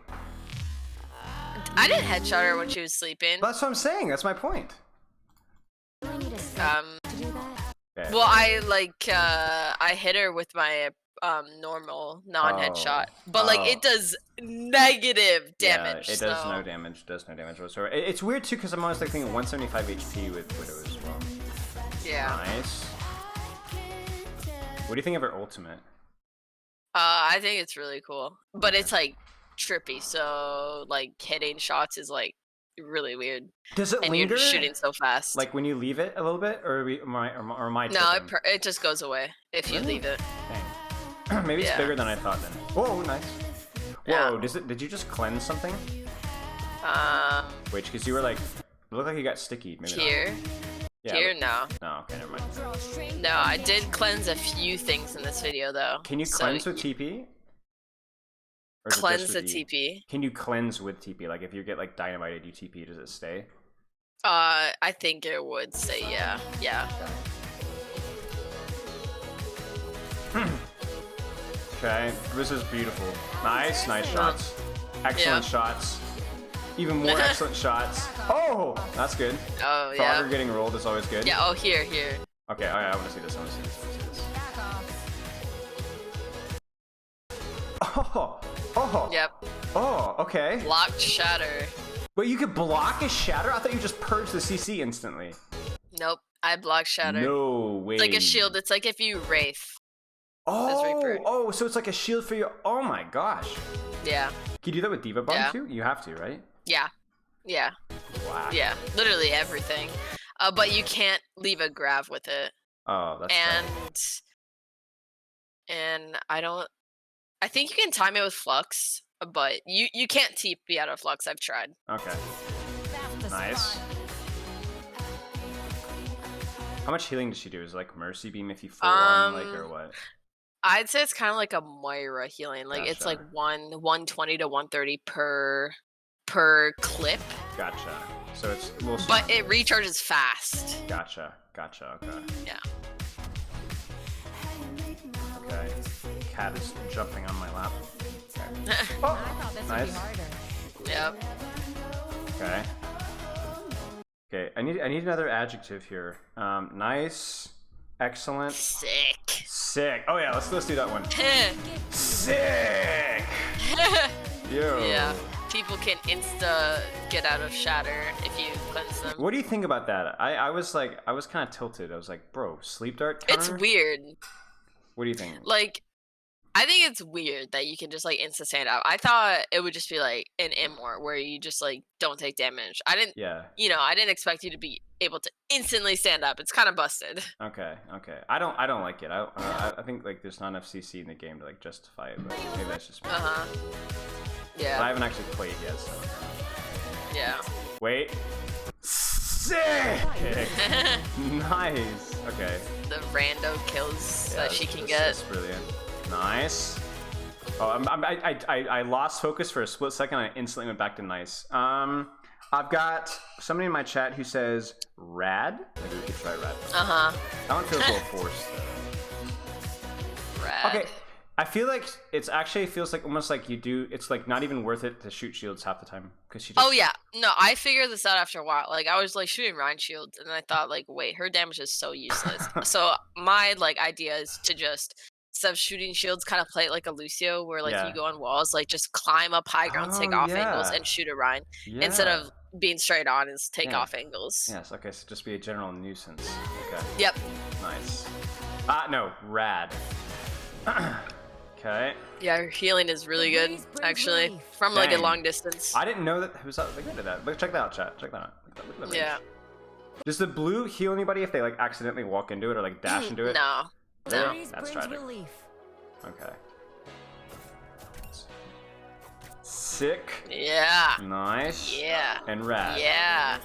I didn't headshot her when she was sleeping. That's what I'm saying. That's my point. Okay. Well, I hit her with my normal non-headshot, but like it does negative damage. Yeah, it does no damage. Does no damage whatsoever. It's weird too because I'm always like thinking 175 HP with Widow as well. Yeah. Nice. What do you think of her ultimate? I think it's really cool, but it's like trippy. So like hitting shots is like really weird. Does it and linger? You're shooting so fast. Like when you leave it a little bit, or am I No, it just goes away if you leave it. Dang. Maybe it's Yeah. bigger than I thought then. Whoa, nice. Whoa, did you just cleanse something? Wait, because you were like, it looked like you got sticky. Maybe Here. Not. Yeah, Here, but- no. No, okay, never mind. No, I did cleanse a few things in this video though. Can you cleanse with TP? Or is it Cleanse just the with E? TP. Can you cleanse with TP? Like if you get like dynamited, you TP, does it stay? I think it would say yeah. Yeah. Okay, this is beautiful. Nice shots. Excellent shots. Even more excellent shots. Oh, that's good. Oh yeah. Frogger getting rolled is always good. Yeah. Oh, here. Okay, alright, I want to see this. I want to see this. Oh. Yep. Oh, okay. Blocked shatter. Wait, you could block a shatter? I thought you just purged the CC instantly. Nope. I blocked shatter. No way. It's like a shield. It's like if you wraith. Oh, so it's like a shield for your. Oh my gosh. Yeah. Can you do that with Diva Bomb Yeah. too? You have to, right? Yeah. Yeah. Wow. Yeah. Literally everything. But you can't leave a grav with it. Oh, that's tough. And I think you can time it with flux, but you can't TP out of flux. I've tried. Okay. Nice. How much healing does she do? Is it like Mercy Beam if you full on, like, or what? I'd say it's kind of like a Moira healing. Like it's like 120 to 130 per clip. Gotcha. So it's a little. But it recharges fast. Gotcha. Okay. Yeah. Okay. Cat is jumping on my lap. Okay. I thought this would be Nice. harder. Yep. Okay. Okay. I need another adjective here. Nice. Excellent. Sick. Oh yeah, let's do that one. Sick. Yo. Yeah. People can insta get out of shatter if you cleanse them. What do you think about that? I was kind of tilted. I was like, bro, sleep dart counter? It's weird. What do you think? Like, I think it's weird that you can just like insta stand out. I thought it would just be like an immort where you just like don't take damage. I didn't. Yeah. You know, I didn't expect you to be able to instantly stand up. It's kind of busted. Okay. I don't like it. I think like there's not enough CC in the game to like justify it, but maybe that's just me. Yeah. But I haven't actually played yet, so. Yeah. Wait. Sick. Nice. Okay. The rando kills Yeah, that she can get. That's brilliant. Nice. Oh, I lost focus for a split second. I instantly went back to nice. I've got somebody in my chat who says rad. Maybe we could try rad. That one feels a little forced. Rad. Okay. I feel like it's actually feels like almost like you do. It's like not even worth it to shoot shields half the time because she. Just, Oh yeah, no, I figured this out after a while. Like I was like shooting Rhine shields, and I thought like, wait, her damage is so useless. So my like idea is to just instead of shooting shields, kind of play it like a Lucio, where like you go on walls, like just climb up high ground, take off angles, and shoot a Rhine instead of being straight on and take off angles. Yes. Okay. So just be a general nuisance. Okay. Yep. Nice. No, rad. Okay. Yeah, her healing is really good, actually, from like a Dang. long distance. I didn't know that. Who's that? Look at that. Look, check that out, chat. Check that out. Look at that Yeah. Does the blue heal anybody if they like accidentally walk into it or like dash into it? No. Really? No. That's tragic. Okay. Sick. Yeah. Nice. Yeah. And rad. Yeah.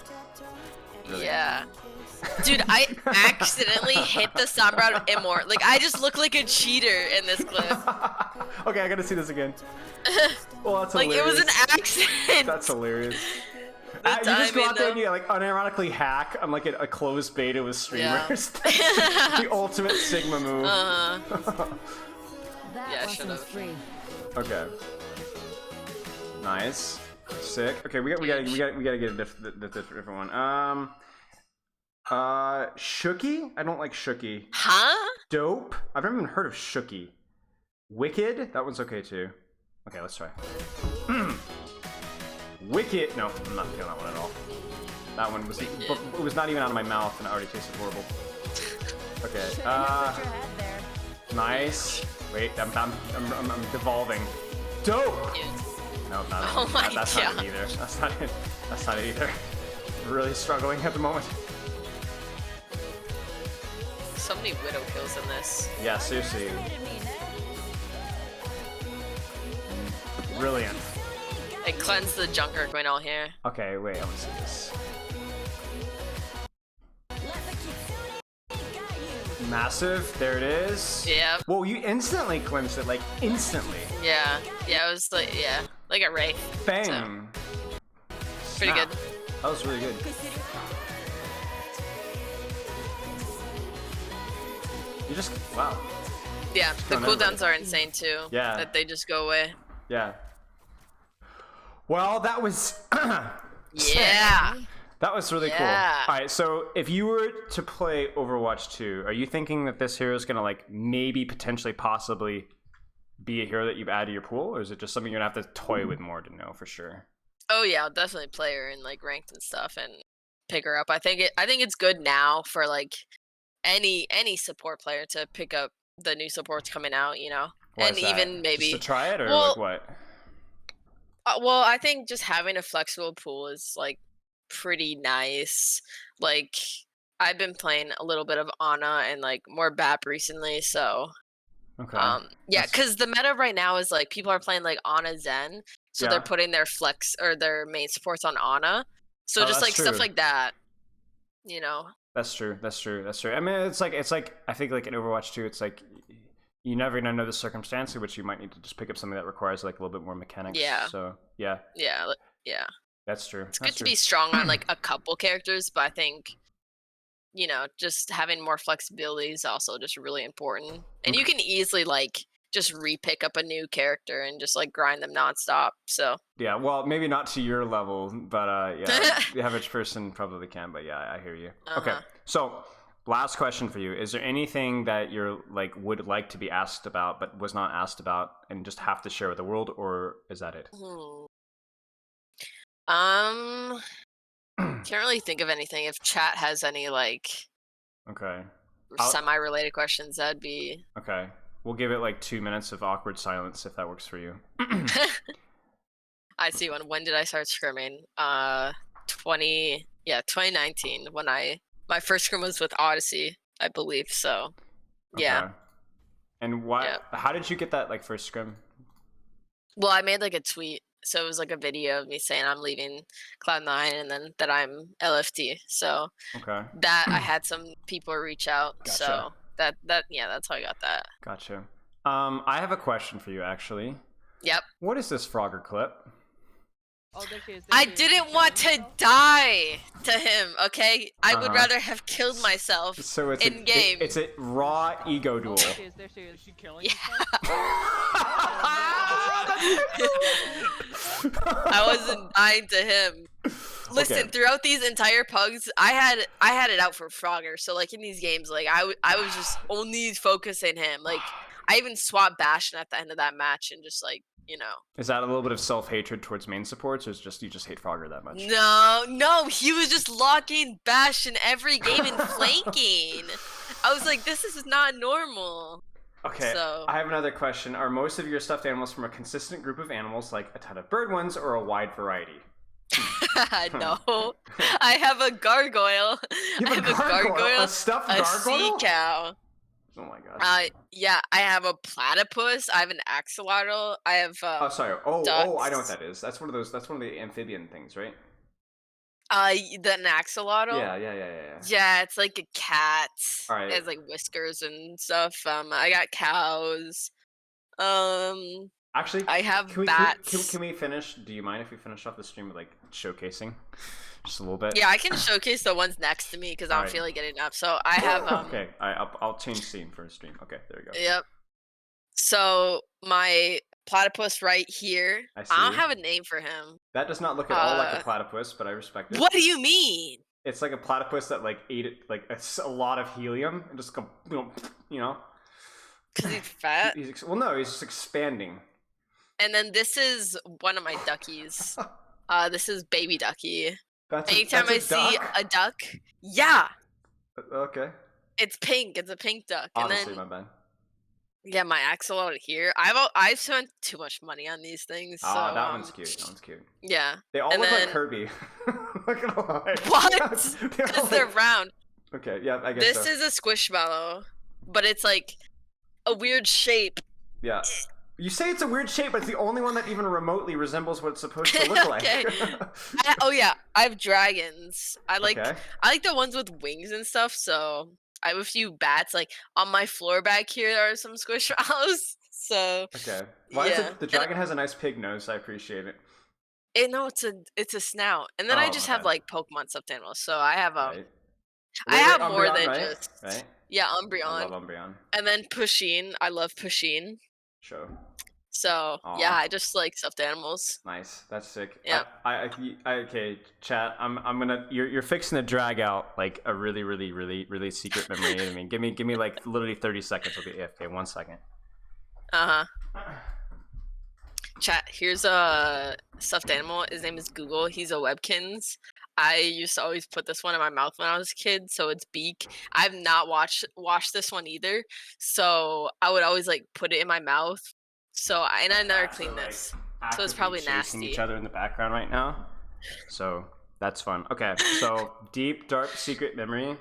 Really. Yeah. Dude, I accidentally hit the Sombra Immort. Like, I just look like a cheater in this clip. Okay, I gotta see this again. Well, that's Like, hilarious. it was an accident. That's hilarious. The You just go timing, out there and though. you like unironically hack on like a closed beta with streamers. Yeah. The ultimate Sigma move. Yeah, I should have. Okay. Nice. Sick. Okay, we gotta get a different one. Shooky? I don't like Shooky. Huh? Dope? I've never even heard of Shooky. Wicked? That one's okay too. Okay, let's try. Wicked. No, I'm not feeling that one at all. That one was it was not even out of my mouth and it already tasted horrible. Okay. Nice. Wait, I'm devolving. Dope. No, not Oh my that's God. not it either. That's not it. That's not it either. Really struggling at the moment. So many Widow kills in this. Yeah, seriously. Brilliant. Like, cleanse the junker going all here. Okay, wait, I want to see this. Massive, there it is. Yeah. Whoa, you instantly cleansed it, like instantly. Yeah. Yeah, it was like, yeah. Like a Wraith. Bang. Pretty Snap. good. That was really good. You just, wow. Yeah, the on cooldowns everybody. are insane too. Yeah. That they just go away. Yeah. Well, that was Yeah. that was really Yeah. cool. All right, so if you were to play Overwatch 2, are you thinking that this hero is gonna like maybe potentially possibly be a hero that you've added to your pool, or is it just something you're gonna have to toy with more to know for sure? Oh yeah, I'll definitely play her in like ranked and stuff and pick her up. I think it's good now for like any support player to pick up the new supports coming out, you know. Why and is that? even maybe just to try it, or well, like what? Well, I think just having a flexible pool is like pretty nice. Like I've been playing a little bit of Ana and like more BAP recently, so Okay. yeah, That's- because the meta right now is like people are playing like Ana Zen, so Yeah. they're putting their flex or their main supports on Ana. So Oh, just that's like stuff true. like that, you know. That's true. That's true. That's true. I mean, it's like I think like in Overwatch 2, it's like you never gonna know the circumstance in which you might need to just pick up something that requires like a little bit more mechanics. Yeah. So yeah, Yeah, yeah. that's true. It's good to be strong on like a couple characters, but I think you know just having more flexibility is also just really important. And you can easily like just re-pick up a new character and just like grind them nonstop. So Yeah. Well, maybe not to your level, but yeah, the average person probably can. But yeah, I hear you. Okay. So last question for you: is there anything that you're like would like to be asked about but was not asked about, and just have to share with the world, or is that it? Can't really think of anything. If chat has any like Okay. semi-related questions, that'd be Okay. We'll give it like 2 minutes of awkward silence if that works for you. I see one. When did I start scrimming? 2019 when my first scrim was with Odyssey, I believe. So yeah. Okay. And why? Yeah. How did you get that like first scrim? Well, I made like a tweet. So it was like a video of me saying I'm leaving Cloud9 and then that I'm LFT. So Okay. that I had some people reach out. Gotcha. So that yeah, that's how I got that. Gotcha. I have a question for you actually. Yep. What is this Frogger clip? Oh, there she is. I didn't want to die to him, okay? I would Uh-huh. rather have killed myself So it's in game. It's a raw ego duel. There she is. There she is. Is she killing Yeah. herself? I wasn't dying to him. Listen, Okay. throughout these entire pugs, I had it out for Frogger. So like in these games, like I was just only focusing him. Like I even swapped Bastion at the end of that match and just like, you know. Is that a little bit of self-hatred towards main supports, or is just you just hate Frogger that much? No, he was just locking Bastion every game and flanking. I was like, this is not normal. Okay, So- I have another question. Are most of your stuffed animals from a consistent group of animals, like a ton of bird ones, or a wide variety? No, I have a gargoyle. You I have have a gargoyle, a stuffed a sea gargoyle? cow. Oh my god. Yeah, I have a platypus. I have an axolotl. I have Oh, sorry. Oh, I know what ducks. that is. That's one of those. That's one of the amphibian things, right? The axolotl. Yeah. Yeah, it's like a cat. All right. It has like whiskers and stuff. I got cows. Actually, I have can bats. we finish? Do you mind if we finish off the stream with like showcasing, just a little bit? Yeah, I can showcase the ones next to me because I don't Alright. feel like getting up. So I have Okay, I'll change scene for a stream. Okay, there we go. Yep. So my platypus right here. I I don't see. have a name for him. That does not look at all like a platypus, but I respect it. What do you mean? It's like a platypus that like ate it like a lot of helium and just go, you know. Because he's fat. Well, no, he's just expanding. And then this is one of my duckies. This is baby ducky. Anytime I see a duck, yeah. Okay. It's pink. It's a pink duck. Honestly, and then, my bad. Yeah, my axolotl here. I've spent too much money on these things. So, that one's cute. That one's cute. Yeah. They all look like Kirby. Not gonna lie. What? Because they're round. Okay, yeah, I guess This so. is a squishmallow, but it's like a weird shape. Yeah. You say it's a weird shape, but it's the only one that even remotely resembles what it's supposed to look like. Okay. Oh yeah, I have dragons. I like the ones with wings and stuff. So I have a few bats. Like on my floor back here, there are some squishmallows. So okay. Why is it the dragon has a nice pig nose? So I appreciate it. No, it's a snout. And then I just have like Pokemon stuffed animals. So I have Right. I have more Umbreon, than right? just Right. Yeah, Umbreon. I love Umbreon. And then Pusheen. I love Pusheen. Sure. So yeah, I just like stuffed animals. Nice, that's sick. Yeah. Okay, chat. I'm gonna. You're fixing to drag out like a really secret memory. I mean, give me like literally 30 seconds. I'll be AFK. 1 second. Chat. Here's a stuffed animal. His name is Google. He's a Webkins. I used to always put this one in my mouth when I was a kid, so it's beak. I've not washed this one either, so I would always like put it in my mouth. So I never cleaned this, so it's probably chasing nasty. each other in the background right now, so that's fun. Okay, so deep dark secret memory.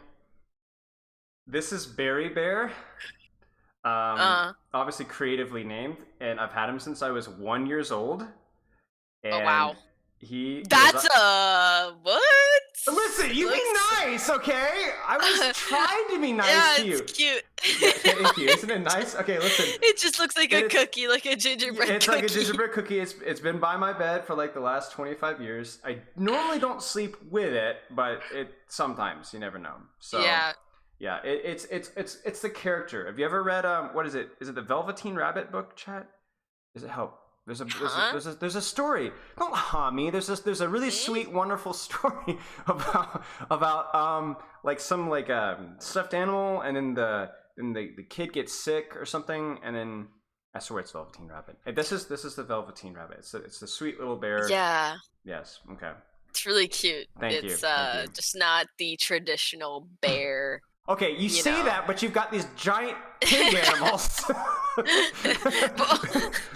This is Berry Bear. Obviously creatively named, and I've had him since I was 1 year old. And oh wow. That's what? Listen, you be nice, okay? I was trying to be nice to you. Yeah, it's cute. Thank you. Isn't it nice? Okay, listen. It just looks like a cookie, like a gingerbread cookie. It's like a gingerbread cookie. It's been by my bed for like the last 25 years. I normally don't sleep with it, but it sometimes, you never know. So yeah, it's the character. Have you ever read what is it? Is it the Velveteen Rabbit book, chat? Does it help? There's a story. Don't ha me. There's a really sweet, wonderful story about like some like stuffed animal, and then the kid gets sick or something, and then I swear it's Velveteen Rabbit. This is the Velveteen Rabbit. It's the sweet little bear. Yeah. Yes. Okay. It's really cute. Thank you. It's just not the traditional bear. Okay, you say that, but you've got these giant pig animals.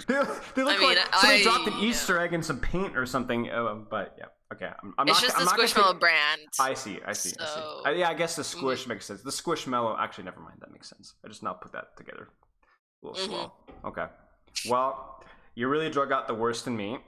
they look like somebody dropped an Easter egg in some paint or something. But yeah, okay. It's just the Squishmallow brand. I see. Yeah, I guess the squish makes sense. The Squishmallow, actually, never mind. That makes sense. I just now put that together. A little slow. Okay. Well, you really drug out the worst in me,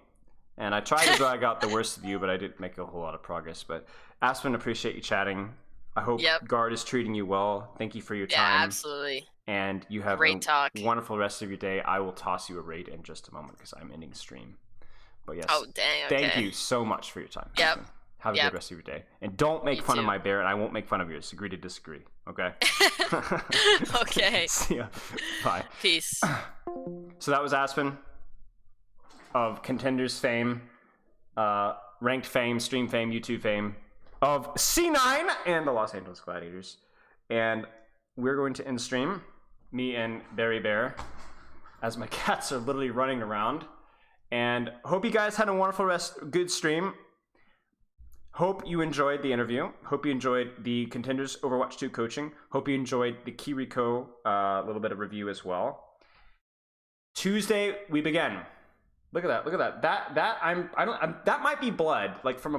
and I tried to drag out the worst of you, but I didn't make a whole lot of progress. But Aspen, appreciate you chatting. I hope Guard is treating you well. Thank you for your time. Yeah, absolutely. And you have great talk. Wonderful rest of your day. I will toss you a raid in just a moment because I'm ending stream. But yes. Oh, dang. Okay. Thank you so much for your time. Yep. Have a good rest of your day. And don't make fun of my bear, and I won't make fun of yours. Agree to disagree. Okay? Okay. See ya. Bye. Peace. So that was Aspen of Contenders fame, ranked fame, stream fame, YouTube fame, of C9 and the Los Angeles Gladiators. And we're going to end stream, me and Berry Bear, as my cats are literally running around. And hope you guys had a wonderful good stream. Hope you enjoyed the interview. Hope you enjoyed the Contenders Overwatch 2 coaching. Hope you enjoyed the Kiriko little bit of review as well. Tuesday we begin. Look at that. Look at that. That might be blood, like from a